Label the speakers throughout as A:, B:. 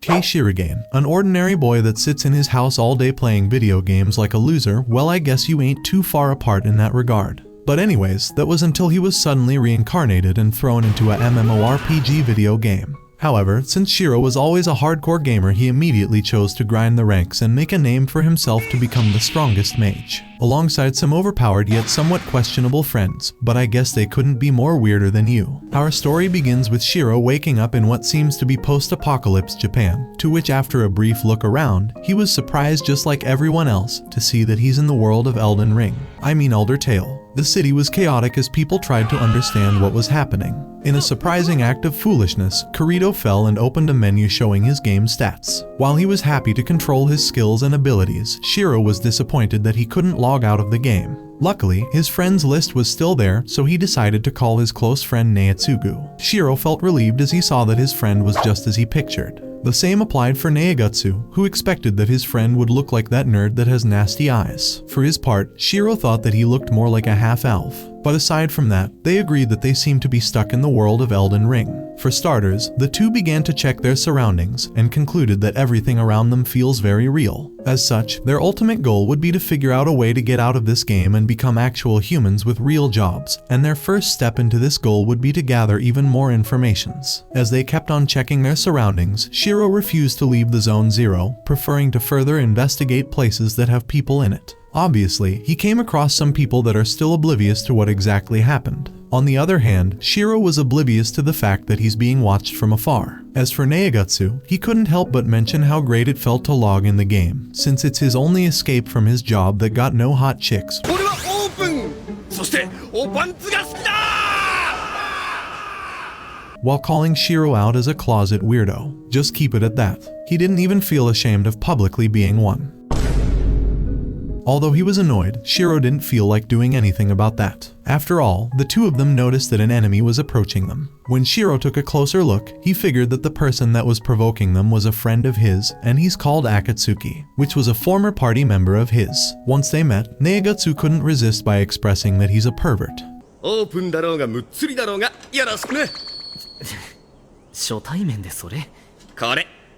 A: Kei Shirogane, an ordinary boy that sits in his house all day playing video games like a loser. Well, I guess you ain't too far apart in that regard. But anyways, that was until he was suddenly reincarnated and thrown into a MMORPG video game. However, since Shiroe was always a hardcore gamer, he immediately chose to grind the ranks and make a name for himself to become the strongest mage, alongside some overpowered yet somewhat questionable friends, but I guess they couldn't be more weirder than you. Our story begins with Shiroe waking up in what seems to be post-apocalypse Japan, to which after a brief look around, he was surprised just like everyone else to see that he's in the world of Elden Ring. I mean Elder Tale. The city was chaotic as people tried to understand what was happening. In a surprising act of foolishness, Kirito fell and opened a menu showing his game stats. While he was happy to control his skills and abilities, Shiroe was disappointed that he couldn't log out of the game. Luckily, his friends list was still there, so he decided to call his close friend Neitsugu. Shiroe felt relieved as he saw that his friend was just as he pictured. The same applied for Negatsu, who expected that his friend would look like that nerd that has nasty eyes. For his part, Shiroe thought that he looked more like a half-elf. But aside from that, they agreed that they seemed to be stuck in the world of Elden Ring. For starters, the two began to check their surroundings and concluded that everything around them feels very real. As such, their ultimate goal would be to figure out a way to get out of this game and become actual humans with real jobs, and their first step into this goal would be to gather even more informations. As they kept on checking their surroundings, Shiroe refused to leave the Zone Zero, preferring to further investigate places that have people in it. Obviously, he came across some people that are still oblivious to what exactly happened. On the other hand, Shiroe was oblivious to the fact that he's being watched from afar. As for Negatsu, he couldn't help but mention how great it felt to log in the game, since it's his only escape from his job that got no hot chicks. While calling Shiroe out as a closet weirdo. Just keep it at that. He didn't even feel ashamed of publicly being one. Although he was annoyed, Shiroe didn't feel like doing anything about that. After all, the two of them noticed that an enemy was approaching them. When Shiroe took a closer look, he figured that the person that was provoking them was a friend of his, and he's called Akatsuki, which was a former party member of his. Once they met, Negatsu couldn't resist by expressing that he's a pervert.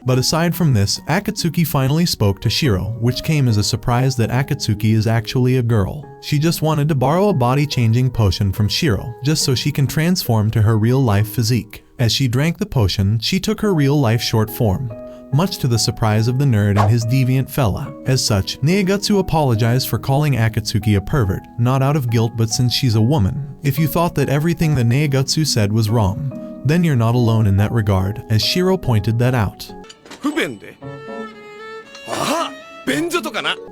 A: But aside from this, Akatsuki finally spoke to Shiroe, which came as a surprise that Akatsuki is actually a girl. She just wanted to borrow a body-changing potion from Shiroe, just so she can transform to her real-life physique. As she drank the potion, she took her real-life short form, much to the surprise of the nerd and his deviant fella. As such, Negatsu apologized for calling Akatsuki a pervert, not out of guilt but since she's a woman. If you thought that everything that Negatsu said was wrong, then you're not alone in that regard, as Shiroe pointed that out.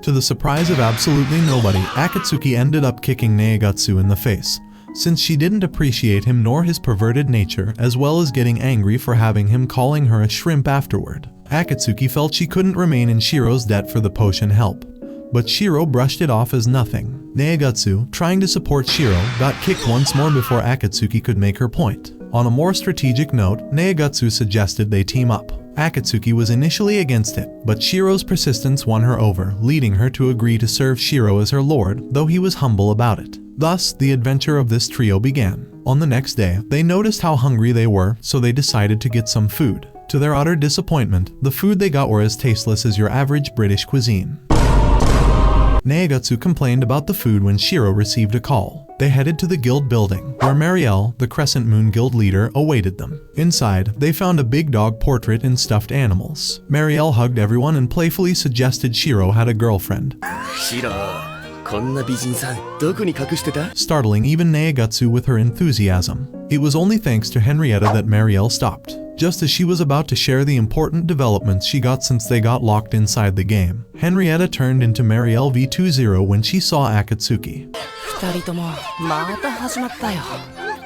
A: To the surprise of absolutely nobody, Akatsuki ended up kicking Negatsu in the face, since she didn't appreciate him nor his perverted nature, as well as getting angry for having him calling her a shrimp afterward. Akatsuki felt she couldn't remain in Shiroe's debt for the potion help, but Shiroe brushed it off as nothing. Negatsu, trying to support Shiroe, got kicked once more before Akatsuki could make her point. On a more strategic note, Negatsu suggested they team up. Akatsuki was initially against it, but Shiroe's persistence won her over, leading her to agree to serve Shiroe as her lord, though he was humble about it. Thus, the adventure of this trio began. On the next day, they noticed how hungry they were, so they decided to get some food. To their utter disappointment, the food they got were as tasteless as your average British cuisine. Negatsu complained about the food when Shiroe received a call. They headed to the guild building, where Marielle, the Crescent Moon Guild leader, awaited them. Inside, they found a big dog portrait and stuffed animals. Marielle hugged everyone and playfully suggested Shiroe had a girlfriend, startling even Negatsu with her enthusiasm. It was only thanks to Henrietta that Marielle stopped. Just as she was about to share the important developments she got since they got locked inside the game, Henrietta turned into Marielle V20 when she saw Akatsuki.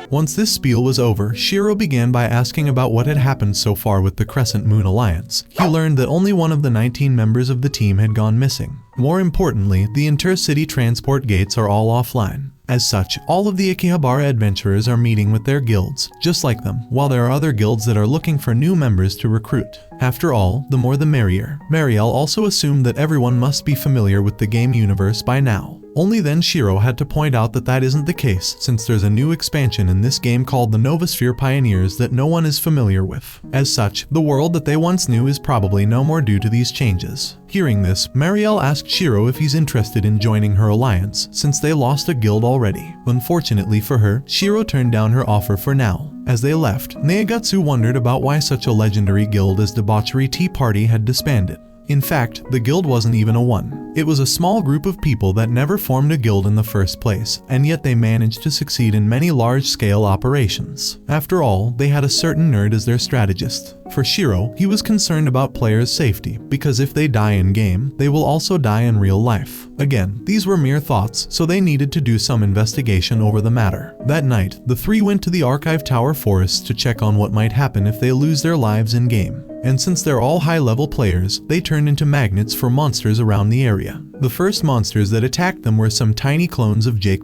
A: Once this spiel was over, Shiroe began by asking about what had happened so far with the Crescent Moon Alliance. He learned that only one of the 19 members of the team had gone missing. More importantly, the intercity transport gates are all offline. As such, all of the Akihabara adventurers are meeting with their guilds, just like them, while there are other guilds that are looking for new members to recruit. After all, the more the merrier. Marielle also assumed that everyone must be familiar with the game universe by now. Only then Shiroe had to point out that that isn't the case, since there's a new expansion in this game called the Novosphere Pioneers that no one is familiar with. As such, the world that they once knew is probably no more due to these changes. Hearing this, Marielle asked Shiroe if he's interested in joining her alliance, since they lost a guild already. Unfortunately for her, Shiroe turned down her offer for now. As they left, Neigatsu wondered about why such a legendary guild as Debauchery Tea Party had disbanded. In fact, the guild wasn't even a one. It was a small group of people that never formed a guild in the first place, and yet they managed to succeed in many large-scale operations. After all, they had a certain nerd as their strategist. For Shiroe, he was concerned about players' safety, because if they die in-game, they will also die in real life. Again, these were mere thoughts, so they needed to do some investigation over the matter. That night, the three went to the Archive Tower Forest to check on what might happen if they lose their lives in-game. And since they're all high-level players, they turned into magnets for monsters around the area. The first monsters that attacked them were some tiny clones of Jake.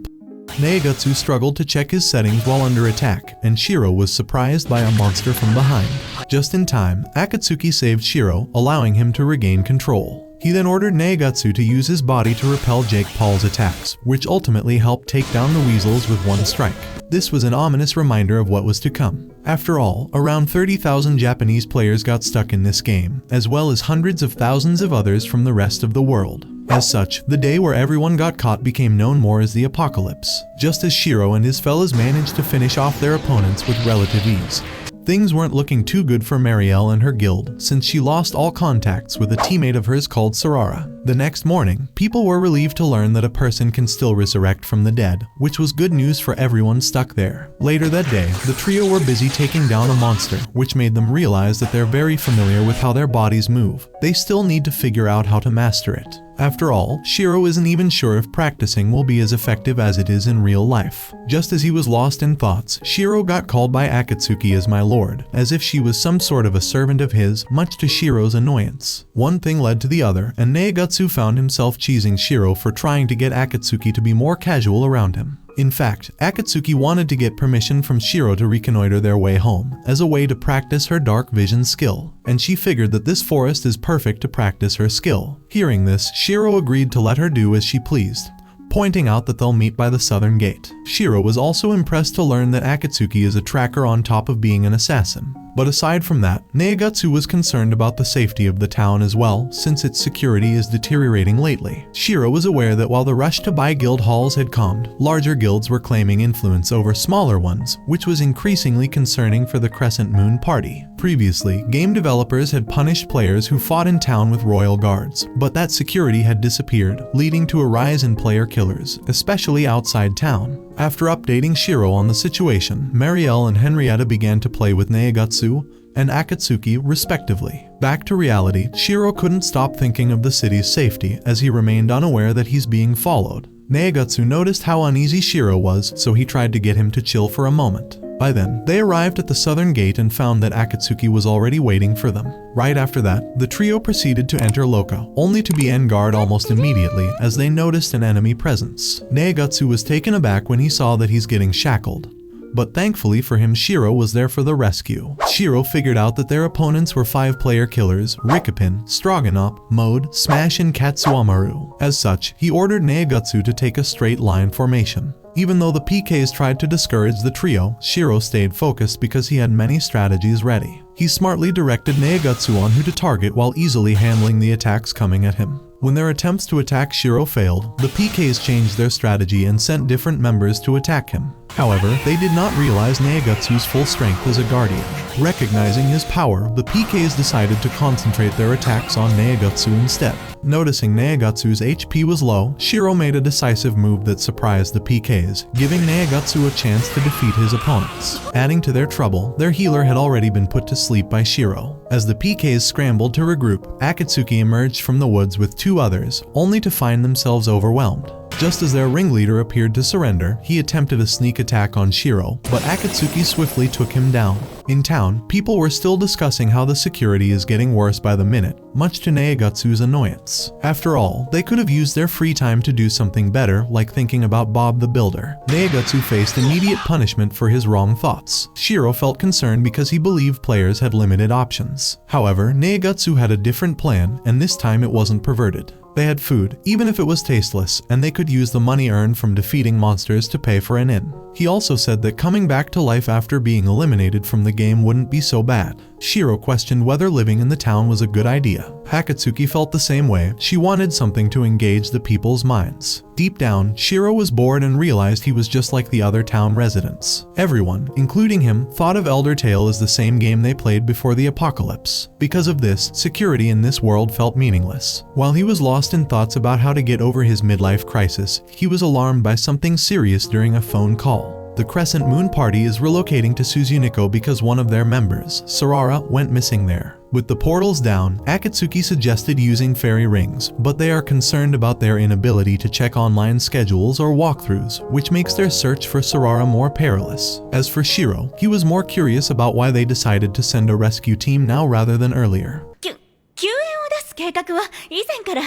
A: Neigatsu struggled to check his settings while under attack, and Shiroe was surprised by a monster from behind. Just in time, Akatsuki saved Shiroe, allowing him to regain control. He then ordered Neigatsu to use his body to repel Jake Paul's attacks, which ultimately helped take down the weasels with one strike. This was an ominous reminder of what was to come. After all, around 30,000 Japanese players got stuck in this game, as well as hundreds of thousands of others from the rest of the world. As such, the day where everyone got caught became known more as the Apocalypse, just as Shiroe and his fellas managed to finish off their opponents with relative ease. Things weren't looking too good for Marielle and her guild, since she lost all contacts with a teammate of hers called Sarara. The next morning, people were relieved to learn that a person can still resurrect from the dead, which was good news for everyone stuck there. Later that day, the trio were busy taking down a monster, which made them realize that they're very familiar with how their bodies move. They still need to figure out how to master it. After all, Shiroe isn't even sure if practicing will be as effective as it is in real life. Just as he was lost in thoughts, Shiroe got called by Akatsuki as my lord, as if she was some sort of a servant of his, much to Shiroe's annoyance. One thing led to the other, and Neigatsu found himself cheesing Shiroe for trying to get Akatsuki to be more casual around him. In fact, Akatsuki wanted to get permission from Shiroe to reconnoiter their way home, as a way to practice her dark vision skill, and she figured that this forest is perfect to practice her skill. Hearing this, Shiroe agreed to let her do as she pleased, pointing out that they'll meet by the southern gate. Shiroe was also impressed to learn that Akatsuki is a tracker on top of being an assassin. But aside from that, Neigatsu was concerned about the safety of the town as well, since its security is deteriorating lately. Shiroe was aware that while the rush to buy guild halls had calmed, larger guilds were claiming influence over smaller ones, which was increasingly concerning for the Crescent Moon Party. Previously, game developers had punished players who fought in town with royal guards, but that security had disappeared, leading to a rise in player killers, especially outside town. After updating Shiroe on the situation, Marielle and Henrietta began to play with Neigatsu and Akatsuki respectively. Back to reality, Shiroe couldn't stop thinking of the city's safety as he remained unaware that he's being followed. Neigatsu noticed how uneasy Shiroe was, so he tried to get him to chill for a moment. By then, they arrived at the southern gate and found that Akatsuki was already waiting for them. Right after that, the trio proceeded to enter Loka, only to be en garde almost immediately as they noticed an enemy presence. Neigatsu was taken aback when he saw that he's getting shackled. But thankfully for him, Shiroe was there for the rescue. Shiroe figured out that their opponents were 5-player killers, Rikapin, Stroganoff, Mode, Smash, and Katsuamaru. As such, he ordered Neigatsu to take a straight line formation. Even though the PKs tried to discourage the trio, Shiroe stayed focused because he had many strategies ready. He smartly directed Neigatsu on who to target while easily handling the attacks coming at him. When their attempts to attack Shiroe failed, the PKs changed their strategy and sent different members to attack him. However, they did not realize Neigatsu's full strength as a guardian. Recognizing his power, the PKs decided to concentrate their attacks on Neigatsu instead. Noticing Neigatsu's HP was low, Shiroe made a decisive move that surprised the PKs, giving Neigatsu a chance to defeat his opponents. Adding to their trouble, their healer had already been put to sleep by Shiroe. As the PKs scrambled to regroup, Akatsuki emerged from the woods with 2 others, only to find themselves overwhelmed. Just as their ringleader appeared to surrender, he attempted a sneak attack on Shiroe, but Akatsuki swiftly took him down. In town, people were still discussing how the security is getting worse by the minute, much to Neigatsu's annoyance. After all, they could have used their free time to do something better, like thinking about Bob the Builder. Neigatsu faced immediate punishment for his wrong thoughts. Shiroe felt concerned because he believed players had limited options. However, Neigatsu had a different plan, and this time it wasn't perverted. They had food, even if it was tasteless, and they could use the money earned from defeating monsters to pay for an inn. He also said that coming back to life after being eliminated from the game wouldn't be so bad. Shiroe questioned whether living in the town was a good idea. Akatsuki felt the same way. She wanted something to engage the people's minds. Deep down, Shiroe was bored and realized he was just like the other town residents. Everyone, including him, thought of Elder Tale as the same game they played before the apocalypse. Because of this, security in this world felt meaningless. While he was lost in thoughts about how to get over his midlife crisis, he was alarmed by something serious during a phone call. The Crescent Moon Party is relocating to Tsuziniko because one of their members, Sarara, went missing there. With the portals down, Akatsuki suggested using fairy rings, but they are concerned about their inability to check online schedules or walkthroughs, which makes their search for Sarara more perilous. As for Shiroe, he was more curious about why they decided to send a rescue team now rather than earlier.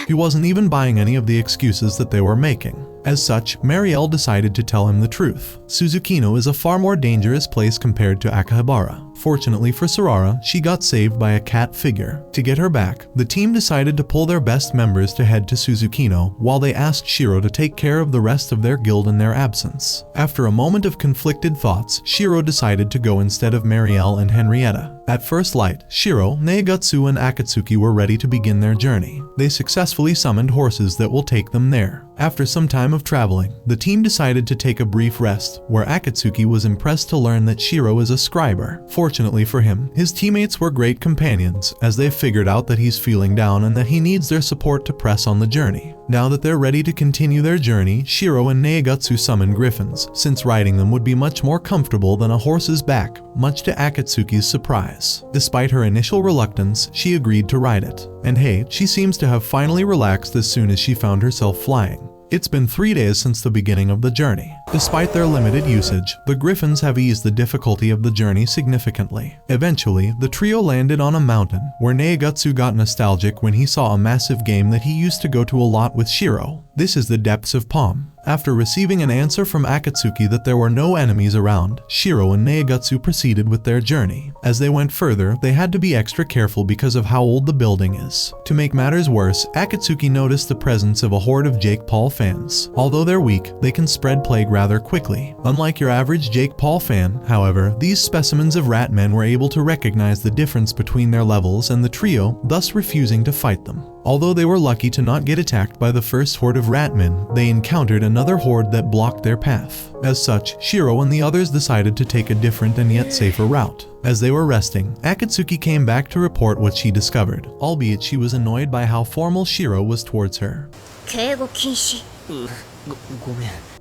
A: He wasn't even buying any of the excuses that they were making. As such, Marielle decided to tell him the truth. Suzukino is a far more dangerous place compared to Akihabara. Fortunately for Sarara, she got saved by a cat figure. To get her back, the team decided to pull their best members to head to Suzukino, while they asked Shiroe to take care of the rest of their guild in their absence. After a moment of conflicted thoughts, Shiroe decided to go instead of Marielle and Henrietta. At first light, Shiroe, Negatsu, and Akatsuki were ready to begin their journey. They successfully summoned horses that will take them there. After some time of traveling, the team decided to take a brief rest, where Akatsuki was impressed to learn that Shiroe is a scriber. Fortunately for him, his teammates were great companions, as they figured out that he's feeling down and that he needs their support to press on the journey. Now that they're ready to continue their journey, Shiroe and Negatsu summoned griffins, since riding them would be much more comfortable than a horse's back, much to Akatsuki's surprise. Despite her initial reluctance, she agreed to ride it. And hey, she seems to have finally relaxed as soon as she found herself flying. It's been 3 days since the beginning of the journey. Despite their limited usage, the griffins have eased the difficulty of the journey significantly. Eventually, the trio landed on a mountain, where Negatsu got nostalgic when he saw a massive game that he used to go to a lot with Shiroe. This is the Depths of Palm. After receiving an answer from Akatsuki that there were no enemies around, Shiroe and Negatsu proceeded with their journey. As they went further, they had to be extra careful because of how old the building is. To make matters worse, Akatsuki noticed the presence of a horde of Jake Paul fans. Although they're weak, they can spread plague rather quickly. Unlike your average Jake Paul fan, however, these specimens of rat men were able to recognize the difference between their levels and the trio, thus refusing to fight them. Although they were lucky to not get attacked by the first horde of ratmen, they encountered another horde that blocked their path. As such, Shiroe and the others decided to take a different and yet safer route. As they were resting, Akatsuki came back to report what she discovered, albeit she was annoyed by how formal Shiroe was towards her.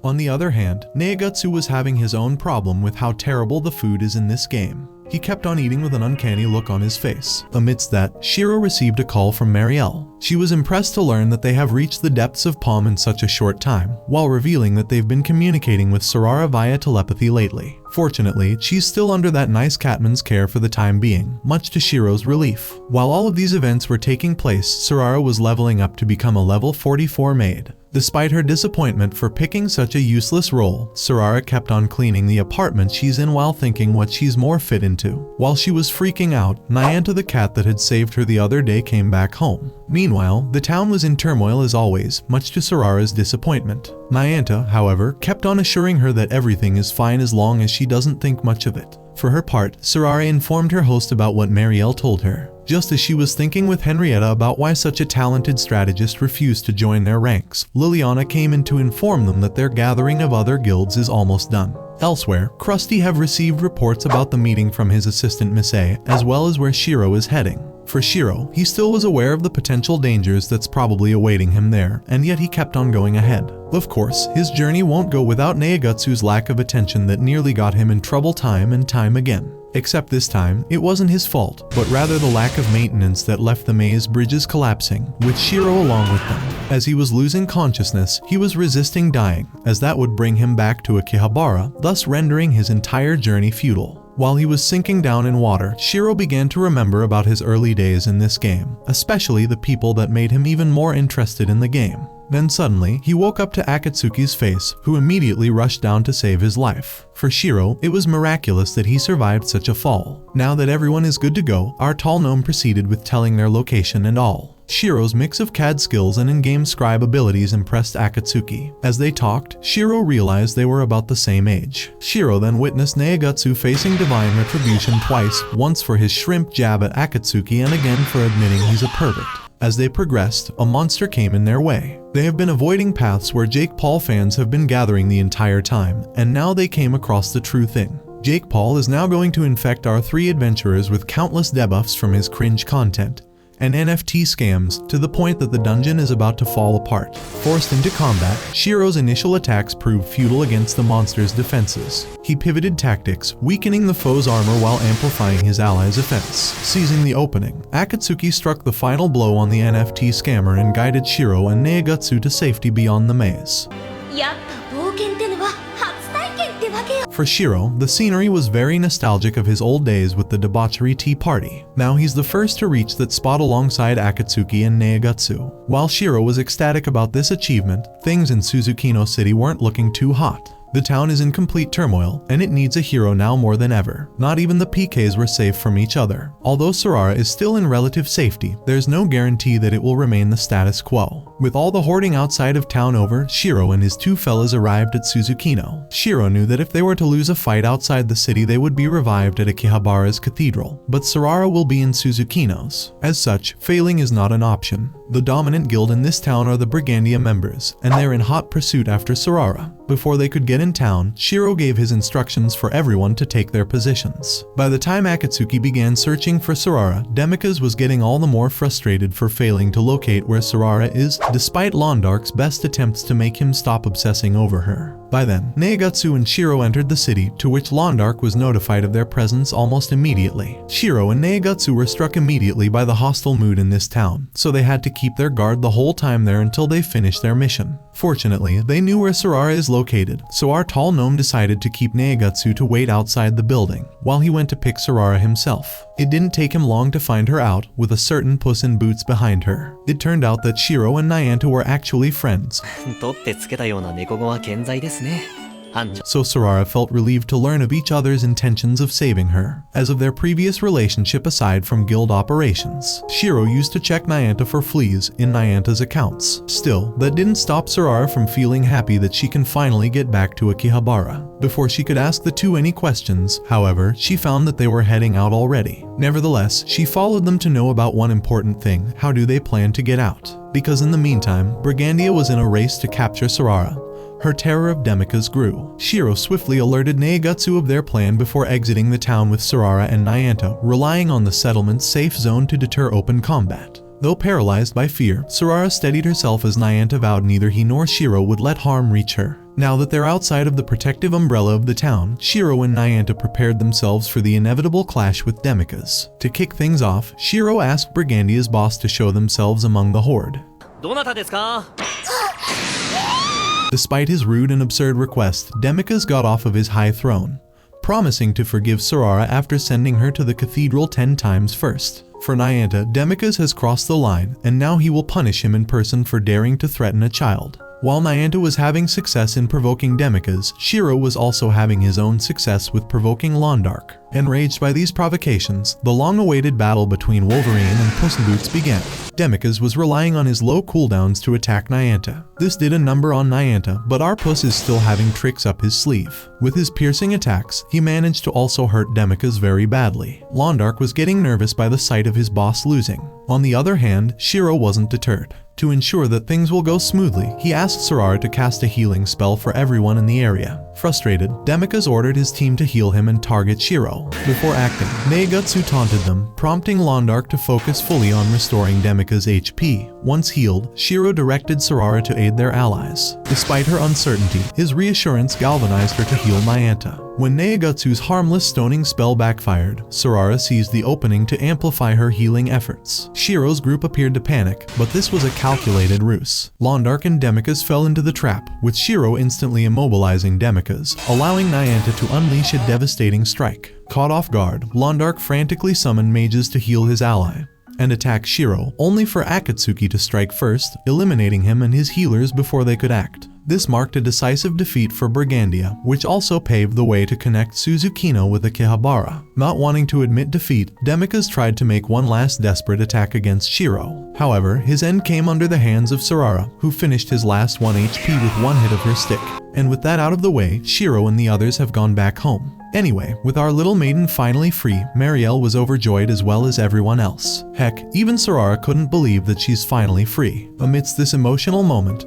A: On the other hand, Negatsu was having his own problem with how terrible the food is in this game. He kept on eating with an uncanny look on his face. Amidst that, Shiroe received a call from Marielle. She was impressed to learn that they have reached the Depths of Palm in such a short time, while revealing that they've been communicating with Sarara via telepathy lately. Fortunately, she's still under that nice catman's care for the time being, much to Shiroe's relief. While all of these events were taking place, Sarara was leveling up to become a level 44 maid. Despite her disappointment for picking such a useless role, Sarara kept on cleaning the apartment she's in while thinking what she's more fit into. While she was freaking out, Nyanta the cat that had saved her the other day came back home. Meanwhile, the town was in turmoil as always, much to Sarara's disappointment. Nyanta, however, kept on assuring her that everything is fine as long as she doesn't think much of it. For her part, Sarara informed her host about what Marielle told her. Just as she was thinking with Henrietta about why such a talented strategist refused to join their ranks, Liliana came in to inform them that their gathering of other guilds is almost done. Elsewhere, Krusty have received reports about the meeting from his assistant Misei, as well as where Shiroe is heading. For Shiroe, he still was aware of the potential dangers that's probably awaiting him there, and yet he kept on going ahead. Of course, his journey won't go without Negatsu's lack of attention that nearly got him in trouble time and time again. Except this time, it wasn't his fault, but rather the lack of maintenance that left the maze bridges collapsing, with Shiroe along with them. As he was losing consciousness, he was resisting dying, as that would bring him back to Akihabara, thus rendering his entire journey futile. While he was sinking down in water, Shiroe began to remember about his early days in this game, especially the people that made him even more interested in the game. Then suddenly, he woke up to Akatsuki's face, who immediately rushed down to save his life. For Shiroe, it was miraculous that he survived such a fall. Now that everyone is good to go, our tall gnome proceeded with telling their location and all. Shiro's mix of CAD skills and in-game scribe abilities impressed Akatsuki. As they talked, Shiroe realized they were about the same age. Shiroe then witnessed Naigatsu facing divine retribution twice, once for his shrimp jab at Akatsuki and again for admitting he's a pervert. As they progressed, a monster came in their way. They have been avoiding paths where Jake Paul fans have been gathering the entire time, and now they came across the true thing. Jake Paul is now going to infect our 3 adventurers with countless debuffs from his cringe content and NFT scams, to the point that the dungeon is about to fall apart. Forced into combat, Shiro's initial attacks proved futile against the monster's defenses. He pivoted tactics, weakening the foe's armor while amplifying his allies' offense. Seizing the opening, Akatsuki struck the final blow on the NFT scammer and guided Shiroe and Naigatsu to safety beyond the maze. For Shiroe, the scenery was very nostalgic of his old days with the debauchery tea party. Now he's the first to reach that spot alongside Akatsuki and Naigatsu. While Shiroe was ecstatic about this achievement, things in Suzukino City weren't looking too hot. The town is in complete turmoil, and it needs a hero now more than ever. Not even the PKs were safe from each other. Although Sorara is still in relative safety, there's no guarantee that it will remain the status quo. With all the hoarding outside of town over, Shiroe and his 2 fellas arrived at Suzukino. Shiroe knew that if they were to lose a fight outside the city, they would be revived at Akihabara's cathedral, but Sorara will be in Suzukino's. As such, failing is not an option. The dominant guild in this town are the Brigandia members, and they're in hot pursuit after Sorara. Before they could get in town, Shiroe gave his instructions for everyone to take their positions. By the time Akatsuki began searching for Sorara, Demikaz was getting all the more frustrated for failing to locate where Sorara is, despite Londark's best attempts to make him stop obsessing over her. By then, Naigatsu and Shiroe entered the city, to which Londark was notified of their presence almost immediately. Shiroe and Naigatsu were struck immediately by the hostile mood in this town, so they had to keep their guard the whole time there until they finished their mission. Fortunately, they knew where Sorara is located, so our tall gnome decided to keep Naigatsu to wait outside the building, while he went to pick Sorara himself. It didn't take him long to find her out, with a certain Puss in Boots behind her. It turned out that Shiroe and Nayanta were actually friends. So Sorara felt relieved to learn of each other's intentions of saving her, as of their previous relationship aside from guild operations. Shiroe used to check Nayanta for fleas in Nyanta's accounts. Still, that didn't stop Sorara from feeling happy that she can finally get back to Akihabara. Before she could ask the 2 any questions, however, she found that they were heading out already. Nevertheless, she followed them to know about one important thing: how do they plan to get out? Because in the meantime, Brigandia was in a race to capture Sorara. Her terror of Demikaz grew. Shiroe swiftly alerted Naigatsu of their plan before exiting the town with Sorara and Nayanta, relying on the settlement's safe zone to deter open combat. Though paralyzed by fear, Sorara steadied herself as Nayanta vowed neither he nor Shiroe would let harm reach her. Now that they're outside of the protective umbrella of the town, Shiroe and Nayanta prepared themselves for the inevitable clash with Demikaz. To kick things off, Shiroe asked Brigandia's boss to show themselves among the horde. Despite his rude and absurd request, Demikaz got off of his high throne, promising to forgive Sorara after sending her to the cathedral 10 times first. For Nayanta, Demikaz has crossed the line, and now he will punish him in person for daring to threaten a child. While Nayanta was having success in provoking Demikaz, Shiroe was also having his own success with provoking Londark. Enraged by these provocations, the long-awaited battle between Wolverine and Puss in Boots began. Demikaz was relying on his low cooldowns to attack Nayanta. This did a number on Nayanta, but our Puss is still having tricks up his sleeve. With his piercing attacks, he managed to also hurt Demikaz very badly. Londark was getting nervous by the sight of his boss losing. On the other hand, Shiroe wasn't deterred. To ensure that things will go smoothly, he asked Sorara to cast a healing spell for everyone in the area. Frustrated, Demikaz ordered his team to heal him and target Shiroe. Before acting, Naigatsu taunted them, prompting Londark to focus fully on restoring Demikaz's HP. Once healed, Shiroe directed Sorara to aid their allies. Despite her uncertainty, his reassurance galvanized her to heal Nayanta. When Naigatsu's harmless stoning spell backfired, Sorara seized the opening to amplify her healing efforts. Shiroe's group appeared to panic, but this was a calculated ruse. Londark and Demikaz fell into the trap, with Shiroe instantly immobilizing Demikaz, allowing Nayanta to unleash a devastating strike. Caught off guard, Londark frantically summoned mages to heal his ally and attack Shiroe, only for Akatsuki to strike first, eliminating him and his healers before they could act. This marked a decisive defeat for Brigandia, which also paved the way to connect Suzukino with Akihabara. Not wanting to admit defeat, Demicas tried to make one last desperate attack against Shiroe. However, his end came under the hands of Sarara, who finished his last 1 HP with one hit of her stick. And with that out of the way, Shiroe and the others have gone back home. Anyway, with our little maiden finally free, Marielle was overjoyed as well as everyone else. Heck, even Sarara couldn't believe that she's finally free. Amidst this emotional moment,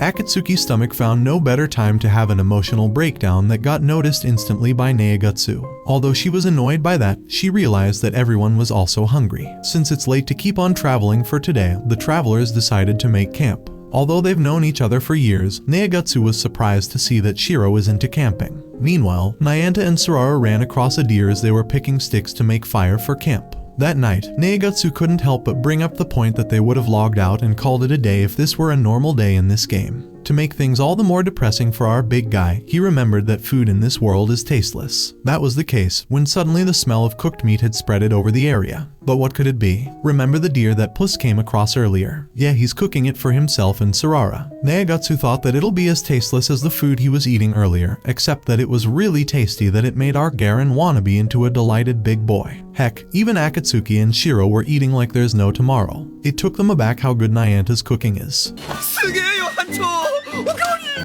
A: Akatsuki's stomach found no better time to have an emotional breakdown that got noticed instantly by Neagatsu. Although she was annoyed by that, she realized that everyone was also hungry. Since it's late to keep on traveling for today, the travelers decided to make camp. Although they've known each other for years, Neagatsu was surprised to see that Shiroe is into camping. Meanwhile, Nayanta and Sarara ran across a deer as they were picking sticks to make fire for camp. That night, Neagatsu couldn't help but bring up the point that they would have logged out and called it a day if this were a normal day in this game. To make things all the more depressing for our big guy, he remembered that food in this world is tasteless. That was the case when suddenly the smell of cooked meat had spreaded over the area. But what could it be? Remember the deer that Puss came across earlier? Yeah, he's cooking it for himself and Sarara. Neagatsu thought that it'll be as tasteless as the food he was eating earlier, except that it was really tasty that it made our Garen wannabe into a delighted big boy. Heck, even Akatsuki and Shiroe were eating like there's no tomorrow. It took them aback how good Nyanta's cooking is.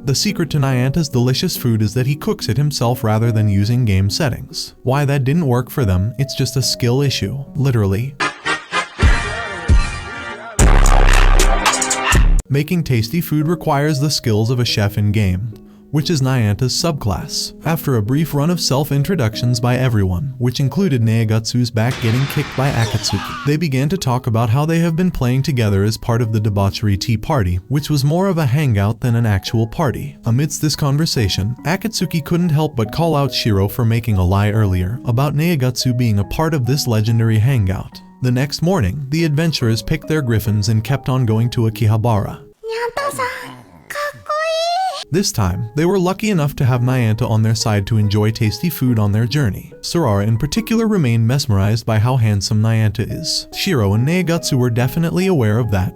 A: The secret to Nyanta's delicious food is that he cooks it himself rather than using game settings. Why that didn't work for them, it's just a skill issue, literally. Making tasty food requires the skills of a chef in game, which is Nyanta's subclass. After a brief run of self-introductions by everyone, which included Neagatsu's back getting kicked by Akatsuki, they began to talk about how they have been playing together as part of the debauchery tea party, which was more of a hangout than an actual party. Amidst this conversation, Akatsuki couldn't help but call out Shiroe for making a lie earlier about Neagatsu being a part of this legendary hangout. The next morning, the adventurers picked their griffins and kept on going to Akihabara. This time, they were lucky enough to have Nyanta on their side to enjoy tasty food on their journey. Sarara in particular remained mesmerized by how handsome Nyanta is. Shiroe and Neagatsu were definitely aware of that,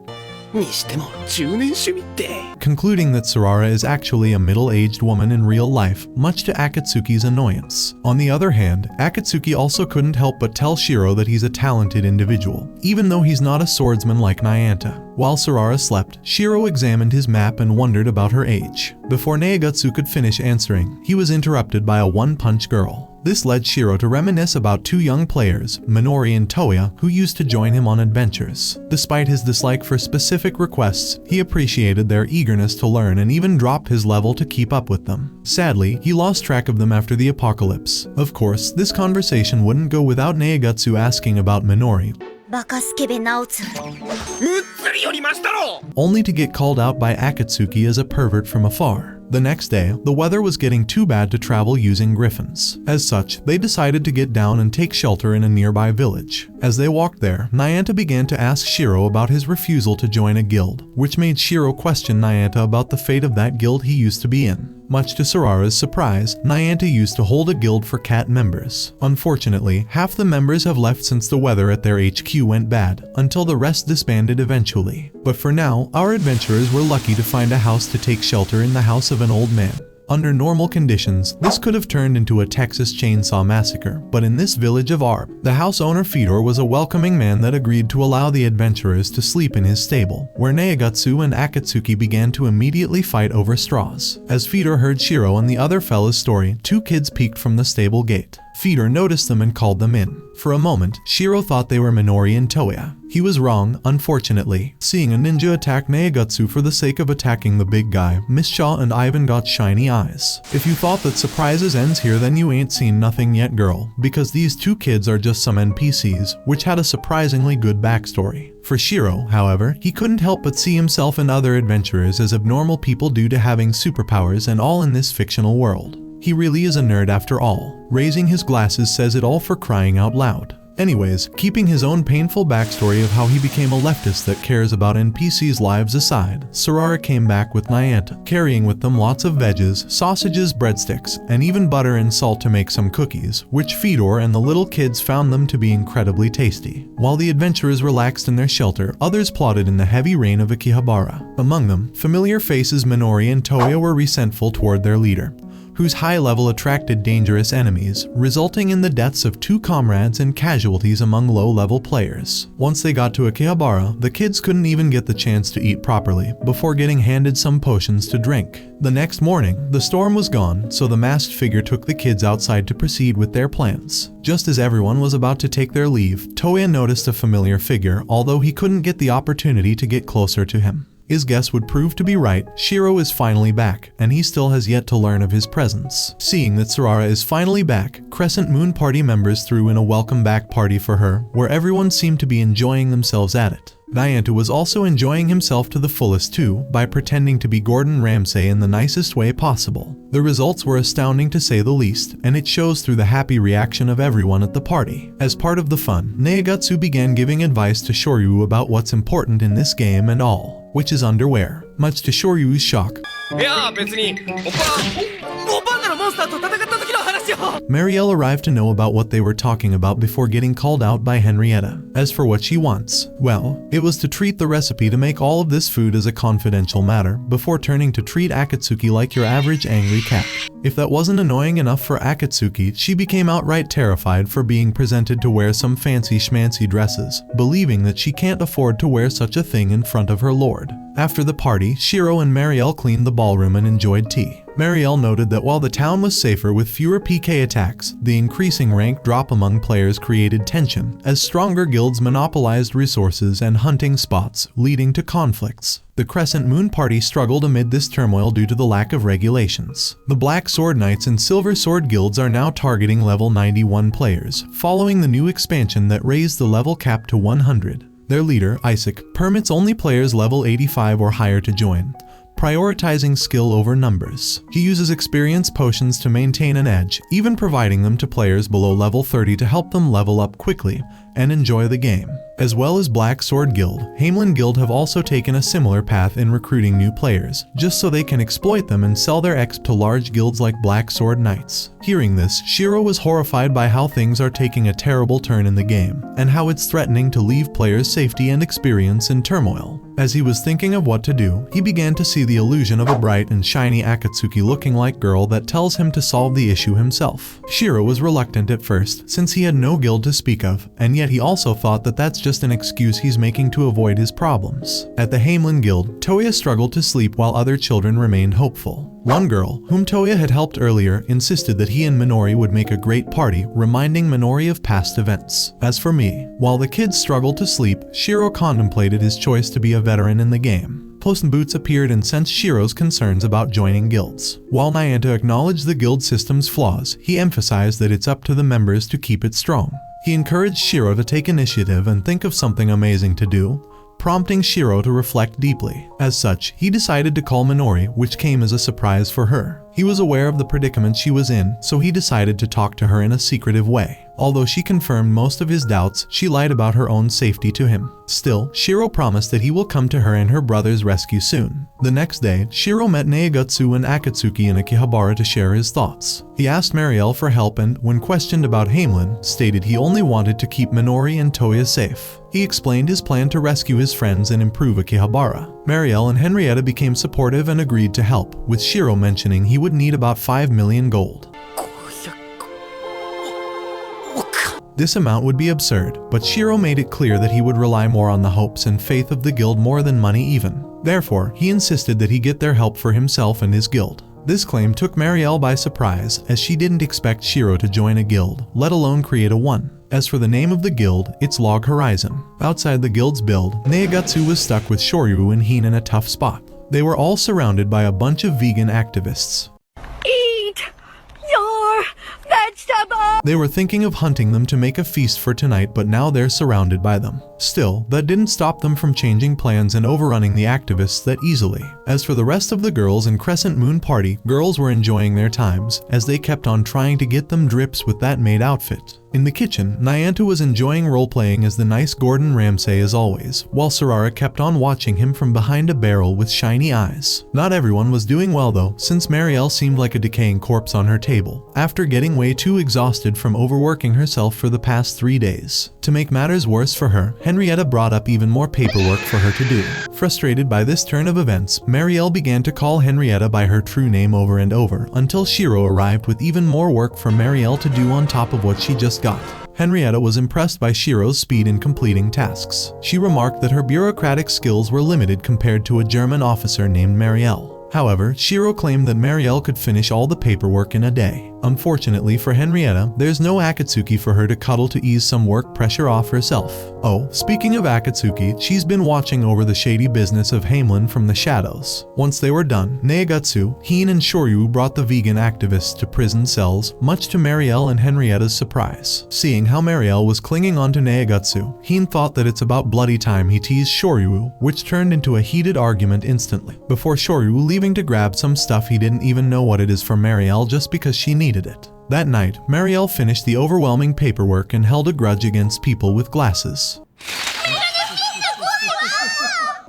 A: concluding that Sarara is actually a middle-aged woman in real life, much to Akatsuki's annoyance. On the other hand, Akatsuki also couldn't help but tell Shiroe that he's a talented individual, even though he's not a swordsman like Nyanta. While Sarara slept, Shiroe examined his map and wondered about her age. Before Neagatsu could finish answering, he was interrupted by a one-punch girl. This led Shiroe to reminisce about two young players, Minori and Toya, who used to join him on adventures. Despite his dislike for specific requests, he appreciated their eagerness to learn and even dropped his level to keep up with them. Sadly, he lost track of them after the apocalypse. Of course, this conversation wouldn't go without Neagatsu asking about Minori, only to get called out by Akatsuki as a pervert from afar. The next day, the weather was getting too bad to travel using griffins. As such, they decided to get down and take shelter in a nearby village. As they walked there, Nyanta began to ask Shiroe about his refusal to join a guild, which made Shiroe question Nyanta about the fate of that guild he used to be in. Much to Sarara's surprise, Nyanta used to hold a guild for cat members. Unfortunately, half the members have left since the weather at their HQ went bad, until the rest disbanded eventually. But for now, our adventurers were lucky to find a house to take shelter in the house of an old man. Under normal conditions, this could have turned into a Texas Chainsaw Massacre, but in this village of Arb, the house owner Fedor was a welcoming man that agreed to allow the adventurers to sleep in his stable, where Neagatsu and Akatsuki began to immediately fight over straws. As Fedor heard Shiroe and the other fella's story, two kids peeked from the stable gate. Fedor noticed them and called them in. For a moment, Shiroe thought they were Minori and Toya. He was wrong, unfortunately. Seeing a ninja attack Neagatsu for the sake of attacking the big guy, Miss Shaw and Ivan got shiny eyes. If you thought that surprises ends here, then you ain't seen nothing yet, girl, because these two kids are just some NPCs, which had a surprisingly good backstory. For Shiroe, however, he couldn't help but see himself and other adventurers as abnormal people due to having superpowers and all in this fictional world. He really is a nerd after all. Raising his glasses says it all for crying out loud. Anyways, keeping his own painful backstory of how he became a leftist that cares about NPCs' lives aside, Sarara came back with Nyanta, carrying with them lots of veggies, sausages, breadsticks, and even butter and salt to make some cookies, which Fedor and the little kids found them to be incredibly tasty. While the adventurers relaxed in their shelter, others plotted in the heavy rain of Akihabara. Among them, familiar faces Minori and Toya were resentful toward their leader, whose high level attracted dangerous enemies, resulting in the deaths of 2 comrades and casualties among low-level players. Once they got to Akihabara, the kids couldn't even get the chance to eat properly before getting handed some potions to drink. The next morning, the storm was gone, so the masked figure took the kids outside to proceed with their plans. Just as everyone was about to take their leave, Toya noticed a familiar figure, although he couldn't get the opportunity to get closer to him. His guess would prove to be right. Shiroe is finally back, and he still has yet to learn of his presence. Seeing that Sarara is finally back, Crescent Moon Party members threw in a welcome back party for her, where everyone seemed to be enjoying themselves at it. Nyanta was also enjoying himself to the fullest too, by pretending to be Gordon Ramsay in the nicest way possible. The results were astounding to say the least, and it shows through the happy reaction of everyone at the party. As part of the fun, Neigatsu began giving advice to Shoryu about what's important in this game and all, which is underwear, much to Shoryu's shock. Marielle arrived to know about what they were talking about before getting called out by Henrietta. As for what she wants, well, it was to treat the recipe to make all of this food as a confidential matter before turning to treat Akatsuki like your average angry cat. If that wasn't annoying enough for Akatsuki, she became outright terrified for being presented to wear some fancy schmancy dresses, believing that she can't afford to wear such a thing in front of her lord. After the party, Shiroe and Marielle cleaned the ballroom and enjoyed tea. Marielle noted that while the town was safer with fewer PK attacks, the increasing rank drop among players created tension, as stronger guilds monopolized resources and hunting spots, leading to conflicts. The Crescent Moon Party struggled amid this turmoil due to the lack of regulations. The Black Sword Knights and Silver Sword guilds are now targeting level 91 players, following the new expansion that raised the level cap to 100. Their leader, Isaac, permits only players level 85 or higher to join, prioritizing skill over numbers. He uses experience potions to maintain an edge, even providing them to players below level 30 to help them level up quickly and enjoy the game. As well as Black Sword Guild, Hamelin Guild have also taken a similar path in recruiting new players, just so they can exploit them and sell their exp to large guilds like Black Sword Knights. Hearing this, Shiroe was horrified by how things are taking a terrible turn in the game, and how it's threatening to leave players' safety and experience in turmoil. As he was thinking of what to do, he began to see the illusion of a bright and shiny Akatsuki-looking like girl that tells him to solve the issue himself. Shiroe was reluctant at first, since he had no guild to speak of, and yet he also thought that that's just an excuse he's making to avoid his problems. At the Hamelin Guild, Toya struggled to sleep while other children remained hopeful. One girl, whom Toya had helped earlier, insisted that he and Minori would make a great party, reminding Minori of past events. As for me, while the kids struggled to sleep, Shiroe contemplated his choice to be a veteran in the game. Puss in Boots appeared and sensed Shiroe's concerns about joining guilds. While Nyanta acknowledged the guild system's flaws, he emphasized that it's up to the members to keep it strong. He encouraged Shiroe to take initiative and think of something amazing to do, prompting Shiroe to reflect deeply. As such, he decided to call Minori, which came as a surprise for her. He was aware of the predicament she was in, so he decided to talk to her in a secretive way. Although she confirmed most of his doubts, she lied about her own safety to him. Still, Shiroe promised that he will come to her and her brother's rescue soon. The next day, Shiroe met Neigatsu and Akatsuki in Akihabara to share his thoughts. He asked Marielle for help and, when questioned about Hamelin, stated he only wanted to keep Minori and Toya safe. He explained his plan to rescue his friends and improve Akihabara. Marielle and Henrietta became supportive and agreed to help, with Shiroe mentioning he would need about 5 million gold. This amount would be absurd, but Shiroe made it clear that he would rely more on the hopes and faith of the guild more than money even. Therefore, he insisted that he get their help for himself and his guild. This claim took Marielle by surprise, as she didn't expect Shiroe to join a guild, let alone create a one. As for the name of the guild, it's Log Horizon. Outside the guild's build, Neigatsu was stuck with Shoryu and Heen in a tough spot. They were all surrounded by a bunch of vegan activists.
B: Eat your vegetables!
A: They were thinking of hunting them to make a feast for tonight, but now they're surrounded by them. Still, that didn't stop them from changing plans and overrunning the activists that easily. As for the rest of the girls in Crescent Moon Party, girls were enjoying their times, as they kept on trying to get them drips with that maid outfit. In the kitchen, Nyanta was enjoying role-playing as the nice Gordon Ramsay as always, while Sarara kept on watching him from behind a barrel with shiny eyes. Not everyone was doing well though, since Marielle seemed like a decaying corpse on her table, after getting way too exhausted from overworking herself for the past 3 days. To make matters worse for her, Henrietta brought up even more paperwork for her to do. Frustrated by this turn of events, Marielle began to call Henrietta by her true name over and over, until Shiroe arrived with even more work for Marielle to do on top of what she just got. Henrietta was impressed by Shiroe's speed in completing tasks. She remarked that her bureaucratic skills were limited compared to a German officer named Marielle. However, Shiroe claimed that Marielle could finish all the paperwork in a day. Unfortunately for Henrietta, there's no Akatsuki for her to cuddle to ease some work pressure off herself. Oh, speaking of Akatsuki, she's been watching over the shady business of Hamelin from the shadows. Once they were done, Neagatsu, Heen and Shoryu brought the vegan activists to prison cells, much to Marielle and Henrietta's surprise. Seeing how Marielle was clinging onto Neagatsu, Heen thought that it's about bloody time he teased Shoryu, which turned into a heated argument instantly, before Shoryu leaving to grab some stuff he didn't even know what it is for Marielle just because she needed it. That night, Marielle finished the overwhelming paperwork and held a grudge against people with glasses.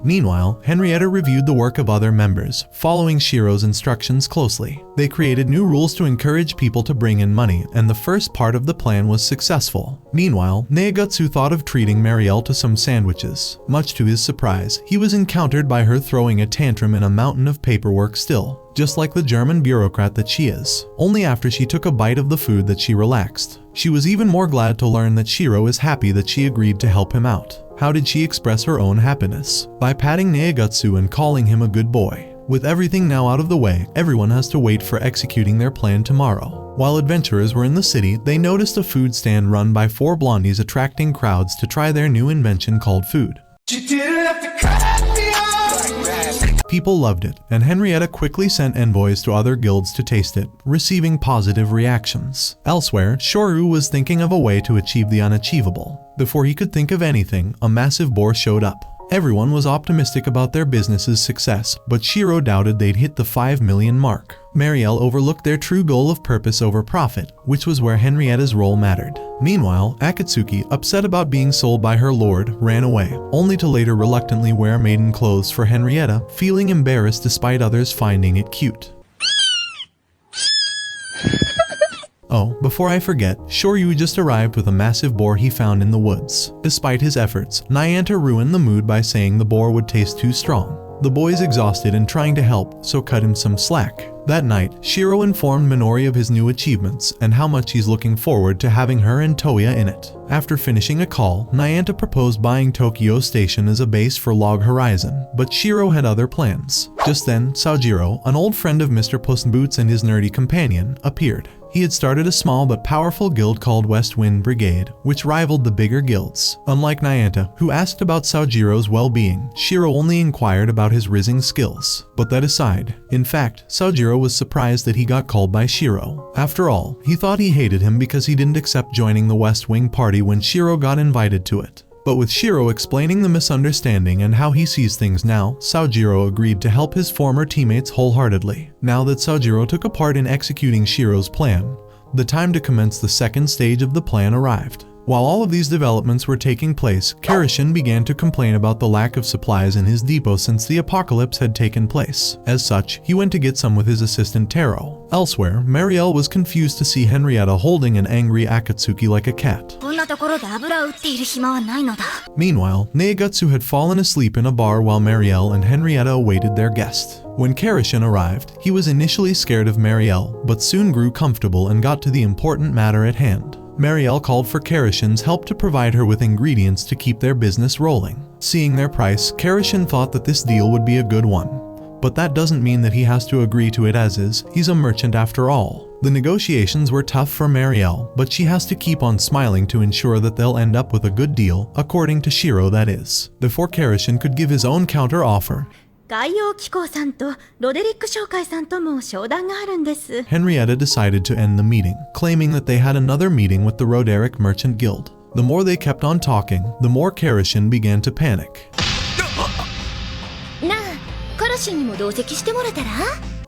A: Meanwhile, Henrietta reviewed the work of other members, following Shiroe's instructions closely. They created new rules to encourage people to bring in money, and the first part of the plan was successful. Meanwhile, Neagatsu thought of treating Marielle to some sandwiches. Much to his surprise, he was encountered by her throwing a tantrum in a mountain of paperwork still, just like the German bureaucrat that she is. Only after she took a bite of the food that she relaxed. She was even more glad to learn that Shiroe is happy that she agreed to help him out. How did she express her own happiness? By patting Neagatsu and calling him a good boy. With everything now out of the way, everyone has to wait for executing their plan tomorrow. While adventurers were in the city, they noticed a food stand run by 4 blondies attracting crowds to try their new invention called food. People loved it, and Henrietta quickly sent envoys to other guilds to taste it, receiving positive reactions. Elsewhere, Shoryu was thinking of a way to achieve the unachievable. Before he could think of anything, a massive boar showed up. Everyone was optimistic about their business's success, but Shiroe doubted they'd hit the 5 million mark. Marielle overlooked their true goal of purpose over profit, which was where Henrietta's role mattered. Meanwhile, Akatsuki, upset about being sold by her lord, ran away, only to later reluctantly wear maiden clothes for Henrietta, feeling embarrassed despite others finding it cute. Oh, before I forget, Shoryu just arrived with a massive boar he found in the woods. Despite his efforts, Nyanta ruined the mood by saying the boar would taste too strong. The boy's exhausted and trying to help, so cut him some slack. That night, Shiroe informed Minori of his new achievements and how much he's looking forward to having her and Toya in it. After finishing a call, Nyanta proposed buying Tokyo Station as a base for Log Horizon, but Shiroe had other plans. Just then, Saojiro, an old friend of Mr. Puss in Boots and his nerdy companion, appeared. He had started a small but powerful guild called West Wind Brigade, which rivaled the bigger guilds. Unlike Nyanta, who asked about Saojiro's well-being, Shiroe only inquired about his rising skills. But that aside, in fact, Saojiro was surprised that he got called by Shiroe. After all, he thought he hated him because he didn't accept joining the West Wing party when Shiroe got invited to it. But with Shiroe explaining the misunderstanding and how he sees things now, Saojiro agreed to help his former teammates wholeheartedly. Now that Saojiro took a part in executing Shiroe's plan, the time to commence the second stage of the plan arrived. While all of these developments were taking place, Karishin began to complain about the lack of supplies in his depot since the apocalypse had taken place. As such, he went to get some with his assistant Taro. Elsewhere, Marielle was confused to see Henrietta holding an angry Akatsuki like a cat. Meanwhile, Neagatsu had fallen asleep in a bar while Marielle and Henrietta awaited their guest. When Karishin arrived, he was initially scared of Marielle, but soon grew comfortable and got to the important matter at hand. Marielle called for Karishin's help to provide her with ingredients to keep their business rolling. Seeing their price, Karishin thought that this deal would be a good one. But that doesn't mean that he has to agree to it as is, he's a merchant after all. The negotiations were tough for Marielle, but she has to keep on smiling to ensure that they'll end up with a good deal, according to Shiroe that is. Before Karishin could give his own counter offer, Henrietta decided to end the meeting, claiming that they had another meeting with the Roderick Merchant Guild. The more they kept on talking, the more Kerishin began to panic.
C: なあ、カラシンにも同席してもらったら?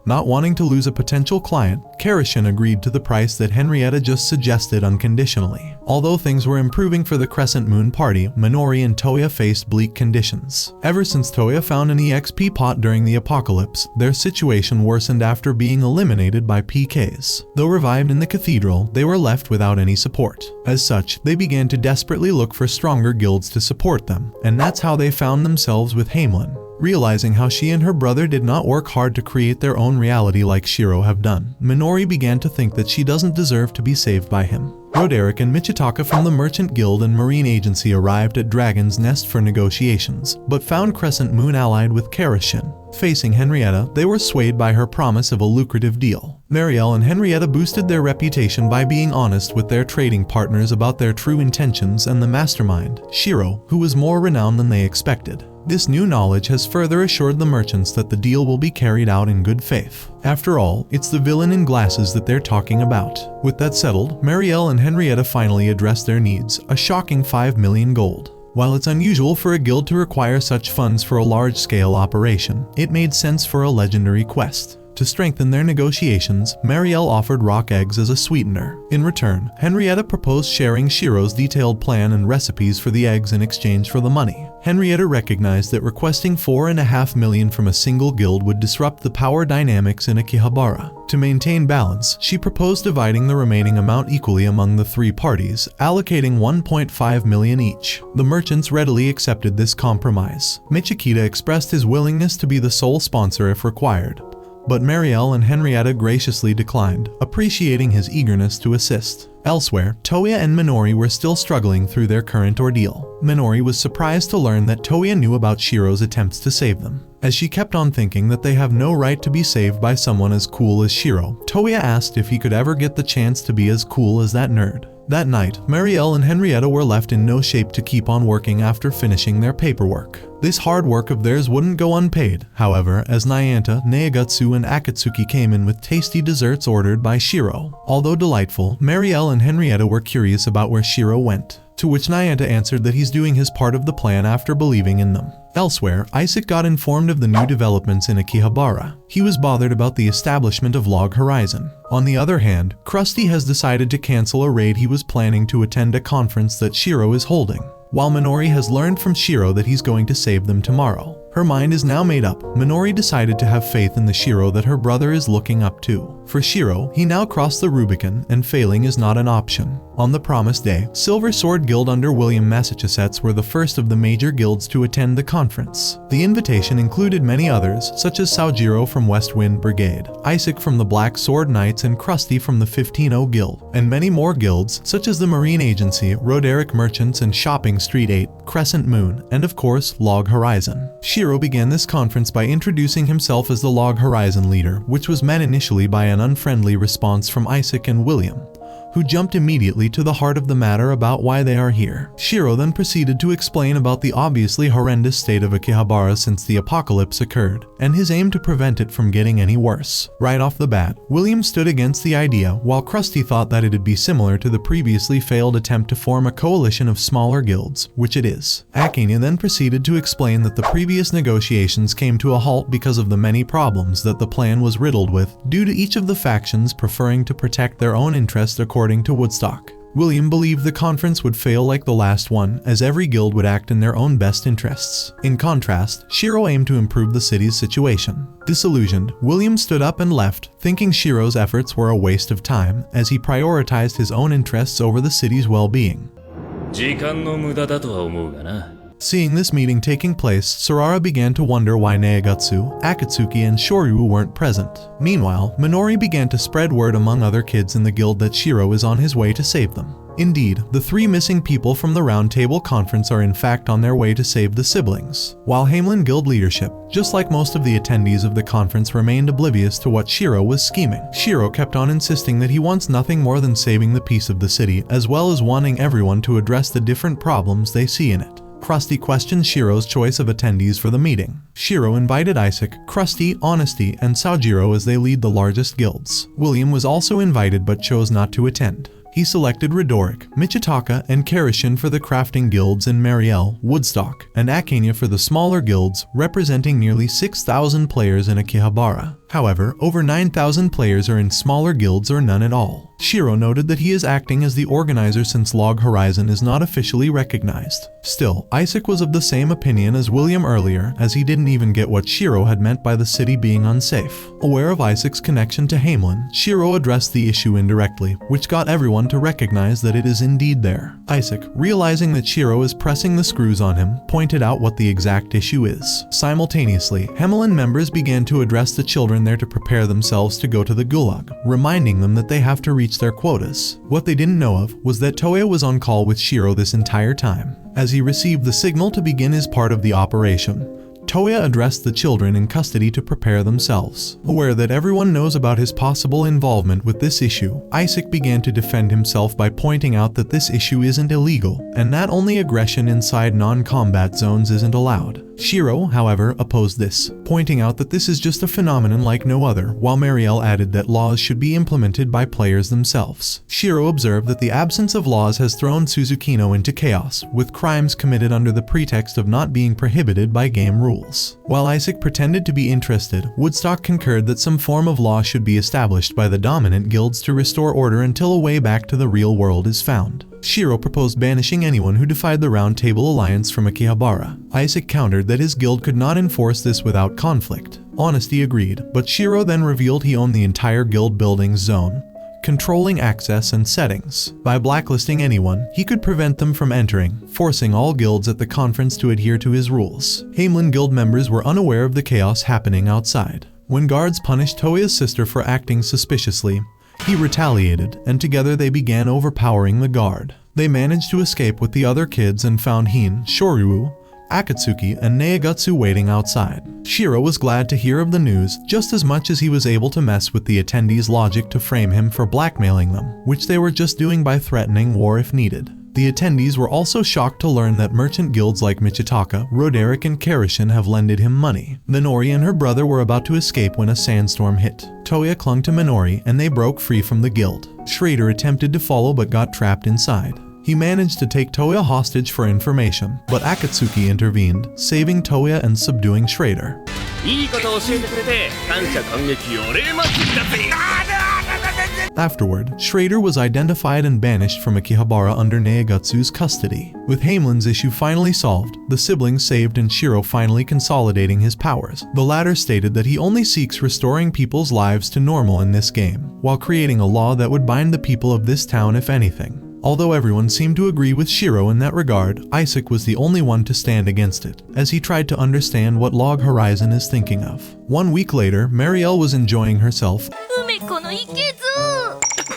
A: Not wanting to lose a potential client, Kerishin agreed to the price that Henrietta just suggested unconditionally. Although things were improving for the Crescent Moon party, Minori and Toya faced bleak conditions. Ever since Toya found an EXP pot during the apocalypse, their situation worsened after being eliminated by PKs. Though revived in the cathedral, they were left without any support. As such, they began to desperately look for stronger guilds to support them, and that's how they found themselves with Hamelin. Realizing how she and her brother did not work hard to create their own reality like Shiroe have done, Minori began to think that she doesn't deserve to be saved by him. Roderick and Michitaka from the Merchant Guild and Marine Agency arrived at Dragon's Nest for negotiations, but found Crescent Moon allied with Kerishin. Facing Henrietta, they were swayed by her promise of a lucrative deal. Marielle and Henrietta boosted their reputation by being honest with their trading partners about their true intentions and the mastermind, Shiroe, who was more renowned than they expected. This new knowledge has further assured the merchants that the deal will be carried out in good faith. After all, it's the villain in glasses that they're talking about. With that settled, Marielle and Henrietta finally addressed their needs, a shocking 5 million gold. While it's unusual for a guild to require such funds for a large-scale operation, it made sense for a legendary quest. To strengthen their negotiations, Marielle offered rock eggs as a sweetener. In return, Henrietta proposed sharing Shiroe's detailed plan and recipes for the eggs in exchange for the money. Henrietta recognized that requesting 4.5 million from a single guild would disrupt the power dynamics in Akihabara. To maintain balance, she proposed dividing the remaining amount equally among the three parties, allocating 1.5 million each. The merchants readily accepted this compromise. Michikita expressed his willingness to be the sole sponsor if required, but Marielle and Henrietta graciously declined, appreciating his eagerness to assist. Elsewhere, Toya and Minori were still struggling through their current ordeal. Minori was surprised to learn that Toya knew about Shiroe's attempts to save them. As she kept on thinking that they have no right to be saved by someone as cool as Shiroe, Toya asked if he could ever get the chance to be as cool as that nerd. That night, Marielle and Henrietta were left in no shape to keep on working after finishing their paperwork. This hard work of theirs wouldn't go unpaid, however, as Nyanta, Neagatsu, and Akatsuki came in with tasty desserts ordered by Shiroe. Although delightful, Marielle and Henrietta were curious about where Shiroe went, to which Nyanta answered that he's doing his part of the plan after believing in them. Elsewhere, Isaac got informed of the new developments in Akihabara. He was bothered about the establishment of Log Horizon. On the other hand, Krusty has decided to cancel a raid he was planning to attend a conference that Shiroe is holding, while Minori has learned from Shiroe that he's going to save them tomorrow. Her mind is now made up. Minori decided to have faith in the Shiroe that her brother is looking up to. For Shiroe, he now crossed the Rubicon, and failing is not an option. On the promised day, Silver Sword Guild under William Massachusetts were the first of the major guilds to attend the conference. The invitation included many others, such as Saojiro from West Wind Brigade, Isaac from the Black Sword Knights, and Krusty from the 15-0 Guild, and many more guilds, such as the Marine Agency, Roderick Merchants, and Shopping Street 8, Crescent Moon, and of course, Log Horizon. Shiroe began this conference by introducing himself as the Log Horizon leader, which was met initially by an unfriendly response from Isaac and William, who jumped immediately to the heart of the matter about why they are here. Shiroe then proceeded to explain about the obviously horrendous state of Akihabara since the apocalypse occurred, and his aim to prevent it from getting any worse. Right off the bat, William stood against the idea, while Krusty thought that it'd be similar to the previously failed attempt to form a coalition of smaller guilds, which it is. Akina then proceeded to explain that the previous negotiations came to a halt because of the many problems that the plan was riddled with, due to each of the factions preferring to protect their own interests according to Woodstock. William believed the conference would fail like the last one, as every guild would act in their own best interests. In contrast, Shiroe aimed to improve the city's situation. Disillusioned, William stood up and left, thinking Shiroe's efforts were a waste of time, as he prioritized his own interests over the city's well-being.
D: 時間の無駄だとは思うがな。
A: Seeing this meeting taking place, Sorara began to wonder why Neagatsu, Akatsuki, and Shoryu weren't present. Meanwhile, Minori began to spread word among other kids in the guild that Shiroe is on his way to save them. Indeed, the three missing people from the Round Table Conference are in fact on their way to save the siblings. While Hamelin Guild leadership, just like most of the attendees of the conference, remained oblivious to what Shiroe was scheming. Shiroe kept on insisting that he wants nothing more than saving the peace of the city, as well as wanting everyone to address the different problems they see in it. Krusty questioned Shiroe's choice of attendees for the meeting. Shiroe invited Isaac, Krusty, Honesty, and Saojiro as they lead the largest guilds. William was also invited but chose not to attend. He selected Rodoric, Michitaka, and Kerishin for the crafting guilds in Mariel, Woodstock, and Akenya for the smaller guilds, representing nearly 6,000 players in Akihabara. However, over 9,000 players are in smaller guilds or none at all. Shiroe noted that he is acting as the organizer since Log Horizon is not officially recognized. Still, Isaac was of the same opinion as William earlier, as he didn't even get what Shiroe had meant by the city being unsafe. Aware of Isaac's connection to Hamelin, Shiroe addressed the issue indirectly, which got everyone to recognize that it is indeed there. Isaac, realizing that Shiroe is pressing the screws on him, pointed out what the exact issue is. Simultaneously, Hamelin members began to address the children there to prepare themselves to go to the Gulag, reminding them that they have to reach their quotas. What they didn't know of was that Toya was on call with Shiroe this entire time. As he received the signal to begin his part of the operation, Toya addressed the children in custody to prepare themselves. Aware that everyone knows about his possible involvement with this issue, Isaac began to defend himself by pointing out that this issue isn't illegal, and that only aggression inside non-combat zones isn't allowed. Shiroe, however, opposed this, pointing out that this is just a phenomenon like no other, while Mariel added that laws should be implemented by players themselves. Shiroe observed that the absence of laws has thrown Suzukino into chaos, with crimes committed under the pretext of not being prohibited by game rules. While Isaac pretended to be interested, Woodstock concurred that some form of law should be established by the dominant guilds to restore order until a way back to the real world is found. Shiroe proposed banishing anyone who defied the Round Table Alliance from Akihabara. Isaac countered that his guild could not enforce this without conflict. Honesty agreed, but Shiroe then revealed he owned the entire guild building's zone, controlling access and settings. By blacklisting anyone, he could prevent them from entering, forcing all guilds at the conference to adhere to his rules. Hamelin guild members were unaware of the chaos happening outside. When guards punished Toya's sister for acting suspiciously, he retaliated, and together they began overpowering the guard. They managed to escape with the other kids and found Hin, Shoryu, Akatsuki, and Neagatsu waiting outside. Shiroe was glad to hear of the news just as much as he was able to mess with the attendees' logic to frame him for blackmailing them, which they were just doing by threatening war if needed. The attendees were also shocked to learn that merchant guilds like Michitaka, Roderic, and Kerishin have lended him money. Minori and her brother were about to escape when a sandstorm hit. Toya clung to Minori and they broke free from the guild. Schrader attempted to follow but got trapped inside. He managed to take Toya hostage for information, but Akatsuki intervened, saving Toya and subduing Schrader. Afterward, Schrader was identified and banished from Akihabara under Neagatsu's custody. With Hamelin's issue finally solved, the siblings saved and Shiroe finally consolidating his powers. The latter stated that he only seeks restoring people's lives to normal in this game, while creating a law that would bind the people of this town if anything. Although everyone seemed to agree with Shiroe in that regard, Isaac was the only one to stand against it, as he tried to understand what Log Horizon is thinking of. 1 week later, Mariel was enjoying herself,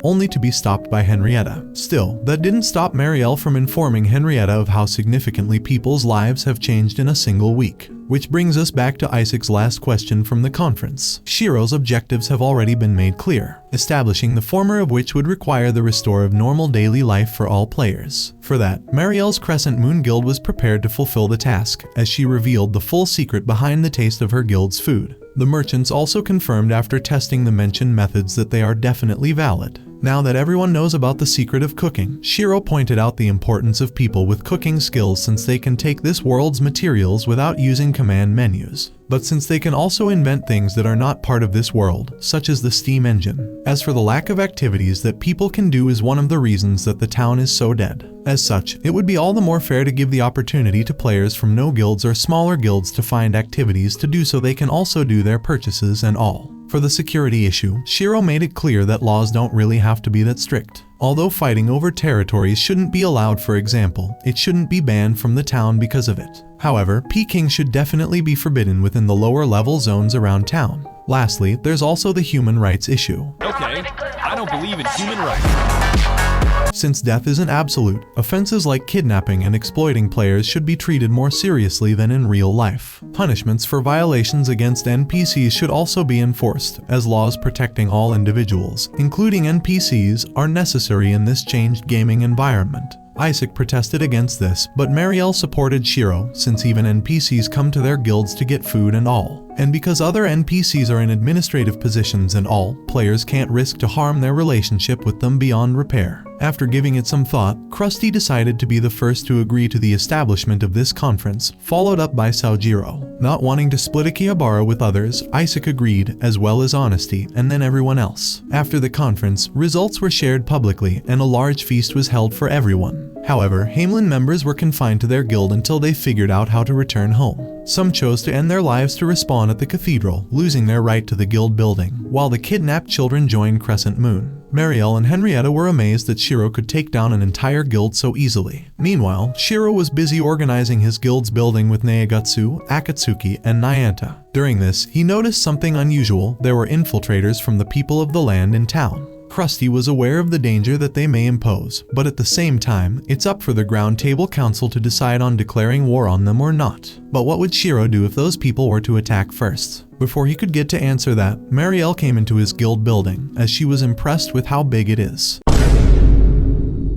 A: only to be stopped by Henrietta. Still, that didn't stop Mariel from informing Henrietta of how significantly people's lives have changed in a single week. Which brings us back to Isaac's last question from the conference. Shiroe's objectives have already been made clear, establishing the former of which would require the restore of normal daily life for all players. For that, Mariel's Crescent Moon Guild was prepared to fulfill the task, as she revealed the full secret behind the taste of her guild's food. The merchants also confirmed after testing the mentioned methods that they are definitely valid. Now that everyone knows about the secret of cooking, Shiroe pointed out the importance of people with cooking skills since they can take this world's materials without using command menus. But since they can also invent things that are not part of this world, such as the steam engine. As for the lack of activities that people can do is one of the reasons that the town is so dead. As such, it would be all the more fair to give the opportunity to players from no guilds or smaller guilds to find activities to do so they can also do their purchases and all. For the security issue, Shiroe made it clear that laws don't really have to be that strict. Although fighting over territories shouldn't be allowed, for example, it shouldn't be banned from the town because of it. However, Peking should definitely be forbidden within the lower level zones around town. Lastly, there's also the human rights issue.
E: Okay, I don't believe in human rights.
A: Since death isn't absolute, offenses like kidnapping and exploiting players should be treated more seriously than in real life. Punishments for violations against NPCs should also be enforced, as laws protecting all individuals, including NPCs, are necessary in this changed gaming environment. Isaac protested against this, but Marielle supported Shiroe since even NPCs come to their guilds to get food and all. And because other NPCs are in administrative positions and all, players can't risk to harm their relationship with them beyond repair. After giving it some thought, Krusty decided to be the first to agree to the establishment of this conference, followed up by Saojiro. Not wanting to split Akihabara with others, Isaac agreed, as well as Honesty, and then everyone else. After the conference, results were shared publicly, and a large feast was held for everyone. However, Hamelin members were confined to their guild until they figured out how to return home. Some chose to end their lives to respawn at the cathedral, losing their right to the guild building, while the kidnapped children joined Crescent Moon. Marielle and Henrietta were amazed that Shiroe could take down an entire guild so easily. Meanwhile, Shiroe was busy organizing his guild's building with Naigatsu, Akatsuki, and Nyanta. During this, he noticed something unusual. There were infiltrators from the people of the land in town. Krusty was aware of the danger that they may impose, but at the same time, it's up for the Ground Table Council to decide on declaring war on them or not. But what would Shiroe do if those people were to attack first? Before he could get to answer that, Marielle came into his guild building, as she was impressed with how big it is.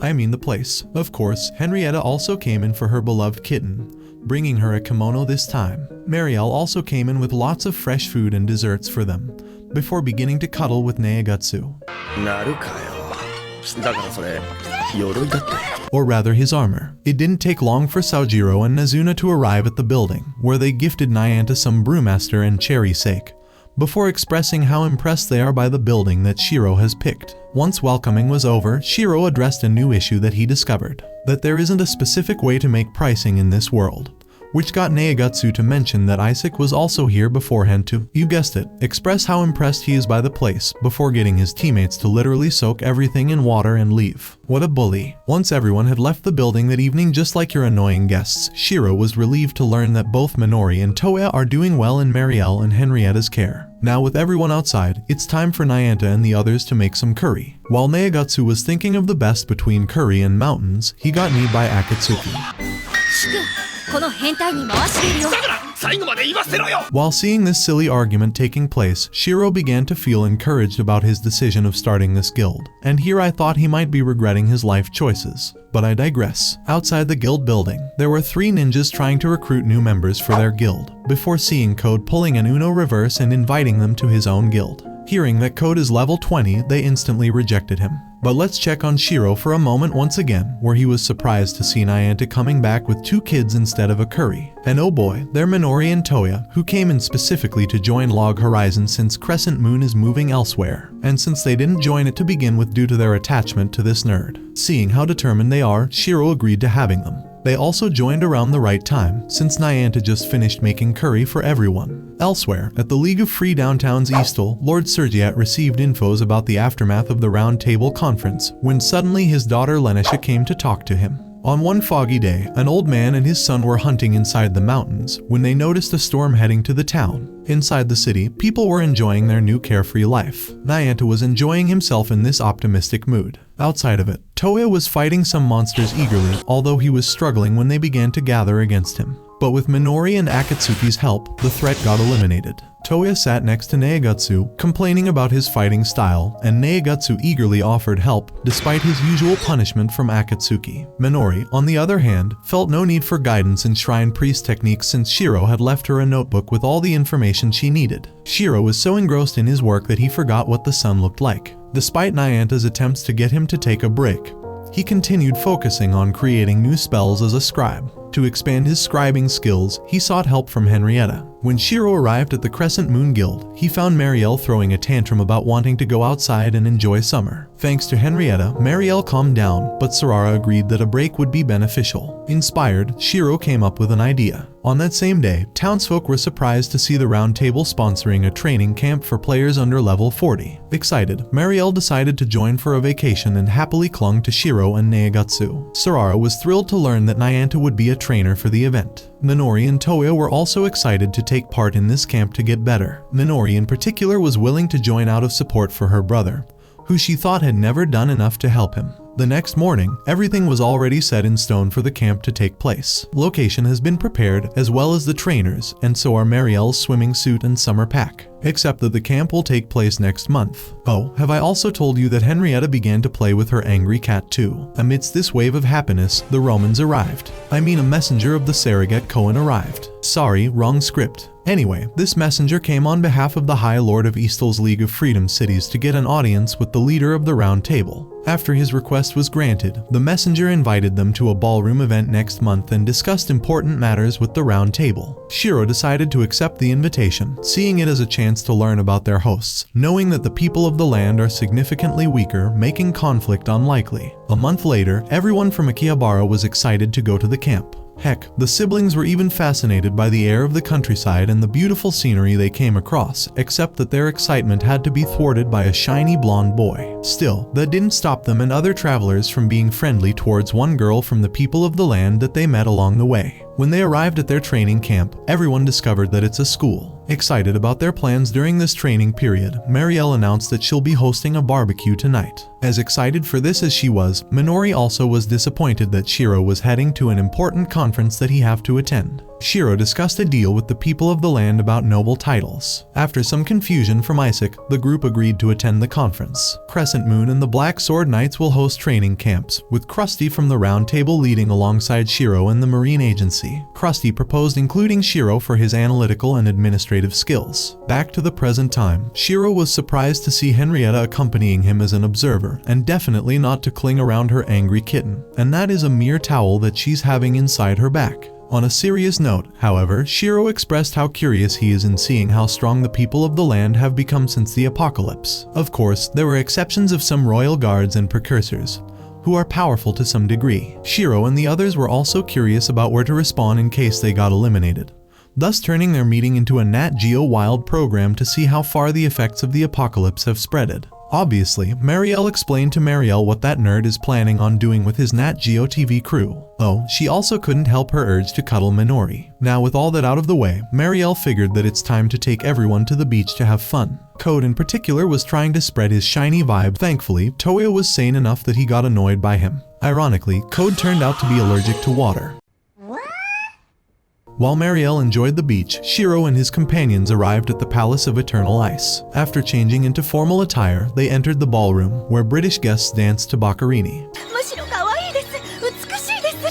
A: I mean the place. Of course, Henrietta also came in for her beloved kitten, bringing her a kimono this time. Marielle also came in with lots of fresh food and desserts for them, before beginning to cuddle with Naigatsu. Or rather his armor. It didn't take long for Saojiro and Nazuna to arrive at the building, where they gifted Nyanta some brewmaster and cherry sake, before expressing how impressed they are by the building that Shiroe has picked. Once welcoming was over, Shiroe addressed a new issue that he discovered, that there isn't a specific way to make pricing in this world, which got Naigatsu to mention that Isaac was also here beforehand to, you guessed it, express how impressed he is by the place, before getting his teammates to literally soak everything in water and leave. What a bully. Once everyone had left the building that evening just like your annoying guests, Shiroe was relieved to learn that both Minori and Toya are doing well in Marielle and Henrietta's care. Now with everyone outside, it's time for Nyanta and the others to make some curry. While Naigatsu was thinking of the best between curry and mountains, he got kneed by Akatsuki. While seeing this silly argument taking place, Shiroe began to feel encouraged about his decision of starting this guild. And here I thought he might be regretting his life choices. But I digress. Outside the guild building, there were 3 ninjas trying to recruit new members for their guild, before seeing Code pulling an Uno reverse and inviting them to his own guild. Hearing that Code is level 20, they instantly rejected him. But let's check on Shiroe for a moment once again, where he was surprised to see Nyanta coming back with 2 kids instead of a curry. And oh boy, they're Minori and Toya, who came in specifically to join Log Horizon since Crescent Moon is moving elsewhere, and since they didn't join it to begin with due to their attachment to this nerd. Seeing how determined they are, Shiroe agreed to having them. They also joined around the right time, since Nyanta just finished making curry for everyone. Elsewhere, at the League of Free Downtown's Eastal, Lord Sergiat received infos about the aftermath of the Round Table Conference, when suddenly his daughter Lenisha came to talk to him. On one foggy day, an old man and his son were hunting inside the mountains when they noticed a storm heading to the town. Inside the city, people were enjoying their new carefree life. Nyanta was enjoying himself in this optimistic mood. Outside of it, Toya was fighting some monsters eagerly, although he was struggling when they began to gather against him. But with Minori and Akatsuki's help, the threat got eliminated. Toya sat next to Naigatsu, complaining about his fighting style, and Naigatsu eagerly offered help, despite his usual punishment from Akatsuki. Minori, on the other hand, felt no need for guidance in Shrine Priest techniques since Shiroe had left her a notebook with all the information she needed. Shiroe was so engrossed in his work that he forgot what the sun looked like. Despite Nyanta's attempts to get him to take a break, he continued focusing on creating new spells as a scribe. To expand his scribing skills, he sought help from Henrietta. When Shiroe arrived at the Crescent Moon Guild, he found Marielle throwing a tantrum about wanting to go outside and enjoy summer. Thanks to Henrietta, Marielle calmed down, but Sarara agreed that a break would be beneficial. Inspired, Shiroe came up with an idea. On that same day, townsfolk were surprised to see the Round Table sponsoring a training camp for players under level 40. Excited, Marielle decided to join for a vacation and happily clung to Shiroe and Naigatsu. Sarara was thrilled to learn that Nyanta would be a trainer for the event. Minori and Toya were also excited to take part in this camp to get better. Minori in particular was willing to join out of support for her brother, who she thought had never done enough to help him. The next morning, everything was already set in stone for the camp to take place. Location has been prepared, as well as the trainers, and so are Marielle's swimming suit and summer pack. Except that the camp will take place next month. Oh, have I also told you that Henrietta began to play with her angry cat too? Amidst this wave of happiness, the Romans arrived. I mean, a messenger of the surrogate Cohen arrived. Sorry, wrong script. Anyway, this messenger came on behalf of the High Lord of Eastel's League of Freedom Cities to get an audience with the leader of the Round Table. After his request was granted, the messenger invited them to a ballroom event next month and discussed important matters with the Round Table. Shiroe decided to accept the invitation, seeing it as a chance to learn about their hosts, knowing that the people of the land are significantly weaker, making conflict unlikely. A month later, everyone from Akihabara was excited to go to the camp. Heck, the siblings were even fascinated by the air of the countryside and the beautiful scenery they came across, except that their excitement had to be thwarted by a shiny blonde boy. Still, that didn't stop them and other travelers from being friendly towards one girl from the people of the land that they met along the way. When they arrived at their training camp, everyone discovered that it's a school. Excited about their plans during this training period, Marielle announced that she'll be hosting a barbecue tonight. As excited for this as she was, Minori also was disappointed that Shiroe was heading to an important conference that he have to attend. Shiroe discussed a deal with the people of the land about noble titles. After some confusion from Isaac, the group agreed to attend the conference. Crescent Moon and the Black Sword Knights will host training camps, with Krusty from the Round Table leading alongside Shiroe and the Marine Agency. Krusty proposed including Shiroe for his analytical and administrative skills. Back to the present time, Shiroe was surprised to see Henrietta accompanying him as an observer, and definitely not to cling around her angry kitten, and that is a mere towel that she's having inside her back. On a serious note, however, Shiroe expressed how curious he is in seeing how strong the people of the land have become since the apocalypse. Of course, there were exceptions of some royal guards and precursors, who are powerful to some degree. Shiroe and the others were also curious about where to respawn in case they got eliminated, thus turning their meeting into a Nat Geo Wild program to see how far the effects of the apocalypse have spreaded. Obviously, Marielle explained to Marielle what that nerd is planning on doing with his Nat Geo TV crew. Oh, she also couldn't help her urge to cuddle Minori. Now with all that out of the way, Marielle figured that it's time to take everyone to the beach to have fun. Code in particular was trying to spread his shiny vibe. Thankfully, Toya was sane enough that he got annoyed by him. Ironically, Code turned out to be allergic to water. While Marielle enjoyed the beach, Shiroe and his companions arrived at the Palace of Eternal Ice. After changing into formal attire, they entered the ballroom, where British guests danced to Baccarini.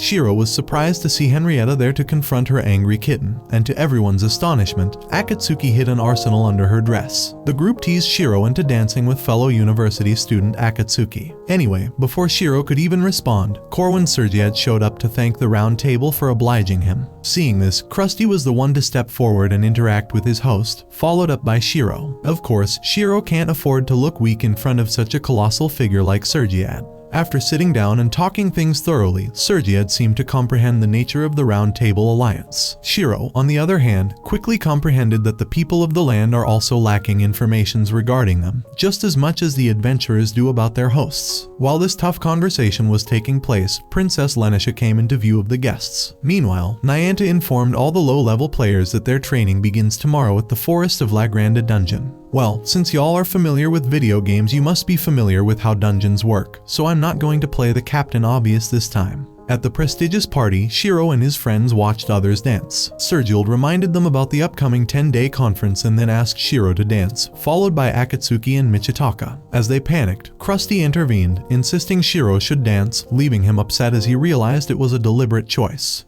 A: Shiroe was surprised to see Henrietta there to confront her angry kitten, and to everyone's astonishment, Akatsuki hid an arsenal under her dress. The group teased Shiroe into dancing with fellow university student Akatsuki. Anyway, before Shiroe could even respond, Corwin Sergiad showed up to thank the Round Table for obliging him. Seeing this, Krusty was the one to step forward and interact with his host, followed up by Shiroe. Of course, Shiroe can't afford to look weak in front of such a colossal figure like Sergiad. After sitting down and talking things thoroughly, Sergiad seemed to comprehend the nature of the Round Table Alliance. Shiroe, on the other hand, quickly comprehended that the people of the land are also lacking informations regarding them, just as much as the adventurers do about their hosts. While this tough conversation was taking place, Princess Lenisha came into view of the guests. Meanwhile, Nyanta informed all the low-level players that their training begins tomorrow at the Forest of La Grande Dungeon. Well, since y'all are familiar with video games, you must be familiar with how dungeons work, so I'm not going to play the Captain Obvious this time. At the prestigious party, Shiroe and his friends watched others dance. Sergiald reminded them about the upcoming 10-day conference and then asked Shiroe to dance, followed by Akatsuki and Michitaka. As they panicked, Krusty intervened, insisting Shiroe should dance, leaving him upset as he realized it was a deliberate choice.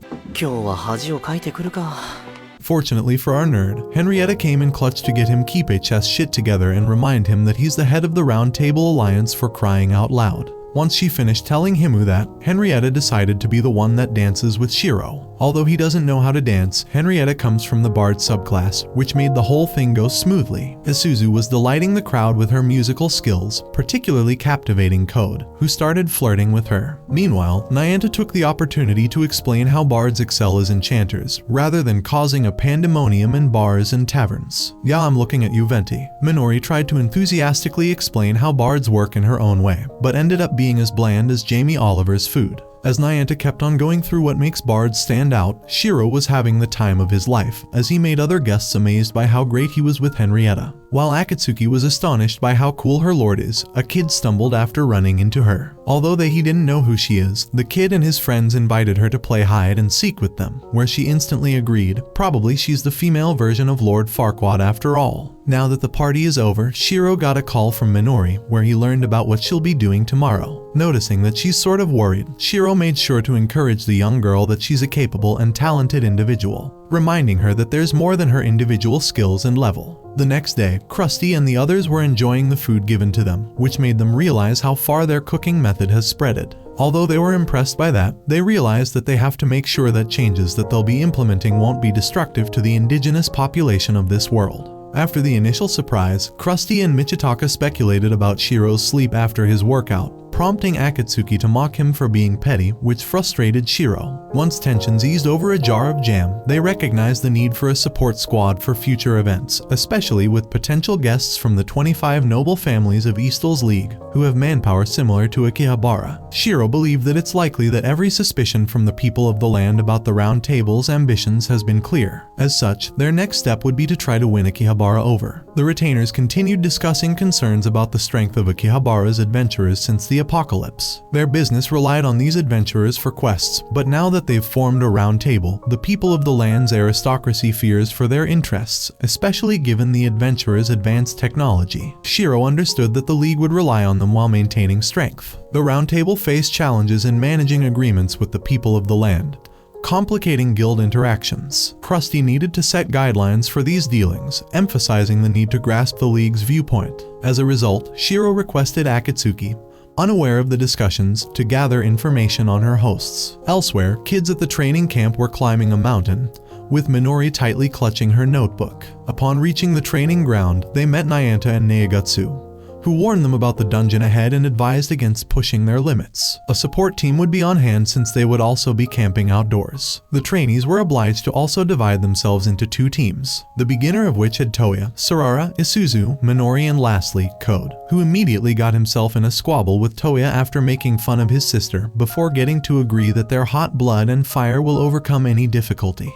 A: Fortunately for our nerd, Henrietta came in clutch to get him keep his shit together and remind him that he's the head of the Round Table Alliance for crying out loud. Once she finished telling Himu that, Henrietta decided to be the one that dances with Shiroe. Although he doesn't know how to dance, Henrietta comes from the Bard subclass, which made the whole thing go smoothly. Isuzu was delighting the crowd with her musical skills, particularly captivating Code, who started flirting with her. Meanwhile, Nyanta took the opportunity to explain how bards excel as enchanters, rather than causing a pandemonium in bars and taverns. Yeah, I'm looking at you, Venti. Minori tried to enthusiastically explain how bards work in her own way, but ended up being as bland as Jamie Oliver's food. As Nianta kept on going through what makes bards stand out, Shiroe was having the time of his life, as he made other guests amazed by how great he was with Henrietta. While Akatsuki was astonished by how cool her lord is, a kid stumbled after running into her. Although he didn't know who she is, the kid and his friends invited her to play hide and seek with them, where she instantly agreed. Probably she's the female version of Lord Farquaad after all. Now that the party is over, Shiroe got a call from Minori, where he learned about what she'll be doing tomorrow. Noticing that she's sort of worried, Shiroe made sure to encourage the young girl that she's a capable and talented individual, reminding her that there's more than her individual skills and level. The next day, Krusty and the others were enjoying the food given to them, which made them realize how far their cooking method has spreaded. Although they were impressed by that, they realized that they have to make sure that changes that they'll be implementing won't be destructive to the indigenous population of this world. After the initial surprise, Krusty and Michitaka speculated about Shiroe's sleep after his workout, prompting Akatsuki to mock him for being petty, which frustrated Shiroe. Once tensions eased over a jar of jam, they recognized the need for a support squad for future events, especially with potential guests from the 25 noble families of Eastal's League, who have manpower similar to Akihabara. Shiroe believed that it's likely that every suspicion from the people of the land about the Round Table's ambitions has been clear. As such, their next step would be to try to win Akihabara over. The retainers continued discussing concerns about the strength of Akihabara's adventurers since the apocalypse. Their business relied on these adventurers for quests, but now that they've formed a round table, the people of the land's aristocracy fears for their interests, especially given the adventurers' advanced technology. Shiroe understood that the League would rely on them while maintaining strength. The round table faced challenges in managing agreements with the people of the land, complicating guild interactions. Krusty needed to set guidelines for these dealings, emphasizing the need to grasp the League's viewpoint. As a result, Shiroe requested Akatsuki, unaware of the discussions, to gather information on her hosts. Elsewhere, kids at the training camp were climbing a mountain, with Minori tightly clutching her notebook. Upon reaching the training ground, they met Nianta and Neigatsu, who warned them about the dungeon ahead and advised against pushing their limits. A support team would be on hand since they would also be camping outdoors. The trainees were obliged to also divide themselves into two teams, the beginner of which had Toya, Sarara, Isuzu, Minori, and lastly, Code, who immediately got himself in a squabble with Toya after making fun of his sister, before getting to agree that their hot blood and fire will overcome any difficulty.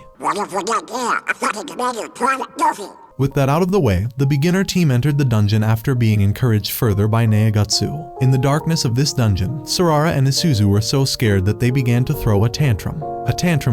A: With that out of the way, the beginner team entered the dungeon after being encouraged further by Neigatsu. In the darkness of this dungeon, Sarara and Isuzu were so scared that they began to throw a tantrum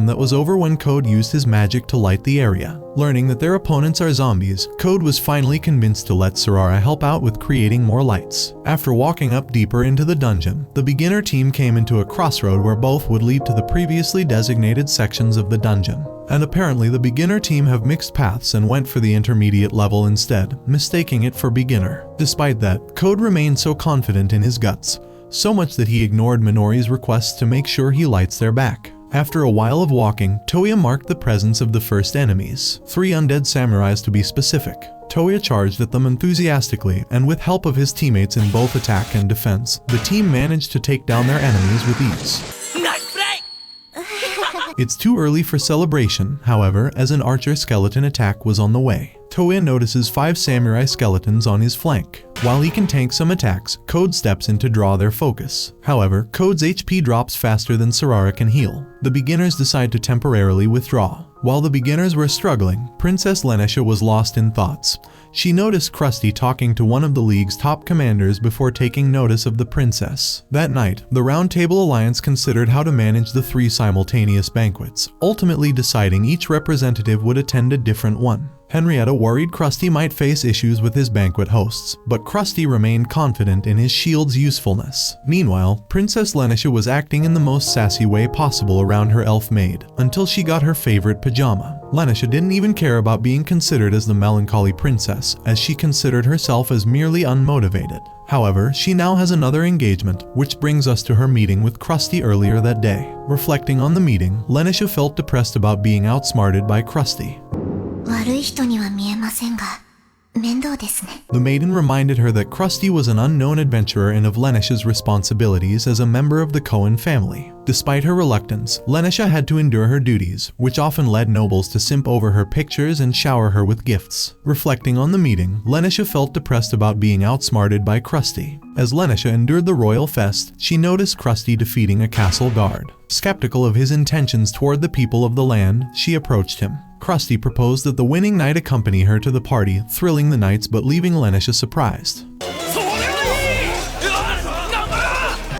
A: that was over when Code used his magic to light the area. Learning that their opponents are zombies, Code was finally convinced to let Sarara help out with creating more lights. After walking up deeper into the dungeon, the beginner team came into a crossroad where both would lead to the previously designated sections of the dungeon. And apparently the beginner team have mixed paths and went for the intermediate level instead, mistaking it for beginner. Despite that, Code remained so confident in his guts, so much that he ignored Minori's requests to make sure he lights their back. After a while of walking, Toya marked the presence of the first enemies, 3 undead samurais to be specific. Toya charged at them enthusiastically, and with help of his teammates in both attack and defense, the team managed to take down their enemies with ease. It's too early for celebration, however, as an archer skeleton attack was on the way. Toya notices 5 samurai skeletons on his flank. While he can tank some attacks, Code steps in to draw their focus. However, Code's HP drops faster than Sarara can heal. The beginners decide to temporarily withdraw. While the beginners were struggling, Princess Lenesha was lost in thoughts. She noticed Krusty talking to one of the League's top commanders before taking notice of the princess. That night, the Round Table Alliance considered how to manage the 3 simultaneous banquets, ultimately deciding each representative would attend a different one. Henrietta worried Krusty might face issues with his banquet hosts, but Krusty remained confident in his shield's usefulness. Meanwhile, Princess Lenesha was acting in the most sassy way possible around her elf maid, until she got her favorite pajama. Lenesha didn't even care about being considered as the melancholy princess, as she considered herself as merely unmotivated. However, she now has another engagement, which brings us to her meeting with Krusty earlier that day. Reflecting on the meeting, Lenesha felt depressed about being outsmarted by Krusty. The maiden reminded her that Krusty was an unknown adventurer and of Lenesha's responsibilities as a member of the Cohen family. Despite her reluctance, Lenisha had to endure her duties, which often led nobles to simp over her pictures and shower her with gifts. Reflecting on the meeting, Lenisha felt depressed about being outsmarted by Krusty. As Lenisha endured the royal fest, she noticed Krusty defeating a castle guard. Skeptical of his intentions toward the people of the land, she approached him. Krusty proposed that the winning knight accompany her to the party, thrilling the knights but leaving Lenisha surprised.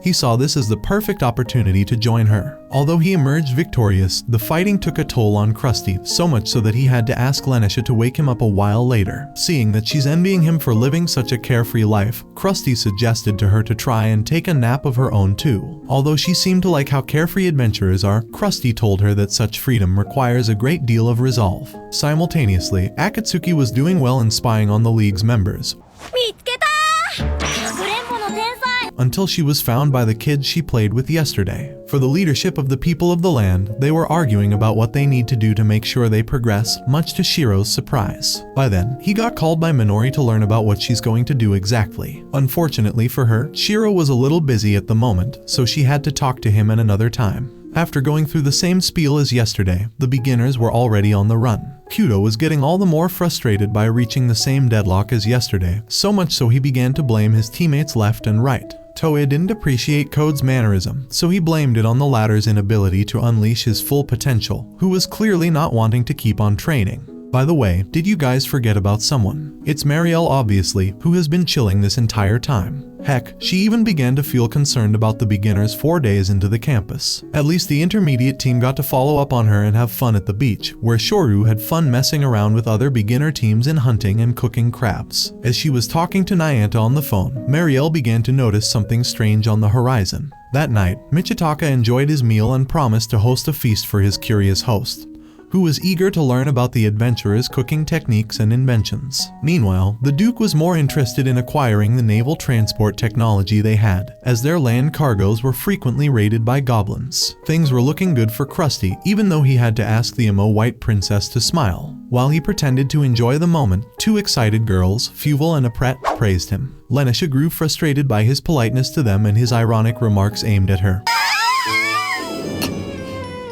A: He saw this as the perfect opportunity to join her. Although he emerged victorious, the fighting took a toll on Krusty, so much so that he had to ask Lenisha to wake him up a while later. Seeing that she's envying him for living such a carefree life, Krusty suggested to her to try and take a nap of her own too. Although she seemed to like how carefree adventurers are, Krusty told her that such freedom requires a great deal of resolve. Simultaneously, Akatsuki was doing well in spying on the League's members,
C: 見つけたーかくれんぼの天才
A: until she was found by the kids she played with yesterday. For the leadership of the people of the land, they were arguing about what they need to do to make sure they progress, much to Shiro's surprise. By then, he got called by Minori to learn about what she's going to do exactly. Unfortunately for her, Shiro was a little busy at the moment, so she had to talk to him at another time. After going through the same spiel as yesterday, the beginners were already on the run. Kyudo was getting all the more frustrated by reaching the same deadlock as yesterday, so much so he began to blame his teammates left and right. Toei didn't appreciate Code's mannerism, so he blamed it on the latter's inability to unleash his full potential, who was clearly not wanting to keep on training. By the way, did you guys forget about someone? It's Marielle obviously, who has been chilling this entire time. Heck, she even began to feel concerned about the beginners 4 days into the campus. At least the intermediate team got to follow up on her and have fun at the beach, where Shoru had fun messing around with other beginner teams in hunting and cooking crabs. As she was talking to Nyanta on the phone, Marielle began to notice something strange on the horizon. That night, Michitaka enjoyed his meal and promised to host a feast for his curious host, who was eager to learn about the adventurers' cooking techniques and inventions. Meanwhile, the Duke was more interested in acquiring the naval transport technology they had, as their land cargoes were frequently raided by goblins. Things were looking good for Krusty, even though he had to ask the emo white princess to smile. While he pretended to enjoy the moment, two excited girls, Fuvel and Apret, praised him. Lenisha grew frustrated by his politeness to them and his ironic remarks aimed at her,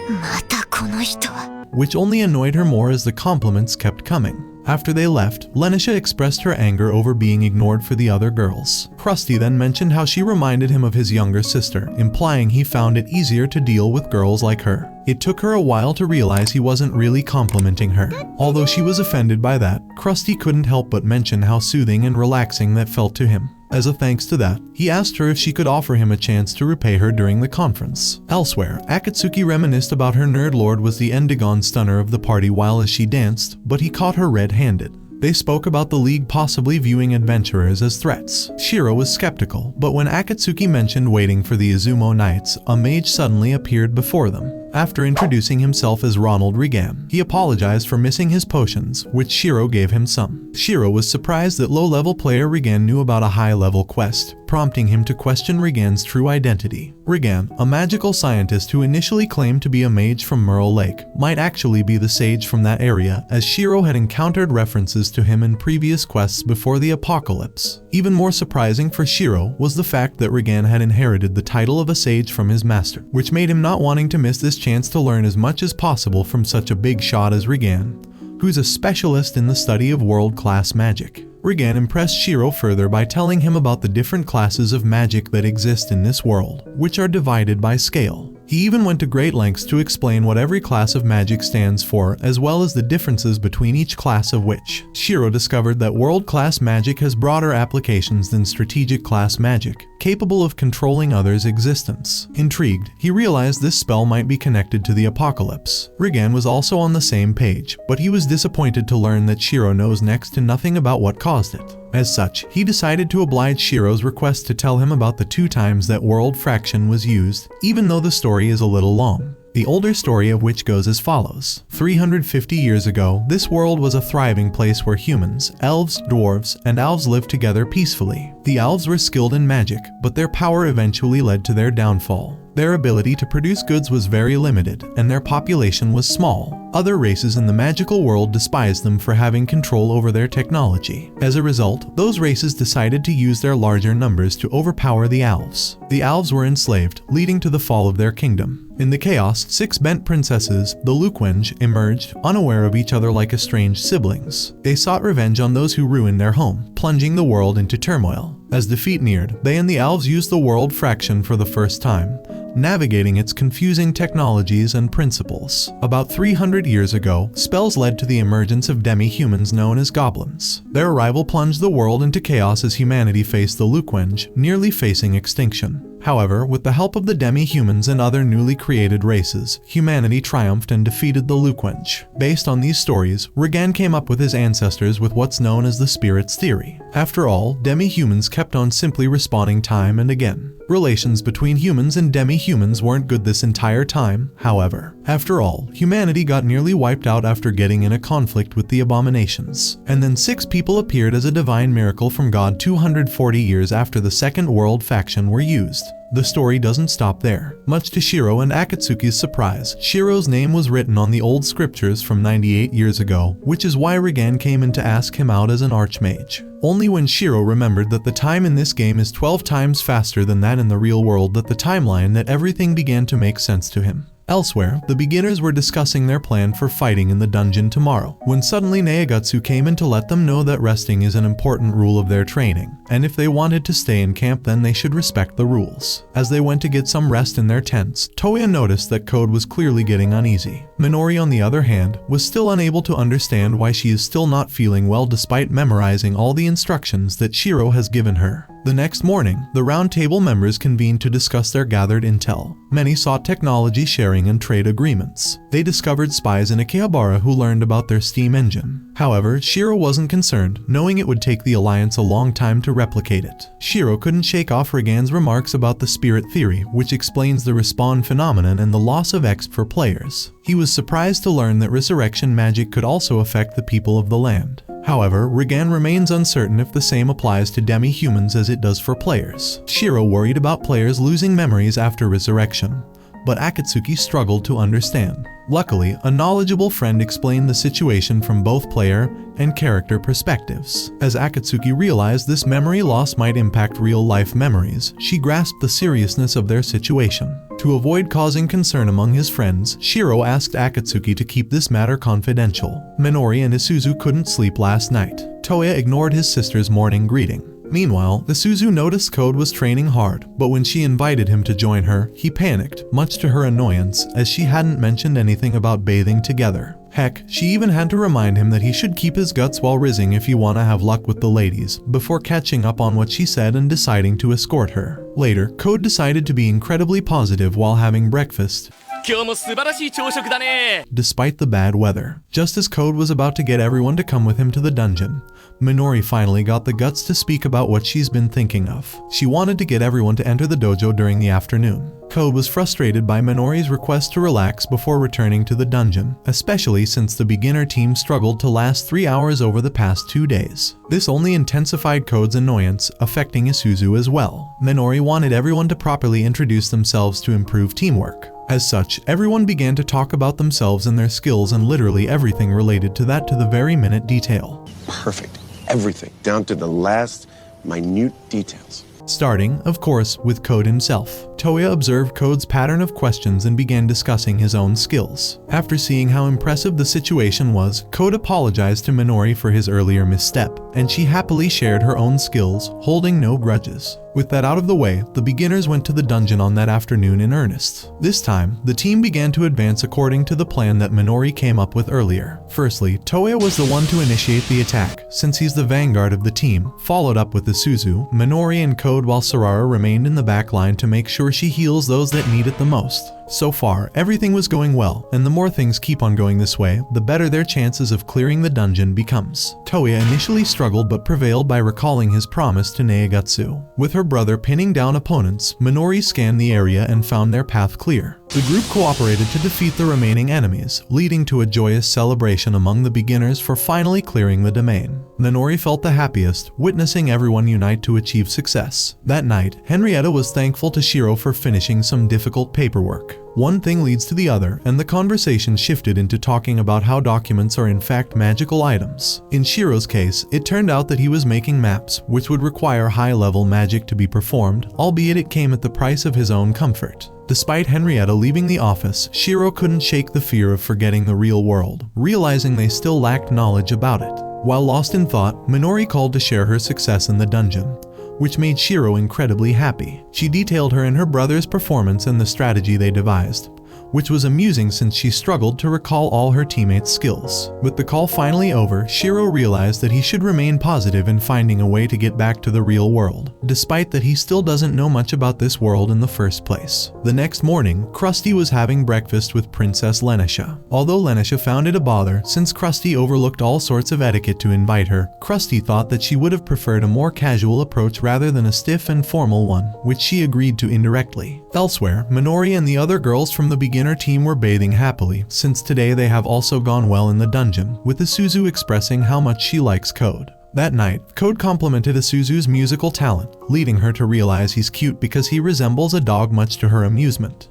C: またこの人は
A: which only annoyed her more as the compliments kept coming. After they left, Lenisha expressed her anger over being ignored for the other girls. Krusty then mentioned how she reminded him of his younger sister, implying he found it easier to deal with girls like her. It took her a while to realize he wasn't really complimenting her. Although she was offended by that, Krusty couldn't help but mention how soothing and relaxing that felt to him. As a thanks to that, he asked her if she could offer him a chance to repay her during the conference. Elsewhere, Akatsuki reminisced about her nerd lord was the Endigon stunner of the party while as she danced, but he caught her red-handed. They spoke about the League possibly viewing adventurers as threats. Shiro was skeptical, but when Akatsuki mentioned waiting for the Izumo Knights, a mage suddenly appeared before them. After introducing himself as Ronald Regan, he apologized for missing his potions, which Shiro gave him some. Shiro was surprised that low-level player Regan knew about a high-level quest, prompting him to question Regan's true identity. Regan, a magical scientist who initially claimed to be a mage from Merle Lake, might actually be the sage from that area, as Shiro had encountered references to him in previous quests before the apocalypse. Even more surprising for Shiro was the fact that Regan had inherited the title of a sage from his master, which made him not wanting to miss this chance to learn as much as possible from such a big shot as Regan, who's a specialist in the study of world-class magic. Regan impressed Shiro further by telling him about the different classes of magic that exist in this world, which are divided by scale. He even went to great lengths to explain what every class of magic stands for, as well as the differences between each class of which. Shiro discovered that world-class magic has broader applications than strategic class magic, capable of controlling others' existence. Intrigued, he realized this spell might be connected to the apocalypse. Regan was also on the same page, but he was disappointed to learn that Shiro knows next to nothing about what caused it. As such, he decided to oblige Shiro's request to tell him about the 2 times that world fraction was used, even though the story is a little long. The older story of which goes as follows. 350 years ago, this world was a thriving place where humans, elves, dwarves, and elves lived together peacefully. The elves were skilled in magic, but their power eventually led to their downfall. Their ability to produce goods was very limited, and their population was small. Other races in the magical world despised them for having control over their technology. As a result, those races decided to use their larger numbers to overpower the elves. The elves were enslaved, leading to the fall of their kingdom. In the chaos, 6 bent princesses, the Luquenge, emerged, unaware of each other like estranged siblings. They sought revenge on those who ruined their home, plunging the world into turmoil. As defeat neared, they and the elves used the world fraction for the first time, navigating its confusing technologies and principles. About 300 years ago, spells led to the emergence of demi-humans known as goblins. Their arrival plunged the world into chaos as humanity faced the Luquenge, nearly facing extinction. However, with the help of the demi-humans and other newly created races, humanity triumphed and defeated the Luquenge. Based on these stories, Reincarnated came up with his ancestors with what's known as the spirits theory. After all, demi-humans kept on simply respawning time and again. Relations between humans and demi-humans weren't good this entire time, however. After all, humanity got nearly wiped out after getting in a conflict with the abominations. And then 6 people appeared as a divine miracle from God 240 years after the Second World faction were used. The story doesn't stop there. Much to Shiroe and Akatsuki's surprise, Shiroe's name was written on the old scriptures from 98 years ago, which is why Reincarnated came in to ask him out as an archmage. Only when Shiroe remembered that the time in this game is 12 times faster than that in the real world that the timeline that everything began to make sense to him. Elsewhere, the beginners were discussing their plan for fighting in the dungeon tomorrow, when suddenly Neigatsu came in to let them know that resting is an important rule of their training, and if they wanted to stay in camp then they should respect the rules. As they went to get some rest in their tents, Toya noticed that Code was clearly getting uneasy. Minori, on the other hand, was still unable to understand why she is still not feeling well despite memorizing all the instructions that Shiroe has given her. The next morning, the round table members convened to discuss their gathered intel. Many sought technology sharing and trade agreements. They discovered spies in Akihabara who learned about their steam engine. However, Shiroe wasn't concerned, knowing it would take the Alliance a long time to replicate it. Shiroe couldn't shake off Reincarnated's remarks about the spirit theory, which explains the respawn phenomenon and the loss of XP for players. He was surprised to learn that resurrection magic could also affect the people of the land. However, Reincarnated remains uncertain if the same applies to demi-humans as it does for players. Shiroe worried about players losing memories after resurrection, but Akatsuki struggled to understand. Luckily, a knowledgeable friend explained the situation from both player and character perspectives. As Akatsuki realized this memory loss might impact real-life memories, she grasped the seriousness of their situation. To avoid causing concern among his friends, Shiroe asked Akatsuki to keep this matter confidential. Minori and Isuzu couldn't sleep last night. Toya ignored his sister's morning greeting. Meanwhile, Isuzu noticed Code was training hard, but when she invited him to join her, he panicked, much to her annoyance, as she hadn't mentioned anything about bathing together. Heck, she even had to remind him that he should keep his guts while rizzing if you want to have luck with the ladies, before catching up on what she said and deciding to escort her. Later, Code decided to be incredibly positive while having breakfast,
E: 今日も素晴らしい朝食だね
A: despite the bad weather. Just as Code was about to get everyone to come with him to the dungeon, Minori finally got the guts to speak about what she's been thinking of. She wanted to get everyone to enter the dojo during the afternoon. Code was frustrated by Minori's request to relax before returning to the dungeon, especially since the beginner team struggled to last 3 hours over the past 2 days. This only intensified Code's annoyance, affecting Isuzu as well. Minori wanted everyone to properly introduce themselves to improve teamwork. As such, everyone began to talk about themselves and their skills and literally everything related to that to the very minute detail.
F: Perfect. Everything, down to the last minute details.
A: Starting, of course, with Code himself. Toya observed Code's pattern of questions and began discussing his own skills. After seeing how impressive the situation was, Code apologized to Minori for his earlier misstep, and she happily shared her own skills, holding no grudges. With that out of the way, the beginners went to the dungeon on that afternoon in earnest. This time, the team began to advance according to the plan that Minori came up with earlier. Firstly, Toya was the one to initiate the attack, since he's the vanguard of the team, followed up with Isuzu, Minori and Code, while Sarara remained in the back line to make sure she heals those that need it the most. So far, everything was going well, and the more things keep on going this way, the better their chances of clearing the dungeon becomes. Toya initially struggled but prevailed by recalling his promise to Neigatsu. With her brother pinning down opponents, Minori scanned the area and found their path clear. The group cooperated to defeat the remaining enemies, leading to a joyous celebration among the beginners for finally clearing the domain. Minori felt the happiest, witnessing everyone unite to achieve success. That night, Henrietta was thankful to Shiroe for finishing some difficult paperwork. One thing leads to the other, and the conversation shifted into talking about how documents are in fact magical items. In Shiroe's case, it turned out that he was making maps, which would require high-level magic to be performed, albeit it came at the price of his own comfort. Despite Henrietta leaving the office, Shiroe couldn't shake the fear of forgetting the real world, realizing they still lacked knowledge about it. While lost in thought, Minori called to share her success in the dungeon, which made Shiroe incredibly happy. She detailed her and her brother's performance and the strategy they devised, which was amusing since she struggled to recall all her teammates' skills. With the call finally over, Shiroe realized that he should remain positive in finding a way to get back to the real world, despite that he still doesn't know much about this world in the first place. The next morning, Krusty was having breakfast with Princess Lenisha. Although Lenisha found it a bother, since Krusty overlooked all sorts of etiquette to invite her, Krusty thought that she would have preferred a more casual approach rather than a stiff and formal one, which she agreed to indirectly. Elsewhere, Minori and the other girls from the beginner team were bathing happily, since today they have also gone well in the dungeon, with Isuzu expressing how much she likes Code. That night, Code complimented Isuzu's musical talent, leading her to realize he's cute because he resembles a dog, much to her amusement.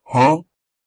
F: Huh?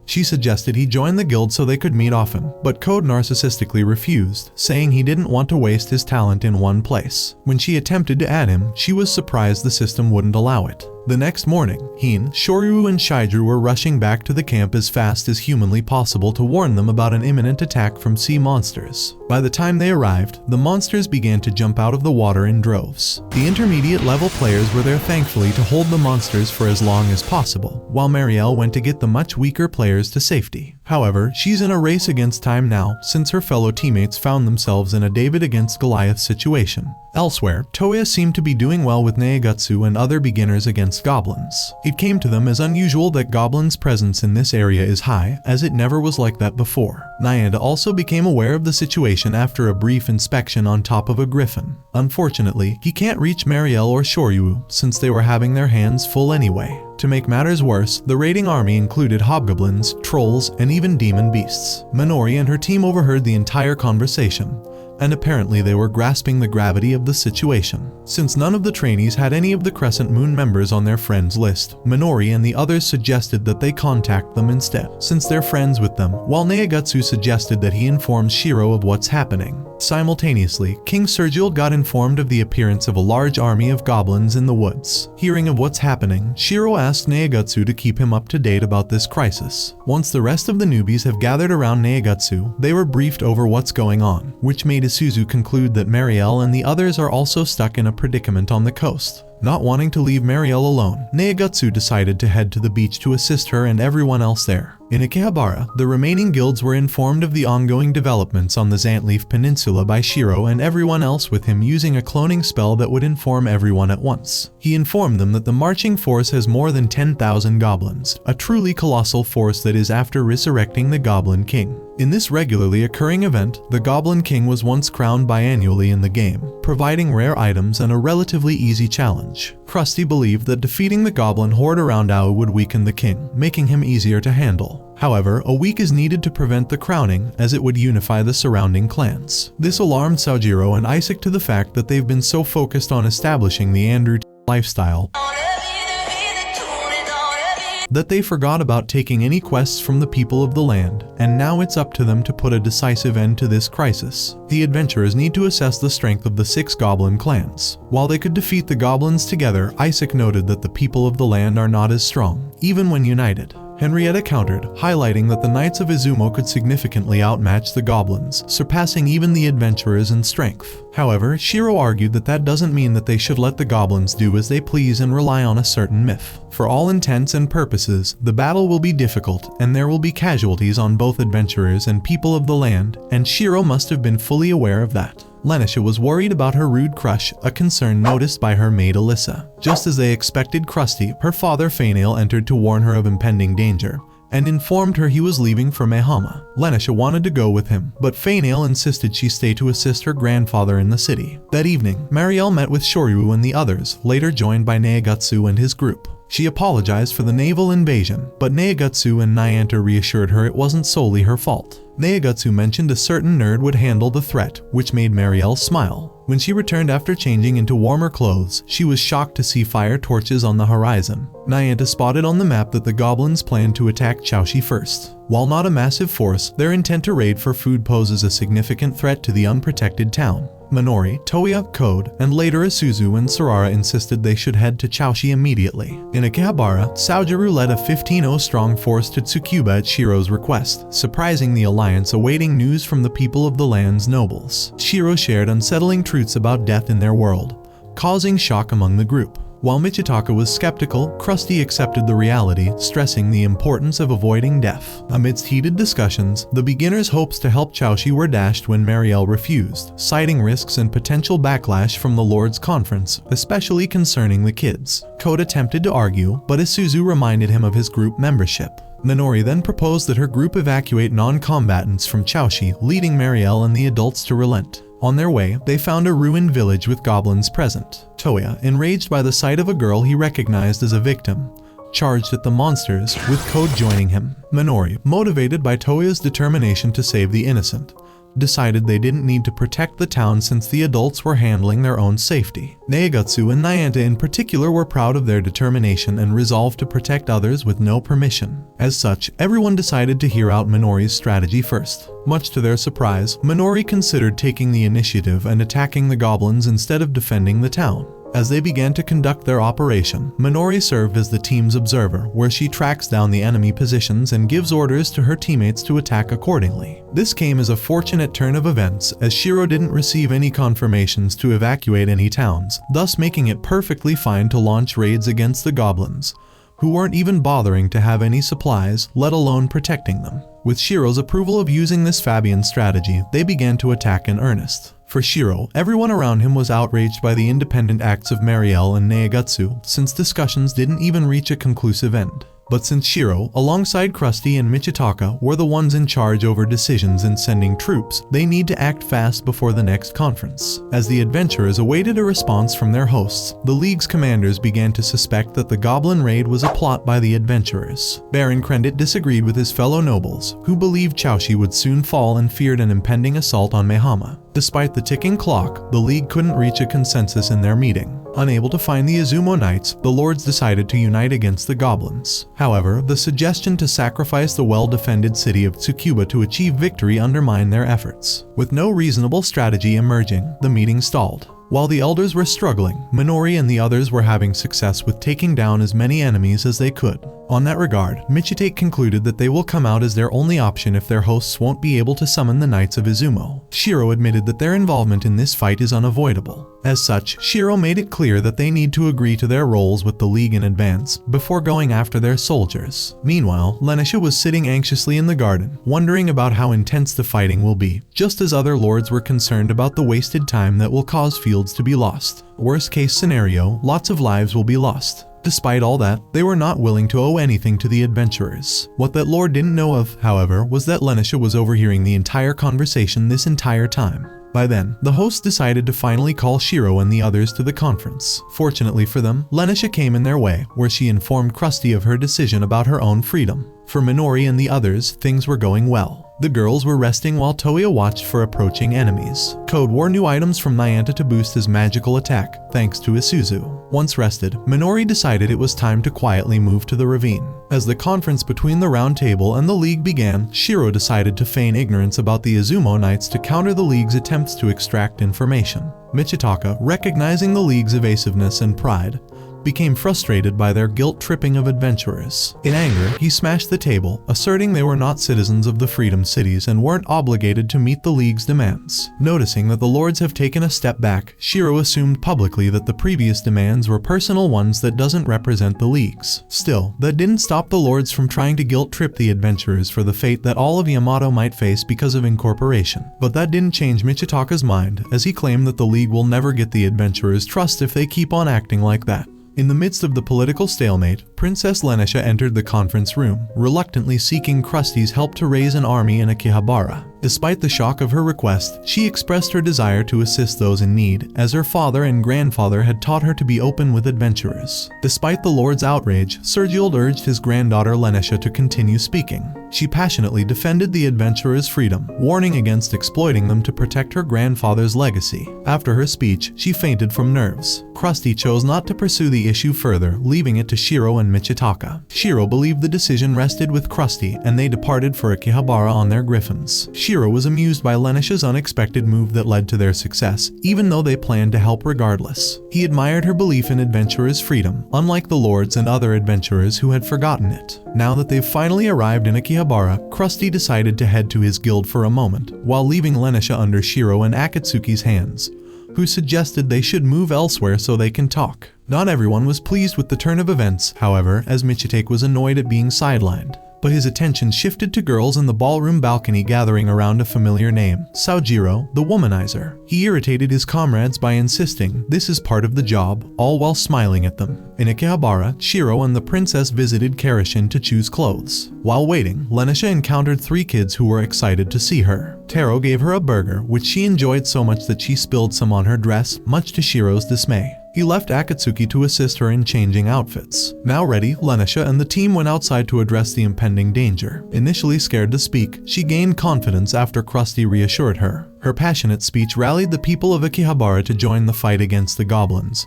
A: She suggested he join the guild so they could meet often, but Code narcissistically refused, saying he didn't want to waste his talent in one place. When she attempted to add him, she was surprised the system wouldn't allow it. The next morning, Hien, Shoryu and Shidru were rushing back to the camp as fast as humanly possible to warn them about an imminent attack from sea monsters. By the time they arrived, the monsters began to jump out of the water in droves. The intermediate level players were there thankfully to hold the monsters for as long as possible, while Marielle went to get the much weaker players to safety. However, she's in a race against time now, since her fellow teammates found themselves in a David against Goliath situation. Elsewhere, Toya seemed to be doing well with Neigatsu and other beginners against goblins. It came to them as unusual that goblins' presence in this area is high, as it never was like that before. Nyanda also became aware of the situation after a brief inspection on top of a griffin. Unfortunately, he can't reach Marielle or Shoryu, since they were having their hands full anyway. To make matters worse, the raiding army included hobgoblins, trolls, and even demon beasts. Minori and her team overheard the entire conversation, and apparently they were grasping the gravity of the situation. Since none of the trainees had any of the Crescent Moon members on their friends list, Minori and the others suggested that they contact them instead, since they're friends with them, while Neigatsu suggested that he informs Shiroe of what's happening. Simultaneously, King Sergil got informed of the appearance of a large army of goblins in the woods. Hearing of what's happening, Shiroe asked Neigatsu to keep him up to date about this crisis. Once the rest of the newbies have gathered around Neigatsu, they were briefed over what's going on, which made Isuzu conclude that Marielle and the others are also stuck in a predicament on the coast. Not wanting to leave Marielle alone, Neigatsu decided to head to the beach to assist her and everyone else there. In Akihabara, the remaining guilds were informed of the ongoing developments on the Zantleaf Peninsula by Shiroe and everyone else with him using a cloning spell that would inform everyone at once. He informed them that the marching force has more than 10,000 goblins, a truly colossal force that is after resurrecting the Goblin King. In this regularly occurring event, the Goblin King was once crowned biannually in the game, providing rare items and a relatively easy challenge. Krusty believed that defeating the goblin horde around Ao would weaken the king, making him easier to handle. However, a week is needed to prevent the crowning, as it would unify the surrounding clans. This alarmed Sojiro and Isaac to the fact that they've been so focused on establishing the Andrew lifestyle that they forgot about taking any quests from the people of the land, and now it's up to them to put a decisive end to this crisis. The adventurers need to assess the strength of the 6 goblin clans. While they could defeat the goblins together, Isaac noted that the people of the land are not as strong, even when united. Henrietta countered, highlighting that the Knights of Izumo could significantly outmatch the goblins, surpassing even the adventurers in strength. However, Shiroe argued that that doesn't mean that they should let the goblins do as they please and rely on a certain myth. For all intents and purposes, the battle will be difficult, and there will be casualties on both adventurers and people of the land, and Shiroe must have been fully aware of that. Lenisha was worried about her rude crush, a concern noticed by her maid Alyssa. Just as they expected Krusty, her father Fainale entered to warn her of impending danger, and informed her he was leaving for Mehama. Lenisha wanted to go with him, but Fainale insisted she stay to assist her grandfather in the city. That evening, Marielle met with Shoryu and the others, later joined by Neigatsu and his group. She apologized for the naval invasion, but Neigatsu and Nyanta reassured her it wasn't solely her fault. Neigatsu mentioned a certain nerd would handle the threat, which made Marielle smile. When she returned after changing into warmer clothes, she was shocked to see fire torches on the horizon. Nyanta spotted on the map that the goblins planned to attack Chaoshi first. While not a massive force, their intent to raid for food poses a significant threat to the unprotected town. Minori, Toya, Code, and later Isuzu and Sarara insisted they should head to Chaoshi immediately. In Akihabara, Saojiru led a 15-0 strong force to Tsukuba at Shiroe's request, surprising the alliance awaiting news from the people of the land's nobles. Shiroe shared unsettling truths about death in their world, causing shock among the group. While Michitaka was skeptical, Krusty accepted the reality, stressing the importance of avoiding death. Amidst heated discussions, the beginner's hopes to help Chaoshi were dashed when Marielle refused, citing risks and potential backlash from the Lord's Conference, especially concerning the kids. Code attempted to argue, but Isuzu reminded him of his group membership. Minori then proposed that her group evacuate non-combatants from Chaoshi, leading Marielle and the adults to relent. On their way, they found a ruined village with goblins present. Toya, enraged by the sight of a girl he recognized as a victim, charged at the monsters, with Code joining him. Minori, motivated by Toya's determination to save the innocent, decided they didn't need to protect the town since the adults were handling their own safety. Neigatsu and Nyanta in particular were proud of their determination and resolved to protect others with no permission. As such, everyone decided to hear out Minori's strategy first. Much to their surprise, Minori considered taking the initiative and attacking the goblins instead of defending the town. As they began to conduct their operation, Minori served as the team's observer, where she tracks down the enemy positions and gives orders to her teammates to attack accordingly. This came as a fortunate turn of events, as Shiroe didn't receive any confirmations to evacuate any towns, thus making it perfectly fine to launch raids against the goblins, who weren't even bothering to have any supplies, let alone protecting them. With Shiroe's approval of using this Fabian strategy, they began to attack in earnest. For Shiroe, everyone around him was outraged by the independent acts of Marielle and Neigatsu, since discussions didn't even reach a conclusive end. But since Shiroe, alongside Krusty and Michitaka, were the ones in charge over decisions in sending troops, they need to act fast before the next conference. As the adventurers awaited a response from their hosts, the League's commanders began to suspect that the Goblin raid was a plot by the adventurers. Baron Krendit disagreed with his fellow nobles, who believed Chaoshi would soon fall and feared an impending assault on Mehama. Despite the ticking clock, the League couldn't reach a consensus in their meeting. Unable to find the Izumo Knights, the Lords decided to unite against the goblins. However, the suggestion to sacrifice the well-defended city of Tsukuba to achieve victory undermined their efforts. With no reasonable strategy emerging, the meeting stalled. While the elders were struggling, Minori and the others were having success with taking down as many enemies as they could. On that regard, Michitake concluded that they will come out as their only option if their hosts won't be able to summon the Knights of Izumo. Shiroe admitted that their involvement in this fight is unavoidable. As such, Shiroe made it clear that they need to agree to their roles with the League in advance, before going after their soldiers. Meanwhile, Lenisha was sitting anxiously in the garden, wondering about how intense the fighting will be, just as other lords were concerned about the wasted time that will cause fields to be lost. Worst case scenario, lots of lives will be lost. Despite all that, they were not willing to owe anything to the adventurers. What that lord didn't know of, however, was that Lenisha was overhearing the entire conversation this entire time. By then, the host decided to finally call Shiroe and the others to the conference. Fortunately for them, Lenisha came in their way, where she informed Krusty of her decision about her own freedom. For Minori and the others, things were going well. The girls were resting while Toya watched for approaching enemies. Code wore new items from Nyanta to boost his magical attack, thanks to Isuzu. Once rested, Minori decided it was time to quietly move to the ravine. As the conference between the Round Table and the League began, Shiroe decided to feign ignorance about the Izumo Knights to counter the League's attempts to extract information. Michitaka, recognizing the League's evasiveness and pride, became frustrated by their guilt-tripping of adventurers. In anger, he smashed the table, asserting they were not citizens of the Freedom Cities and weren't obligated to meet the League's demands. Noticing that the lords have taken a step back, Shiroe assumed publicly that the previous demands were personal ones that doesn't represent the League's. Still, that didn't stop the lords from trying to guilt-trip the adventurers for the fate that all of Yamato might face because of incorporation. But that didn't change Michitaka's mind, as he claimed that the League will never get the adventurers' trust if they keep on acting like that. In the midst of the political stalemate, Princess Lenisha entered the conference room, reluctantly seeking Krusty's help to raise an army in Akihabara. Despite the shock of her request, she expressed her desire to assist those in need, as her father and grandfather had taught her to be open with adventurers. Despite the Lord's outrage, Sergiold urged his granddaughter Lenisha to continue speaking. She passionately defended the adventurers' freedom, warning against exploiting them to protect her grandfather's legacy. After her speech, she fainted from nerves. Krusty chose not to pursue the issue further, leaving it to Shiroe and Michitaka. Shiroe believed the decision rested with Krusty, and they departed for Akihabara on their griffins. Shiroe was amused by Lenisha's unexpected move that led to their success, even though they planned to help regardless. He admired her belief in adventurers' freedom, unlike the lords and other adventurers who had forgotten it. Now that they've finally arrived in Akihabara, Krusty decided to head to his guild for a moment, while leaving Lenisha under Shiroe and Akatsuki's hands, who suggested they should move elsewhere so they can talk. Not everyone was pleased with the turn of events, however, as Michitake was annoyed at being sidelined. But his attention shifted to girls in the ballroom balcony gathering around a familiar name, Saojiro, the womanizer. He irritated his comrades by insisting this is part of the job, all while smiling at them. In Akihabara, Shiroe and the princess visited Karishin to choose clothes. While waiting, Lenisha encountered 3 kids who were excited to see her. Taro gave her a burger, which she enjoyed so much that she spilled some on her dress, much to Shiroe's dismay. He left Akatsuki to assist her in changing outfits. Now ready, Lenisha and the team went outside to address the impending danger. Initially scared to speak, she gained confidence after Krusty reassured her. Her passionate speech rallied the people of Akihabara to join the fight against the goblins,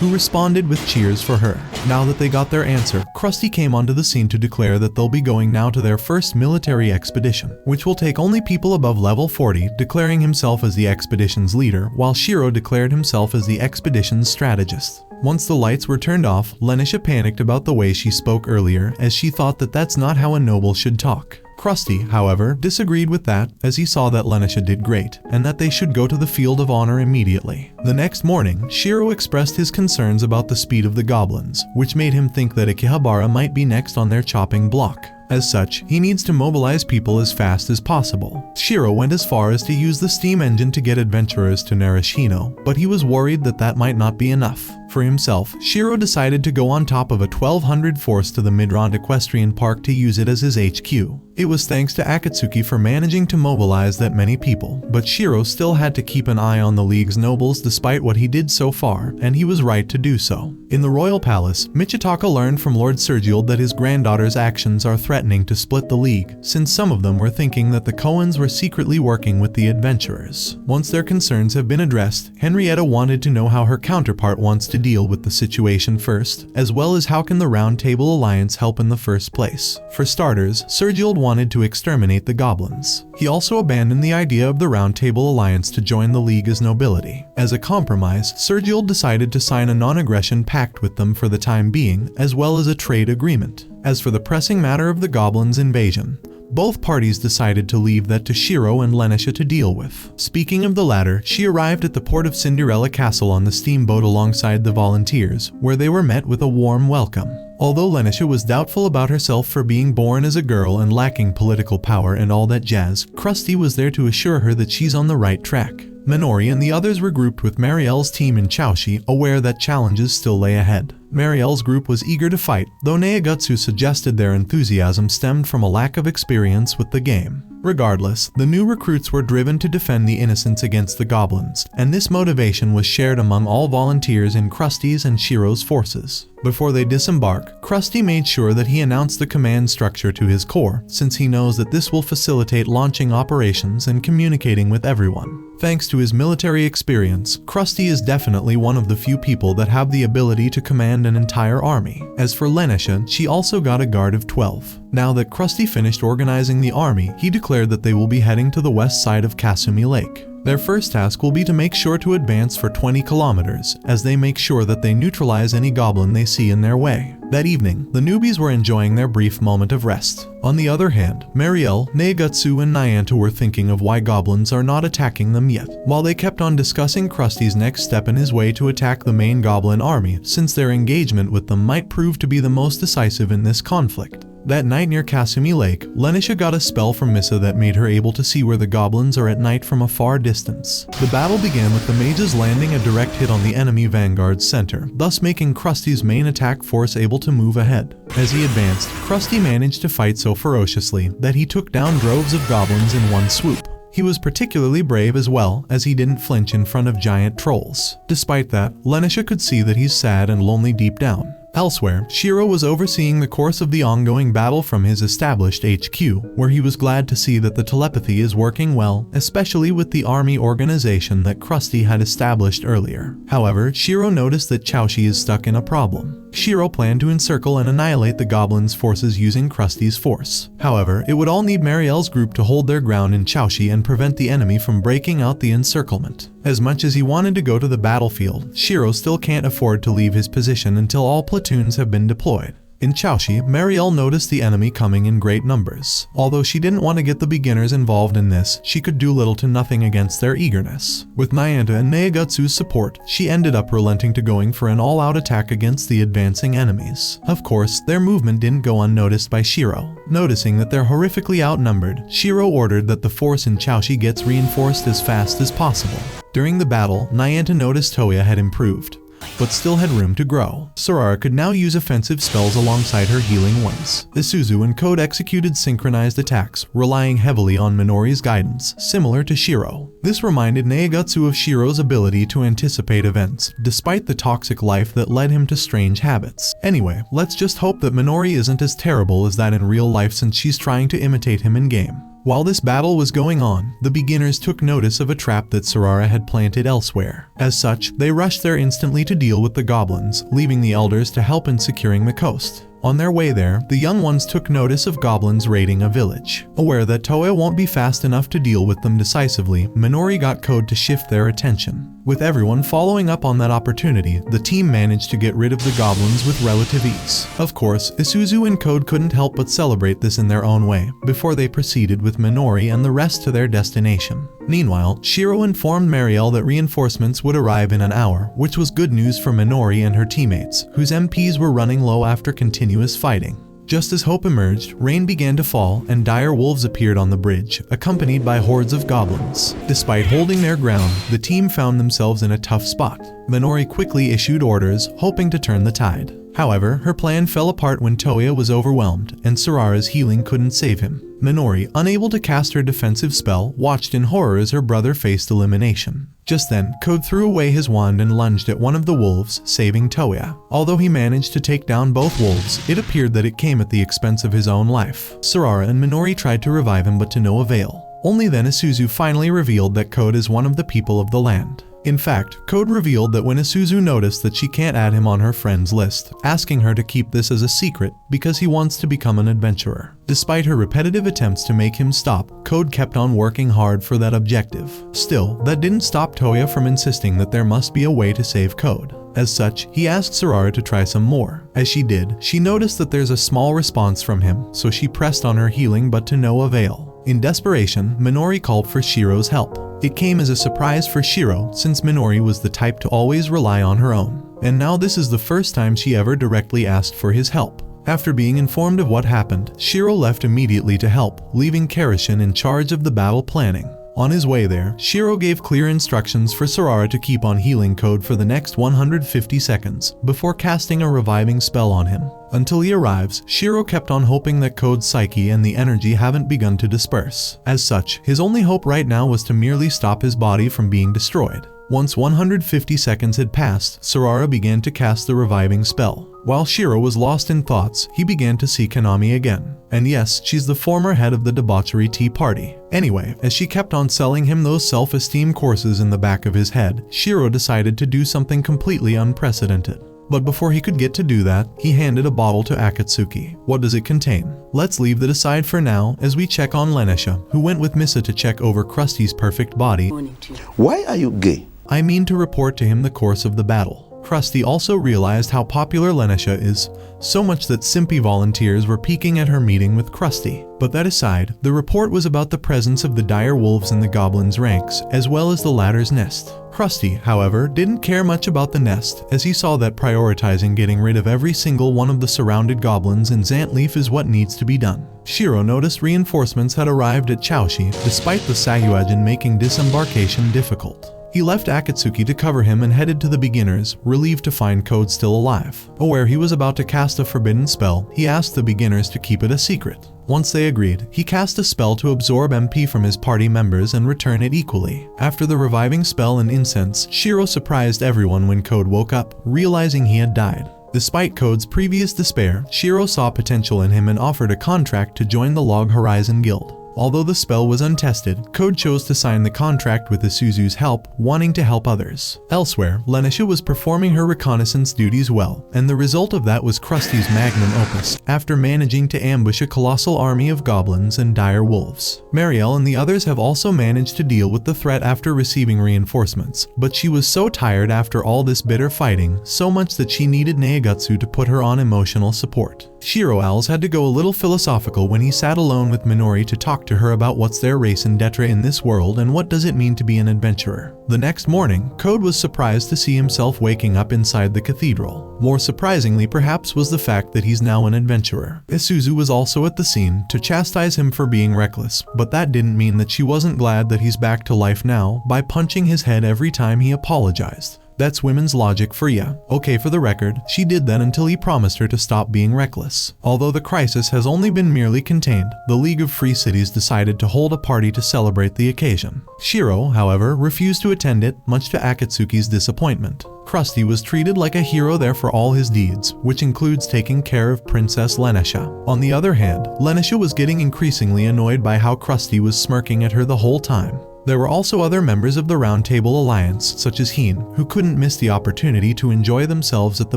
A: who responded with cheers for her. Now that they got their answer, Krusty came onto the scene to declare that they'll be going now to their first military expedition, which will take only people above level 40, declaring himself as the expedition's leader, while Shiroe declared himself as the expedition's strategist. Once the lights were turned off, Lenisha panicked about the way she spoke earlier, as she thought that that's not how a noble should talk. Krusty, however, disagreed with that, as he saw that Lenisha did great, and that they should go to the field of honor immediately. The next morning, Shiroe expressed his concerns about the speed of the goblins, which made him think that Akihabara might be next on their chopping block. As such, he needs to mobilize people as fast as possible. Shiroe went as far as to use the steam engine to get adventurers to Narashino, but he was worried that that might not be enough. For himself, Shiroe decided to go on top of a 1200 force to the Midrond Equestrian Park to use it as his HQ. It was thanks to Akatsuki for managing to mobilize that many people, but Shiroe still had to keep an eye on the League's nobles despite what he did so far, and he was right to do so. In the royal palace, Michitaka learned from Lord Sergiold that his granddaughter's actions are threatening to split the League, since some of them were thinking that the Cohens were secretly working with the adventurers. Once their concerns have been addressed, Henrietta wanted to know how her counterpart wants to deal with the situation first, as well as how can the Round Table Alliance help in the first place. For starters, Sergiold wanted to exterminate the goblins. He also abandoned the idea of the Round Table Alliance to join the League as nobility. As a compromise, Sergiold decided to sign a non-aggression pact with them for the time being, as well as a trade agreement. As for the pressing matter of the goblins' invasion, both parties decided to leave that to Shiroe and Lenisha to deal with. Speaking of the latter, she arrived at the port of Cinderella Castle on the steamboat alongside the volunteers, where they were met with a warm welcome. Although Lenisha was doubtful about herself for being born as a girl and lacking political power and all that jazz, Krusty was there to assure her that she's on the right track. Minori and the others regrouped with Marielle's team in Chaoshi, aware that challenges still lay ahead. Marielle's group was eager to fight, though Neagatsu suggested their enthusiasm stemmed from a lack of experience with the game. Regardless, the new recruits were driven to defend the innocents against the goblins, and this motivation was shared among all volunteers in Krusty's and Shiroe's forces. Before they disembark, Krusty made sure that he announced the command structure to his corps, since he knows that this will facilitate launching operations and communicating with everyone. Thanks to his military experience, Krusty is definitely one of the few people that have the ability to command an entire army. As for Lenisha, she also got a guard of 12. Now that Krusty finished organizing the army, he declared that they will be heading to the west side of Kasumi Lake. Their first task will be to make sure to advance for 20 kilometers, as they make sure that they neutralize any goblin they see in their way. That evening, the newbies were enjoying their brief moment of rest. On the other hand, Marielle, Neagatsu, and Nyanta were thinking of why goblins are not attacking them yet, while they kept on discussing Krusty's next step in his way to attack the main goblin army, since their engagement with them might prove to be the most decisive in this conflict. That night near Kasumi Lake, Lenisha got a spell from Misa that made her able to see where the goblins are at night from a far distance. The battle began with the mages landing a direct hit on the enemy vanguard's center, thus making Krusty's main attack force able to move ahead. As he advanced, Krusty managed to fight so ferociously that he took down droves of goblins in one swoop. He was particularly brave as well, as he didn't flinch in front of giant trolls. Despite that, Lenisha could see that he's sad and lonely deep down. Elsewhere, Shiroe was overseeing the course of the ongoing battle from his established HQ, where he was glad to see that the telepathy is working well, especially with the army organization that Krusty had established earlier. However, Shiroe noticed that Chaoshi is stuck in a problem. Shiroe planned to encircle and annihilate the goblins' forces using Krusty's force. However, it would all need Marielle's group to hold their ground in Chaoshi and prevent the enemy from breaking out the encirclement. As much as he wanted to go to the battlefield, Shiroe still can't afford to leave his position until all platoons have been deployed. In Chaoshi, Marielle noticed the enemy coming in great numbers. Although she didn't want to get the beginners involved in this, she could do little to nothing against their eagerness. With Nayanta and Naegatsu's support, she ended up relenting to going for an all-out attack against the advancing enemies. Of course, their movement didn't go unnoticed by Shiroe. Noticing that they're horrifically outnumbered, Shiroe ordered that the force in Chaoshi gets reinforced as fast as possible. During the battle, Nayanta noticed Toya had improved, but still had room to grow. Sorara could now use offensive spells alongside her healing ones. Isuzu and Code executed synchronized attacks, relying heavily on Minori's guidance, similar to Shiroe. This reminded Naegatsu of Shiroe's ability to anticipate events, despite the toxic life that led him to strange habits. Anyway, let's just hope that Minori isn't as terrible as that in real life, since she's trying to imitate him in-game. While this battle was going on, the beginners took notice of a trap that Sorara had planted elsewhere. As such, they rushed there instantly to deal with the goblins, leaving the elders to help in securing the coast. On their way there, the young ones took notice of goblins raiding a village. Aware that Toya won't be fast enough to deal with them decisively, Minori got Code to shift their attention. With everyone following up on that opportunity, the team managed to get rid of the goblins with relative ease. Of course, Isuzu and Code couldn't help but celebrate this in their own way, before they proceeded with Minori and the rest to their destination. Meanwhile, Shiroe informed Marielle that reinforcements would arrive in an hour, which was good news for Minori and her teammates, whose MPs were running low after continuous fighting. Just as hope emerged, rain began to fall and dire wolves appeared on the bridge, accompanied by hordes of goblins. Despite holding their ground, the team found themselves in a tough spot. Minori quickly issued orders, hoping to turn the tide. However, her plan fell apart when Toya was overwhelmed, and Sorara's healing couldn't save him. Minori, unable to cast her defensive spell, watched in horror as her brother faced elimination. Just then, Code threw away his wand and lunged at one of the wolves, saving Toya. Although he managed to take down both wolves, it appeared that it came at the expense of his own life. Sorara and Minori tried to revive him, but to no avail. Only then Isuzu finally revealed that Code is one of the people of the land. In fact, Code revealed that when Isuzu noticed that she can't add him on her friends list, asking her to keep this as a secret because he wants to become an adventurer. Despite her repetitive attempts to make him stop, Code kept on working hard for that objective. Still, that didn't stop Toya from insisting that there must be a way to save Code. As such, he asked Sorara to try some more. As she did, she noticed that there's a small response from him, so she pressed on her healing, but to no avail. In desperation, Minori called for Shiroe's help. It came as a surprise for Shiroe, since Minori was the type to always rely on her own. And now this is the first time she ever directly asked for his help. After being informed of what happened, Shiroe left immediately to help, leaving Kerishin in charge of the battle planning. On his way there, Shiroe gave clear instructions for Sorara to keep on healing Code for the next 150 seconds, before casting a reviving spell on him. Until he arrives, Shiroe kept on hoping that Code's psyche and the energy haven't begun to disperse. As such, his only hope right now was to merely stop his body from being destroyed. Once 150 seconds had passed, Sorara began to cast the reviving spell. While Shiroe was lost in thoughts, he began to see Konami again. And yes, she's the former head of the debauchery tea party. Anyway, as she kept on selling him those self-esteem courses in the back of his head, Shiroe decided to do something completely unprecedented. But before he could get to do that, he handed a bottle to Akatsuki. What does it contain? Let's leave that aside for now, as we check on Lenisha, who went with Misa to check over Krusty's perfect body.
F: Why are you gay?
A: I mean to report to him the course of the battle. Krusty also realized how popular Lenisha is, so much that simpy volunteers were peeking at her meeting with Krusty. But that aside, the report was about the presence of the dire wolves in the goblins' ranks, as well as the latter's nest. Krusty, however, didn't care much about the nest, as he saw that prioritizing getting rid of every single one of the surrounded goblins in Zantleaf is what needs to be done. Shiroe noticed reinforcements had arrived at Chaoshi, despite the Sayuajin making disembarkation difficult. He left Akatsuki to cover him and headed to the beginners, relieved to find Code still alive. Aware he was about to cast a forbidden spell, he asked the beginners to keep it a secret. Once they agreed, he cast a spell to absorb MP from his party members and return it equally. After the reviving spell and incense, Shiroe surprised everyone when Code woke up, realizing he had died. Despite Code's previous despair, Shiroe saw potential in him and offered a contract to join the Log Horizon Guild. Although the spell was untested, Code chose to sign the contract with Isuzu's help, wanting to help others. Elsewhere, Lenisha was performing her reconnaissance duties well, and the result of that was Krusty's magnum opus, after managing to ambush a colossal army of goblins and dire wolves. Marielle and the others have also managed to deal with the threat after receiving reinforcements, but she was so tired after all this bitter fighting, so much that she needed Neagatsu to put her on emotional support. Shiroe Owls had to go a little philosophical when he sat alone with Minori to talk to her about what's their race and detre in this world and what does it mean to be an adventurer. The next morning, Code was surprised to see himself waking up inside the cathedral. More surprisingly perhaps was the fact that he's now an adventurer. Isuzu was also at the scene to chastise him for being reckless, but that didn't mean that she wasn't glad that he's back to life now by punching his head every time he apologized. That's women's logic for ya. Okay, for the record, she did that until he promised her to stop being reckless. Although the crisis has only been merely contained, the League of Free Cities decided to hold a party to celebrate the occasion. Shiroe, however, refused to attend it, much to Akatsuki's disappointment. Krusty was treated like a hero there for all his deeds, which includes taking care of Princess Lenisha. On the other hand, Lenisha was getting increasingly annoyed by how Krusty was smirking at her the whole time. There were also other members of the Round Table Alliance, such as Heen, who couldn't miss the opportunity to enjoy themselves at the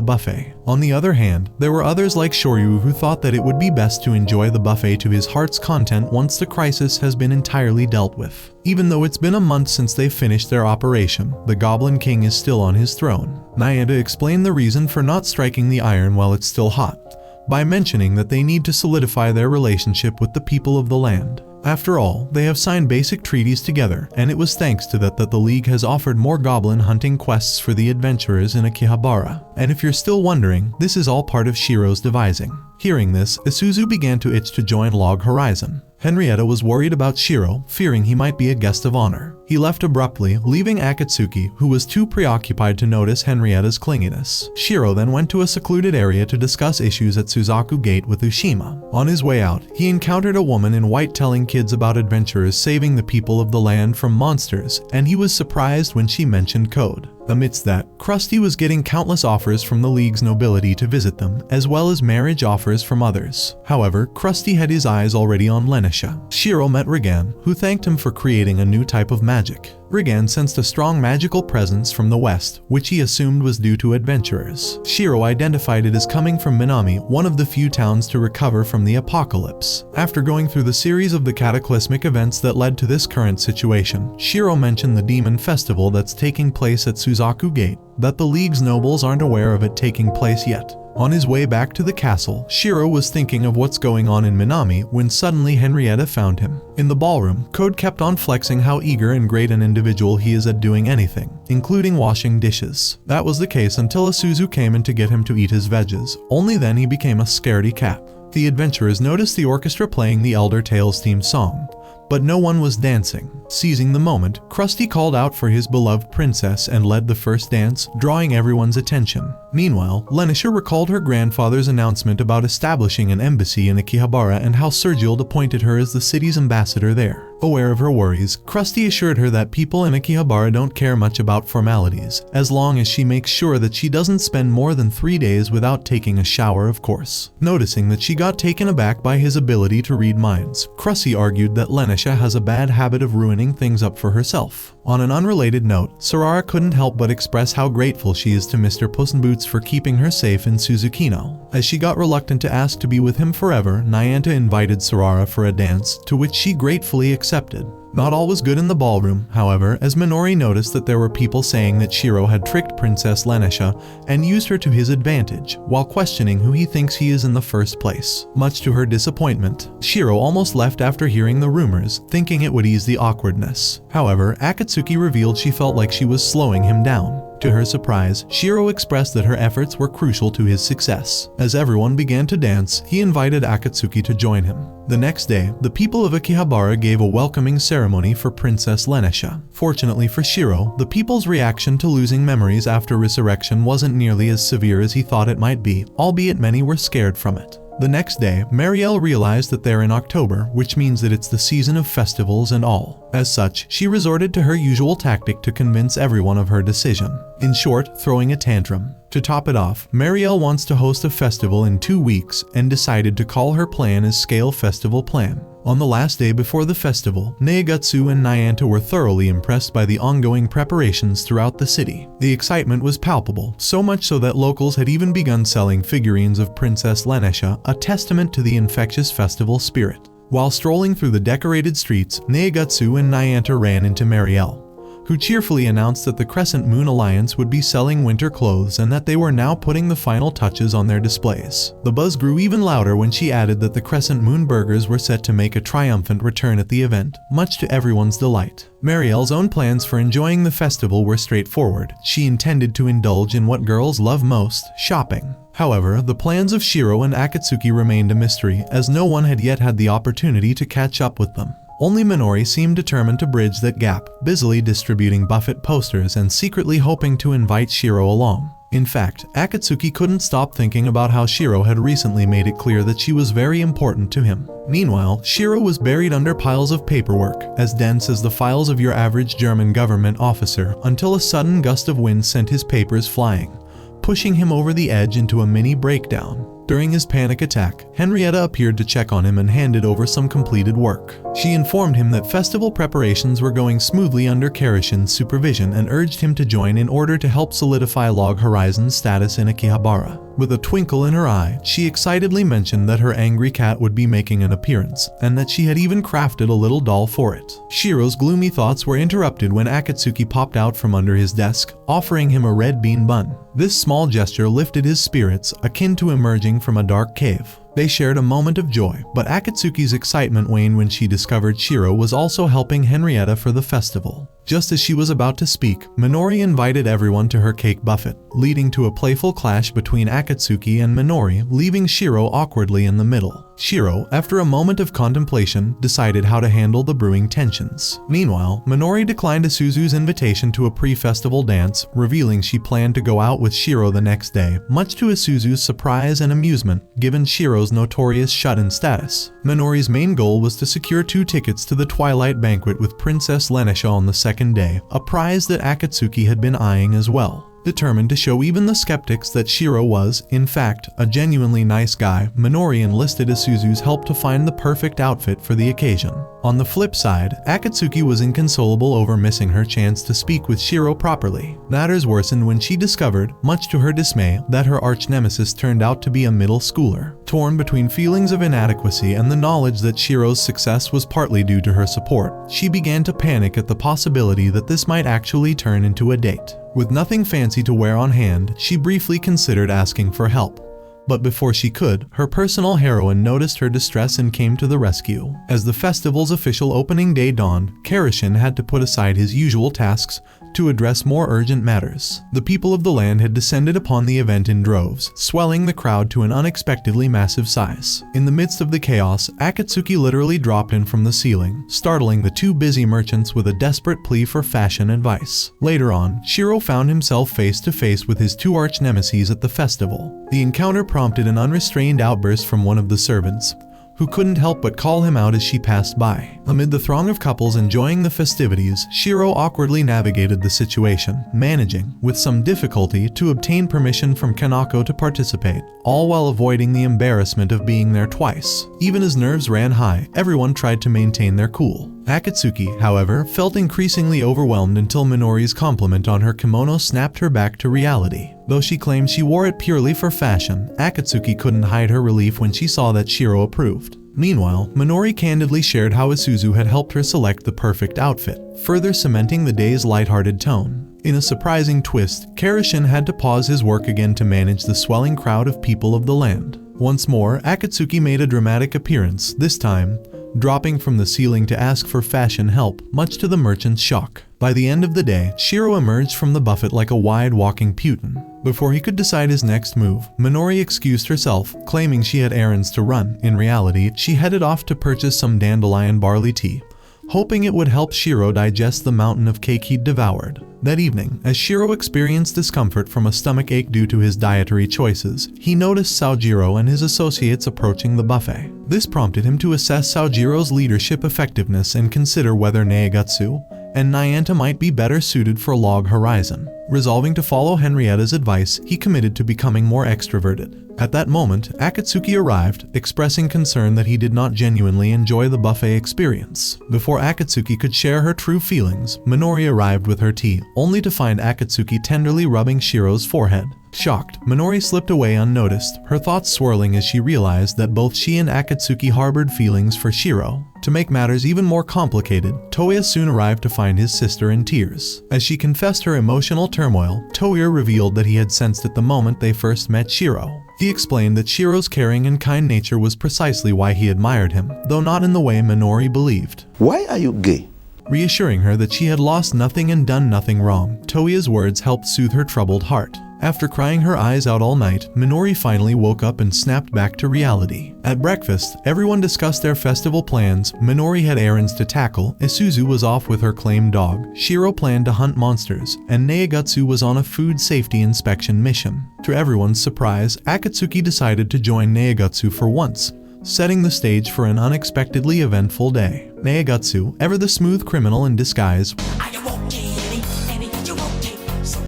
A: buffet. On the other hand, there were others like Shoryu who thought that it would be best to enjoy the buffet to his heart's content once the crisis has been entirely dealt with. Even though it's been a month since they finished their operation, the Goblin King is still on his throne. Nayada explained the reason for not striking the iron while it's still hot, by mentioning that they need to solidify their relationship with the people of the land. After all, they have signed basic treaties together, and it was thanks to that the League has offered more goblin hunting quests for the adventurers in Akihabara. And if you're still wondering, this is all part of Shiroe's devising. Hearing this, Isuzu began to itch to join Log Horizon. Henrietta was worried about Shiroe, fearing he might be a guest of honor. He left abruptly, leaving Akatsuki, who was too preoccupied to notice Henrietta's clinginess. Shiroe then went to a secluded area to discuss issues at Suzaku Gate with Ushima. On his way out, he encountered a woman in white telling kids about adventurers saving the people of the land from monsters, and he was surprised when she mentioned Code. Amidst that, Krusty was getting countless offers from the League's nobility to visit them, as well as marriage offers from others. However, Krusty had his eyes already on Lenisha. Shiroe met Rigan, who thanked him for creating a new type of magic. Rigan sensed a strong magical presence from the west, which he assumed was due to adventurers. Shiroe identified it as coming from Minami, one of the few towns to recover from the apocalypse. After going through the series of the cataclysmic events that led to this current situation, Shiroe mentioned the demon festival that's taking place at Suzaku Gate, that the League's nobles aren't aware of it taking place yet. On his way back to the castle, Shiroe was thinking of what's going on in Minami when suddenly Henrietta found him. In the ballroom, Code kept on flexing how eager and great an individual he is at doing anything, including washing dishes. That was the case until Isuzu came in to get him to eat his veggies. Only then he became a scaredy cat. The adventurers noticed the orchestra playing the Elder Tales theme song, but no one was dancing. Seizing the moment, Krusty called out for his beloved princess and led the first dance, drawing everyone's attention. Meanwhile, Lenisha recalled her grandfather's announcement about establishing an embassy in Akihabara and how Sergild appointed her as the city's ambassador there. Aware of her worries, Krusty assured her that people in Akihabara don't care much about formalities, as long as she makes sure that she doesn't spend more than 3 days without taking a shower, of course. Noticing that she got taken aback by his ability to read minds, Krusty argued that Lenisha has a bad habit of ruining things up for herself. On an unrelated note, Sarara couldn't help but express how grateful she is to Mr. Puss in Boots for keeping her safe in Suzukino. As she got reluctant to ask to be with him forever, Nyanta invited Sarara for a dance, to which she gratefully accepted. Not all was good in the ballroom, however, as Minori noticed that there were people saying that Shiroe had tricked Princess Lenesha and used her to his advantage, while questioning who he thinks he is in the first place. Much to her disappointment, Shiroe almost left after hearing the rumors, thinking it would ease the awkwardness. However, Akatsuki revealed she felt like she was slowing him down. To her surprise, Shiroe expressed that her efforts were crucial to his success. As everyone began to dance, he invited Akatsuki to join him. The next day, the people of Akihabara gave a welcoming ceremony for Princess Lenesha. Fortunately for Shiroe, the people's reaction to losing memories after resurrection wasn't nearly as severe as he thought it might be, albeit many were scared from it. The next day, Marielle realized that they're in October, which means that it's the season of festivals and all. As such, she resorted to her usual tactic to convince everyone of her decision. In short, throwing a tantrum. To top it off, Marielle wants to host a festival in 2 weeks and decided to call her plan as Scale Festival Plan. On the last day before the festival, Neigatsu and Nyanta were thoroughly impressed by the ongoing preparations throughout the city. The excitement was palpable, so much so that locals had even begun selling figurines of Princess Lenesha, a testament to the infectious festival spirit. While strolling through the decorated streets, Neigatsu and Nyanta ran into Marielle, who cheerfully announced that the Crescent Moon Alliance would be selling winter clothes and that they were now putting the final touches on their displays. The buzz grew even louder when she added that the Crescent Moon burgers were set to make a triumphant return at the event, much to everyone's delight. Marielle's own plans for enjoying the festival were straightforward. She intended to indulge in what girls love most, shopping. However, the plans of Shiroe and Akatsuki remained a mystery, as no one had yet had the opportunity to catch up with them. Only Minori seemed determined to bridge that gap, busily distributing Buffett posters and secretly hoping to invite Shiroe along. In fact, Akatsuki couldn't stop thinking about how Shiroe had recently made it clear that she was very important to him. Meanwhile, Shiroe was buried under piles of paperwork, as dense as the files of your average German government officer, until a sudden gust of wind sent his papers flying, pushing him over the edge into a mini breakdown. During his panic attack, Henrietta appeared to check on him and handed over some completed work. She informed him that festival preparations were going smoothly under Karishin's supervision and urged him to join in order to help solidify Log Horizon's status in Akihabara. With a twinkle in her eye, she excitedly mentioned that her angry cat would be making an appearance, and that she had even crafted a little doll for it. Shiro's gloomy thoughts were interrupted when Akatsuki popped out from under his desk, offering him a red bean bun. This small gesture lifted his spirits, akin to emerging from a dark cave. They shared a moment of joy, but Akatsuki's excitement waned when she discovered Shiroe was also helping Henrietta for the festival. Just as she was about to speak, Minori invited everyone to her cake buffet, leading to a playful clash between Akatsuki and Minori, leaving Shiroe awkwardly in the middle. Shiroe, after a moment of contemplation, decided how to handle the brewing tensions. Meanwhile, Minori declined Isuzu's invitation to a pre-festival dance, revealing she planned to go out with Shiroe the next day, much to Isuzu's surprise and amusement, given Shiroe's notorious shut-in status. Minori's main goal was to secure 2 tickets to the Twilight Banquet with Princess Lenesha on the second day, a prize that Akatsuki had been eyeing as well. Determined to show even the skeptics that Shiroe was, in fact, a genuinely nice guy, Minori enlisted Isuzu's help to find the perfect outfit for the occasion. On the flip side, Akatsuki was inconsolable over missing her chance to speak with Shiroe properly. Matters worsened when she discovered, much to her dismay, that her arch-nemesis turned out to be a middle schooler. Torn between feelings of inadequacy and the knowledge that Shiroe's success was partly due to her support, she began to panic at the possibility that this might actually turn into a date. With nothing fancy to wear on hand, she briefly considered asking for help. But before she could, her personal heroine noticed her distress and came to the rescue. As the festival's official opening day dawned, Karishin had to put aside his usual tasks to address more urgent matters. The people of the land had descended upon the event in droves, swelling the crowd to an unexpectedly massive size. In the midst of the chaos, Akatsuki literally dropped in from the ceiling, startling the 2 busy merchants with a desperate plea for fashion advice. Later on, Shiroe found himself face to face with his 2 arch-nemeses at the festival. The encounter prompted an unrestrained outburst from one of the servants, who couldn't help but call him out as she passed by. Amid the throng of couples enjoying the festivities, Shiroe awkwardly navigated the situation, managing, with some difficulty, to obtain permission from Kanako to participate, all while avoiding the embarrassment of being there twice. Even as nerves ran high, everyone tried to maintain their cool. Akatsuki, however, felt increasingly overwhelmed until Minori's compliment on her kimono snapped her back to reality. Though she claimed she wore it purely for fashion, Akatsuki couldn't hide her relief when she saw that Shiroe approved. Meanwhile, Minori candidly shared how Isuzu had helped her select the perfect outfit, further cementing the day's lighthearted tone. In a surprising twist, Kei had to pause his work again to manage the swelling crowd of people of the land. Once more, Akatsuki made a dramatic appearance, this time dropping from the ceiling to ask for fashion help, much to the merchant's shock. By the end of the day, Shiroe emerged from the buffet like a wide walking Putin. Before he could decide his next move, Minori excused herself, claiming she had errands to run. In reality, she headed off to purchase some dandelion barley tea, hoping it would help Shiroe digest the mountain of cake he'd devoured. That evening, as Shiroe experienced discomfort from a stomach ache due to his dietary choices, he noticed Saojiro and his associates approaching the buffet. This prompted him to assess Saojiro's leadership effectiveness and consider whether Negatsu and Nyanta might be better suited for Log Horizon. Resolving to follow Henrietta's advice, he committed to becoming more extroverted. At that moment, Akatsuki arrived, expressing concern that he did not genuinely enjoy the buffet experience. Before Akatsuki could share her true feelings, Minori arrived with her tea, only to find Akatsuki tenderly rubbing Shiroe's forehead. Shocked, Minori slipped away unnoticed, her thoughts swirling as she realized that both she and Akatsuki harbored feelings for Shiroe. To make matters even more complicated, Toya soon arrived to find his sister in tears. As she confessed her emotional turmoil, Toya revealed that he had sensed it the moment they first met Shiroe. He explained that Shiroe's caring and kind nature was precisely why he admired him, though not in the way Minori believed.
F: Why are you gay?
A: Reassuring her that she had lost nothing and done nothing wrong, Toya's words helped soothe her troubled heart. After crying her eyes out all night, Minori finally woke up and snapped back to reality. At breakfast, everyone discussed their festival plans. Minori had errands to tackle, Isuzu was off with her claimed dog, Shiroe planned to hunt monsters, and Negatsu was on a food safety inspection mission. To everyone's surprise, Akatsuki decided to join Negatsu for once, setting the stage for an unexpectedly eventful day. Negatsu, ever the smooth criminal in disguise,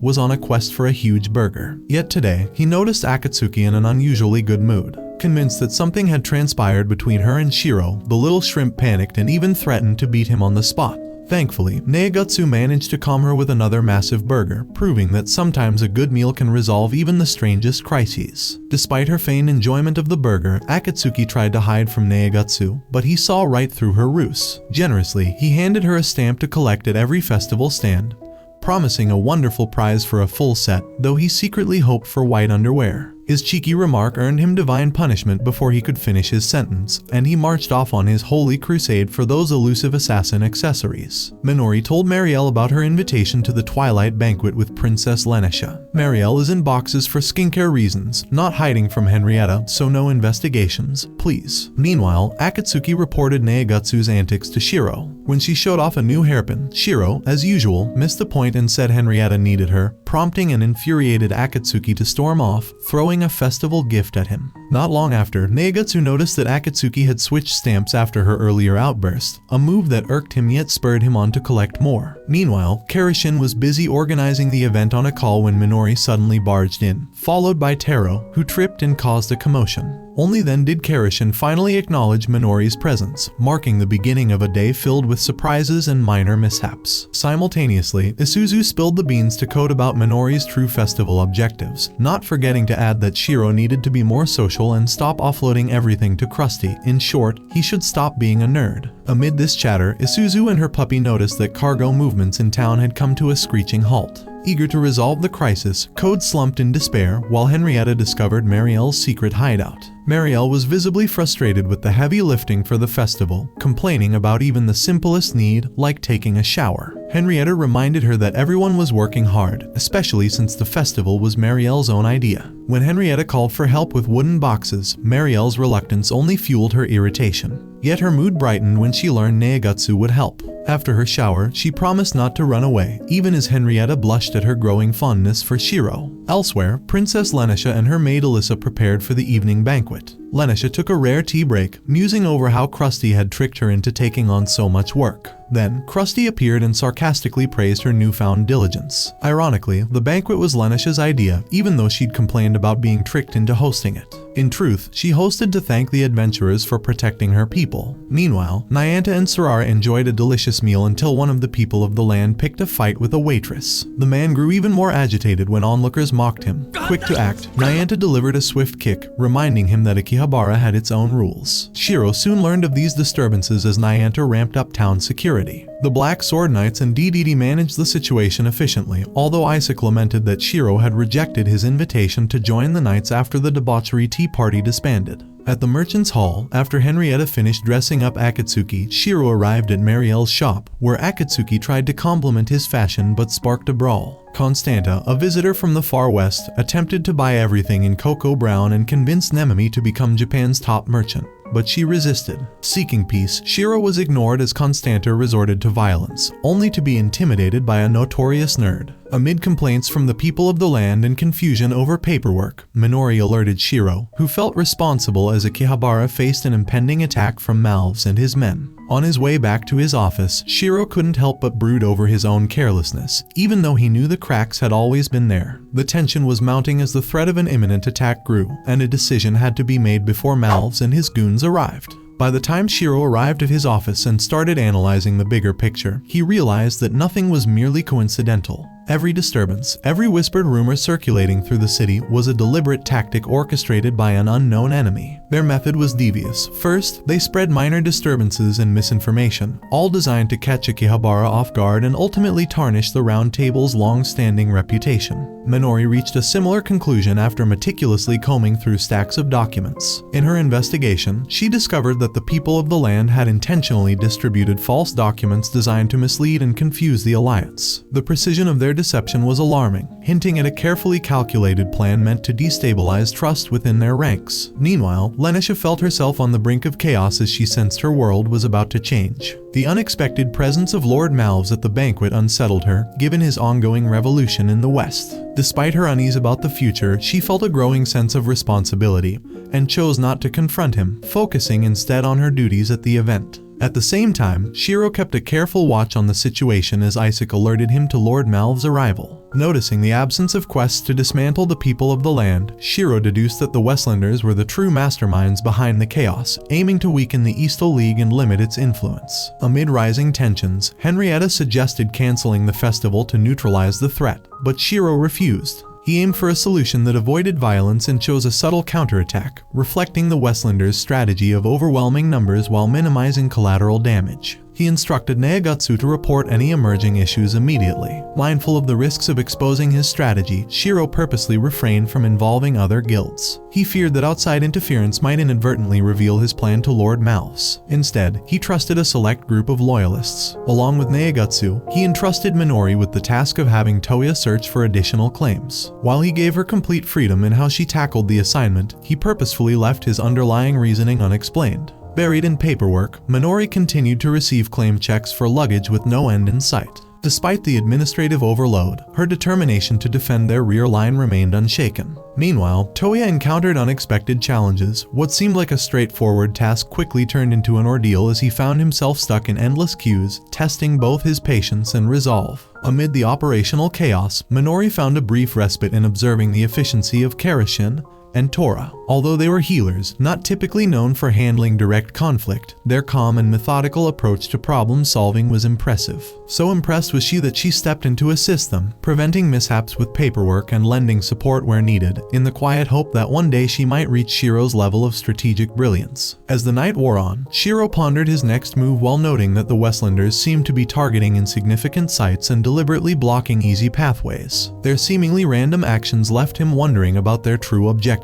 A: was on a quest for a huge burger. Yet today, he noticed Akatsuki in an unusually good mood. Convinced that something had transpired between her and Shiroe, the little shrimp panicked and even threatened to beat him on the spot. Thankfully, Negatsu managed to calm her with another massive burger, proving that sometimes a good meal can resolve even the strangest crises. Despite her feigned enjoyment of the burger, Akatsuki tried to hide from Negatsu, but he saw right through her ruse. Generously, he handed her a stamp to collect at every festival stand, promising a wonderful prize for a full set, though he secretly hoped for white underwear. His cheeky remark earned him divine punishment before he could finish his sentence, and he marched off on his holy crusade for those elusive assassin accessories. Minori told Marielle about her invitation to the Twilight Banquet with Princess Lenisha. Marielle is in boxes for skincare reasons, not hiding from Henrietta, so no investigations, please. Meanwhile, Akatsuki reported Negatsu's antics to Shiroe. When she showed off a new hairpin, Shiroe, as usual, missed the point and said Henrietta needed her, prompting an infuriated Akatsuki to storm off, throwing a festival gift at him. Not long after, Negatsu noticed that Akatsuki had switched stamps after her earlier outburst, a move that irked him yet spurred him on to collect more. Meanwhile, Kei was busy organizing the event on a call when Minori suddenly barged in, followed by Taro, who tripped and caused a commotion. Only then did Kei finally acknowledge Minori's presence, marking the beginning of a day filled with surprises and minor mishaps. Simultaneously, Isuzu spilled the beans to Code about Minori's true festival objectives, not forgetting to add that Shiroe needed to be more social and stop offloading everything to Krusty. In short, he should stop being a nerd. Amid this chatter, Isuzu and her puppy noticed that cargo movements in town had come to a screeching halt. Eager to resolve the crisis, Code slumped in despair while Henrietta discovered Marielle's secret hideout. Marielle was visibly frustrated with the heavy lifting for the festival, complaining about even the simplest need, like taking a shower. Henrietta reminded her that everyone was working hard, especially since the festival was Marielle's own idea. When Henrietta called for help with wooden boxes, Marielle's reluctance only fueled her irritation. Yet her mood brightened when she learned Negatsu would help. After her shower, she promised not to run away, even as Henrietta blushed at her growing fondness for Shiroe. Elsewhere, Princess Lenisha and her maid Alyssa prepared for the evening banquet. Lenisha took a rare tea break, musing over how Krusty had tricked her into taking on so much work. Then, Krusty appeared and sarcastically praised her newfound diligence. Ironically, the banquet was Lenisha's idea, even though she'd complained about being tricked into hosting it. In truth, she hosted to thank the adventurers for protecting her people. Meanwhile, Nyanta and Sarara enjoyed a delicious meal until one of the people of the land picked a fight with a waitress. The man grew even more agitated when onlookers mocked him. Quick to act, Nyanta delivered a swift kick, reminding him that Akihabara had its own rules. Shiroe soon learned of these disturbances as Nyanta ramped up town security. The Black Sword Knights and DDD managed the situation efficiently, although Isaac lamented that Shiroe had rejected his invitation to join the Knights after the debauchery tea party disbanded. At the Merchant's Hall, after Henrietta finished dressing up Akatsuki, Shiroe arrived at Marielle's shop, where Akatsuki tried to compliment his fashion but sparked a brawl. Constanta, a visitor from the far west, attempted to buy everything in cocoa brown and convinced Nememi to become Japan's top merchant, but she resisted. Seeking peace, Shiroe was ignored as Constanta resorted to violence, only to be intimidated by a notorious nerd. Amid complaints from the people of the land and confusion over paperwork, Minori alerted Shiroe, who felt responsible as Akihabara faced an impending attack from Malves and his men. On his way back to his office, Shiroe couldn't help but brood over his own carelessness, even though he knew the cracks had always been there. The tension was mounting as the threat of an imminent attack grew, and a decision had to be made before Malves and his goons arrived. By the time Shiroe arrived at his office and started analyzing the bigger picture, he realized that nothing was merely coincidental. Every disturbance, every whispered rumor circulating through the city was a deliberate tactic orchestrated by an unknown enemy. Their method was devious. First, they spread minor disturbances and misinformation, all designed to catch Akihabara off guard and ultimately tarnish the Round Table's long-standing reputation. Minori reached a similar conclusion after meticulously combing through stacks of documents. In her investigation, she discovered that the people of the land had intentionally distributed false documents designed to mislead and confuse the Alliance. The precision of their deception was alarming, hinting at a carefully calculated plan meant to destabilize trust within their ranks. Meanwhile, Lenisha felt herself on the brink of chaos as she sensed her world was about to change. The unexpected presence of Lord Malves at the banquet unsettled her, given his ongoing revolution in the West. Despite her unease about the future, she felt a growing sense of responsibility, and chose not to confront him, focusing instead on her duties at the event. At the same time, Shiroe kept a careful watch on the situation as Isaac alerted him to Lord Malves' arrival. Noticing the absence of quests to dismantle the people of the land, Shiroe deduced that the Westlanders were the true masterminds behind the chaos, aiming to weaken the Eastal League and limit its influence. Amid rising tensions, Henrietta suggested canceling the festival to neutralize the threat, but Shiroe refused. He aimed for a solution that avoided violence and chose a subtle counterattack, reflecting the Westlanders' strategy of overwhelming numbers while minimizing collateral damage. He instructed Naegatsu to report any emerging issues immediately. Mindful of the risks of exposing his strategy, Shiroe purposely refrained from involving other guilds. He feared that outside interference might inadvertently reveal his plan to Lord Malves. Instead, he trusted a select group of loyalists. Along with Naegatsu, he entrusted Minori with the task of having Toya search for additional claims. While he gave her complete freedom in how she tackled the assignment, he purposefully left his underlying reasoning unexplained. Buried in paperwork, Minori continued to receive claim checks for luggage with no end in sight. Despite the administrative overload, her determination to defend their rear line remained unshaken. Meanwhile, Toya encountered unexpected challenges. What seemed like a straightforward task quickly turned into an ordeal as he found himself stuck in endless queues, testing both his patience and resolve. Amid the operational chaos, Minori found a brief respite in observing the efficiency of Karashin and Tora. Although they were healers, not typically known for handling direct conflict, their calm and methodical approach to problem solving was impressive. So impressed was she that she stepped in to assist them, preventing mishaps with paperwork and lending support where needed, in the quiet hope that one day she might reach Shiroe's level of strategic brilliance. As the night wore on, Shiroe pondered his next move while noting that the Westlanders seemed to be targeting insignificant sites and deliberately blocking easy pathways. Their seemingly random actions left him wondering about their true objective.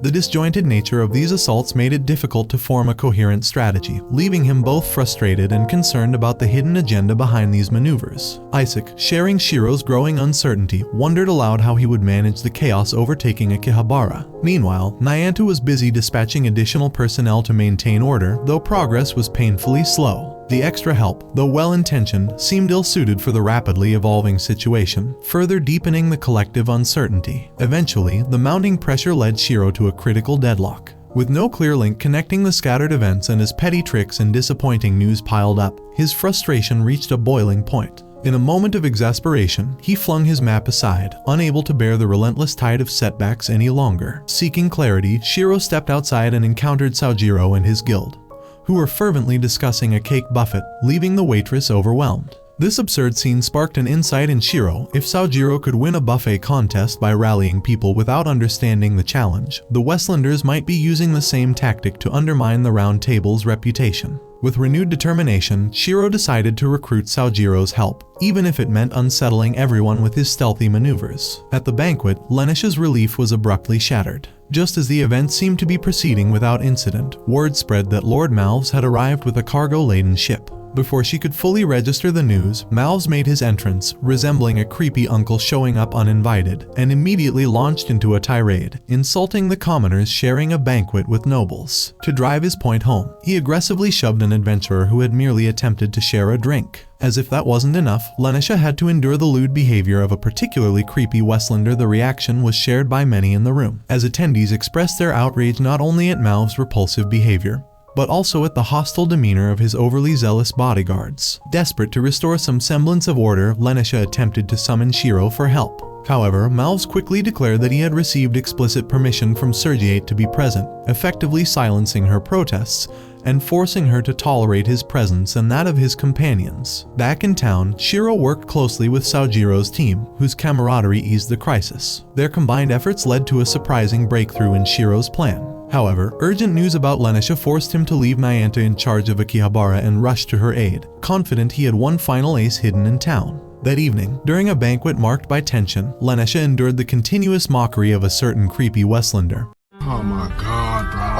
A: The disjointed nature of these assaults made it difficult to form a coherent strategy, leaving him both frustrated and concerned about the hidden agenda behind these maneuvers. Isaac, sharing Shiroe's growing uncertainty, wondered aloud how he would manage the chaos overtaking Akihabara. Meanwhile, Nyanta was busy dispatching additional personnel to maintain order, though progress was painfully slow. The extra help, though well-intentioned, seemed ill-suited for the rapidly evolving situation, further deepening the collective uncertainty. Eventually, the mounting pressure led Shiroe to a critical deadlock. With no clear link connecting the scattered events and as petty tricks and disappointing news piled up, his frustration reached a boiling point. In a moment of exasperation, he flung his map aside, unable to bear the relentless tide of setbacks any longer. Seeking clarity, Shiroe stepped outside and encountered Sojiro and his guild, who were fervently discussing a cake buffet, leaving the waitress overwhelmed. This absurd scene sparked an insight in Shiroe. If Sojiro could win a buffet contest by rallying people without understanding the challenge, the Westlanders might be using the same tactic to undermine the Round Table's reputation. With renewed determination, Shiroe decided to recruit Sojiro's help, even if it meant unsettling everyone with his stealthy maneuvers. At the banquet, Lenisha's relief was abruptly shattered. Just as the event seemed to be proceeding without incident, word spread that Lord Malves had arrived with a cargo-laden ship. Before she could fully register the news, Malves made his entrance, resembling a creepy uncle showing up uninvited, and immediately launched into a tirade, insulting the commoners sharing a banquet with nobles. To drive his point home, he aggressively shoved an adventurer who had merely attempted to share a drink. As if that wasn't enough, Lenisha had to endure the lewd behavior of a particularly creepy Westlander. The reaction was shared by many in the room, as attendees expressed their outrage not only at Malves' repulsive behavior, but also at the hostile demeanor of his overly zealous bodyguards. Desperate to restore some semblance of order, Lenisha attempted to summon Shiroe for help. However, Malves quickly declared that he had received explicit permission from Sergiate to be present, effectively silencing her protests and forcing her to tolerate his presence and that of his companions. Back in town, Shiroe worked closely with Sojiro's team, whose camaraderie eased the crisis. Their combined efforts led to a surprising breakthrough in Shiroe's plan. However, urgent news about Lenisha forced him to leave Nyanta in charge of Akihabara and rush to her aid, confident he had one final ace hidden in town. That evening, during a banquet marked by tension, Lenisha endured the continuous mockery of a certain creepy Westlander.
G: Oh my god, bro.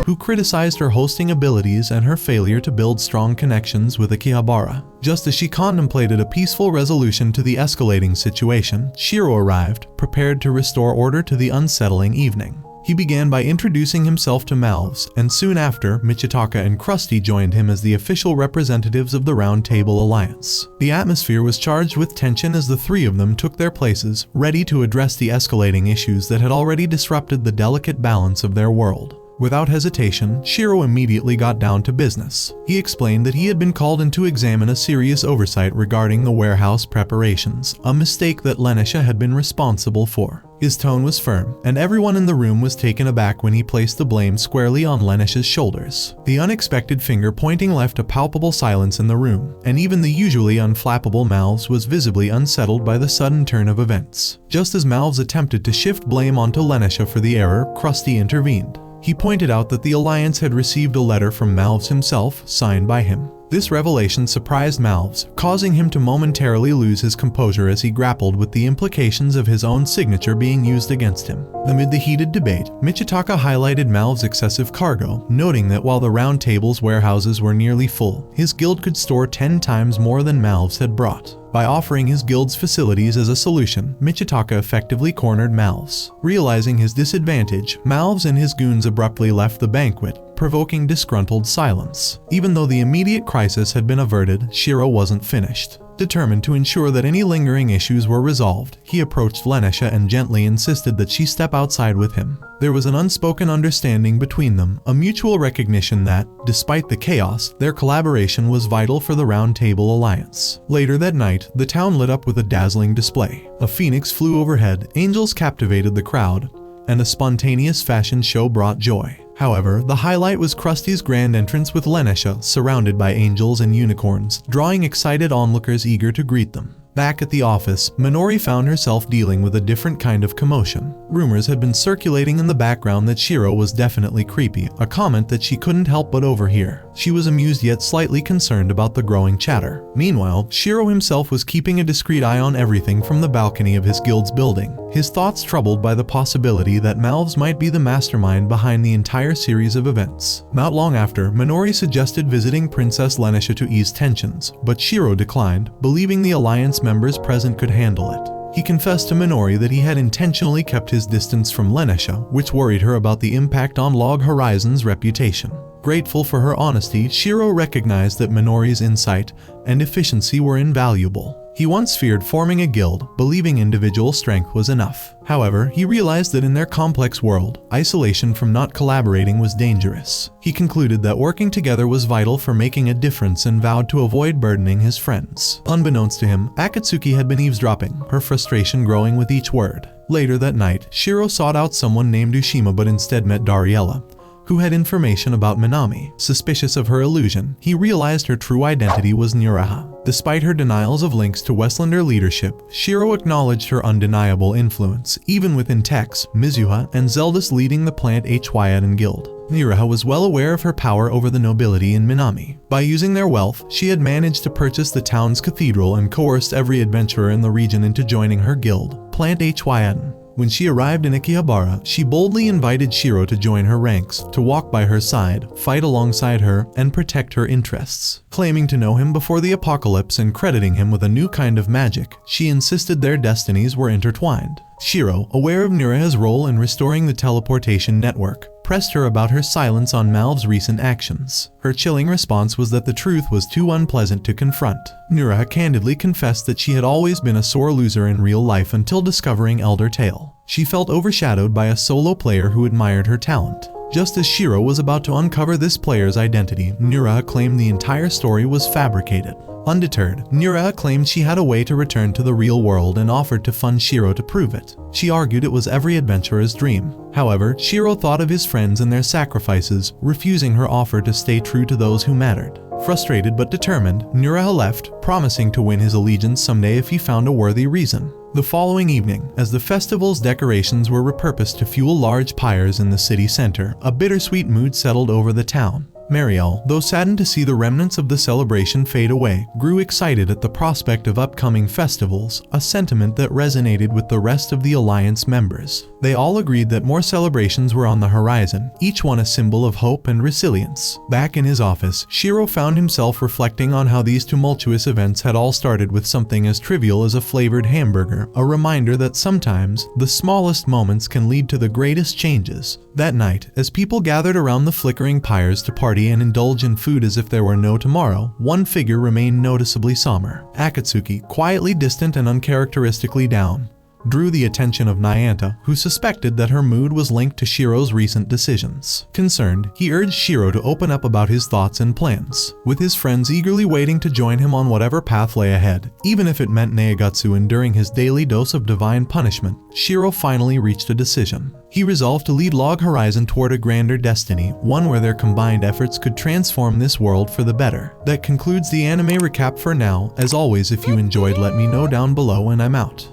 A: Who criticized her hosting abilities and her failure to build strong connections with Akihabara. Just as she contemplated a peaceful resolution to the escalating situation, Shiroe arrived, prepared to restore order to the unsettling evening. He began by introducing himself to Malves, and soon after, Michitaka and Krusty joined him as the official representatives of the Round Table Alliance. The atmosphere was charged with tension as the three of them took their places, ready to address the escalating issues that had already disrupted the delicate balance of their world. Without hesitation, Shiroe immediately got down to business. He explained that he had been called in to examine a serious oversight regarding the warehouse preparations, a mistake that Lenisha had been responsible for. His tone was firm, and everyone in the room was taken aback when he placed the blame squarely on Lenisha's shoulders. The unexpected finger pointing left a palpable silence in the room, and even the usually unflappable Malves was visibly unsettled by the sudden turn of events. Just as Malves attempted to shift blame onto Lenisha for the error, Krusty intervened. He pointed out that the Alliance had received a letter from Malves himself, signed by him. This revelation surprised Malves, causing him to momentarily lose his composure as he grappled with the implications of his own signature being used against him. Amid the heated debate, Michitaka highlighted Malves' excessive cargo, noting that while the Round Table's warehouses were nearly full, his guild could store 10 times more than Malves had brought. By offering his guild's facilities as a solution, Michitaka effectively cornered Malves. Realizing his disadvantage, Malves and his goons abruptly left the banquet, provoking disgruntled silence. Even though the immediate crisis had been averted, Shiroe wasn't finished. Determined to ensure that any lingering issues were resolved, he approached Lenisha and gently insisted that she step outside with him. There was an unspoken understanding between them, a mutual recognition that, despite the chaos, their collaboration was vital for the Round Table Alliance. Later that night, the town lit up with a dazzling display. A phoenix flew overhead, angels captivated the crowd, and a spontaneous fashion show brought joy. However, the highlight was Krusty's grand entrance with Lenisha, surrounded by angels and unicorns, drawing excited onlookers eager to greet them. Back at the office, Minori found herself dealing with a different kind of commotion. Rumors had been circulating in the background that Shiroe was definitely creepy, a comment that she couldn't help but overhear. She was amused yet slightly concerned about the growing chatter. Meanwhile, Shiroe himself was keeping a discreet eye on everything from the balcony of his guild's building, his thoughts troubled by the possibility that Malves might be the mastermind behind the entire series of events. Not long after, Minori suggested visiting Princess Lenisha to ease tensions, but Shiroe declined, believing the Alliance members present could handle it. He confessed to Minori that he had intentionally kept his distance from Lenisha, which worried her about the impact on Log Horizon's reputation. Grateful for her honesty, Shiroe recognized that Minori's insight and efficiency were invaluable. He once feared forming a guild, believing individual strength was enough. However, he realized that in their complex world, isolation from not collaborating was dangerous. He concluded that working together was vital for making a difference and vowed to avoid burdening his friends. Unbeknownst to him, Akatsuki had been eavesdropping, her frustration growing with each word. Later that night, Shiroe sought out someone named Ushima but instead met Dariella, who had information about Minami. Suspicious of her illusion, he realized her true identity was Nuraha. Despite her denials of links to Westlander leadership, Shiroe acknowledged her undeniable influence, even within Tex, Mizuha, and Zeldis leading the Plant Hyaden Guild. Nuraha was well aware of her power over the nobility in Minami. By using their wealth, she had managed to purchase the town's cathedral and coerced every adventurer in the region into joining her guild, Plant Hyaden. When she arrived in Akihabara, she boldly invited Shiroe to join her ranks, to walk by her side, fight alongside her, and protect her interests. Claiming to know him before the apocalypse and crediting him with a new kind of magic, she insisted their destinies were intertwined. Shiroe, aware of Nuraha's role in restoring the teleportation network, pressed her about her silence on Malv's recent actions. Her chilling response was that the truth was too unpleasant to confront. Nuraha candidly confessed that she had always been a sore loser in real life until discovering Elder Tale. She felt overshadowed by a solo player who admired her talent. Just as Shiroe was about to uncover this player's identity, Nuraha claimed the entire story was fabricated. Undeterred, Nuraha claimed she had a way to return to the real world and offered to fund Shiroe to prove it. She argued it was every adventurer's dream. However, Shiroe thought of his friends and their sacrifices, refusing her offer to stay true to those who mattered. Frustrated but determined, Nuraha left, promising to win his allegiance someday if he found a worthy reason. The following evening, as the festival's decorations were repurposed to fuel large pyres in the city center, a bittersweet mood settled over the town. Marielle, though saddened to see the remnants of the celebration fade away, grew excited at the prospect of upcoming festivals, a sentiment that resonated with the rest of the Alliance members. They all agreed that more celebrations were on the horizon, each one a symbol of hope and resilience. Back in his office, Shiroe found himself reflecting on how these tumultuous events had all started with something as trivial as a flavored hamburger, a reminder that sometimes, the smallest moments can lead to the greatest changes. That night, as people gathered around the flickering pyres to party and indulge in food as if there were no tomorrow, one figure remained noticeably somber. Akatsuki, quietly distant and uncharacteristically down, drew the attention of Nyanta, who suspected that her mood was linked to Shiroe's recent decisions. Concerned, he urged Shiroe to open up about his thoughts and plans, with his friends eagerly waiting to join him on whatever path lay ahead. Even if it meant Neagatsu enduring his daily dose of divine punishment, Shiroe finally reached a decision. He resolved to lead Log Horizon toward a grander destiny, one where their combined efforts could transform this world for the better. That concludes the anime recap for now. As always, if you enjoyed, let me know down below and I'm out.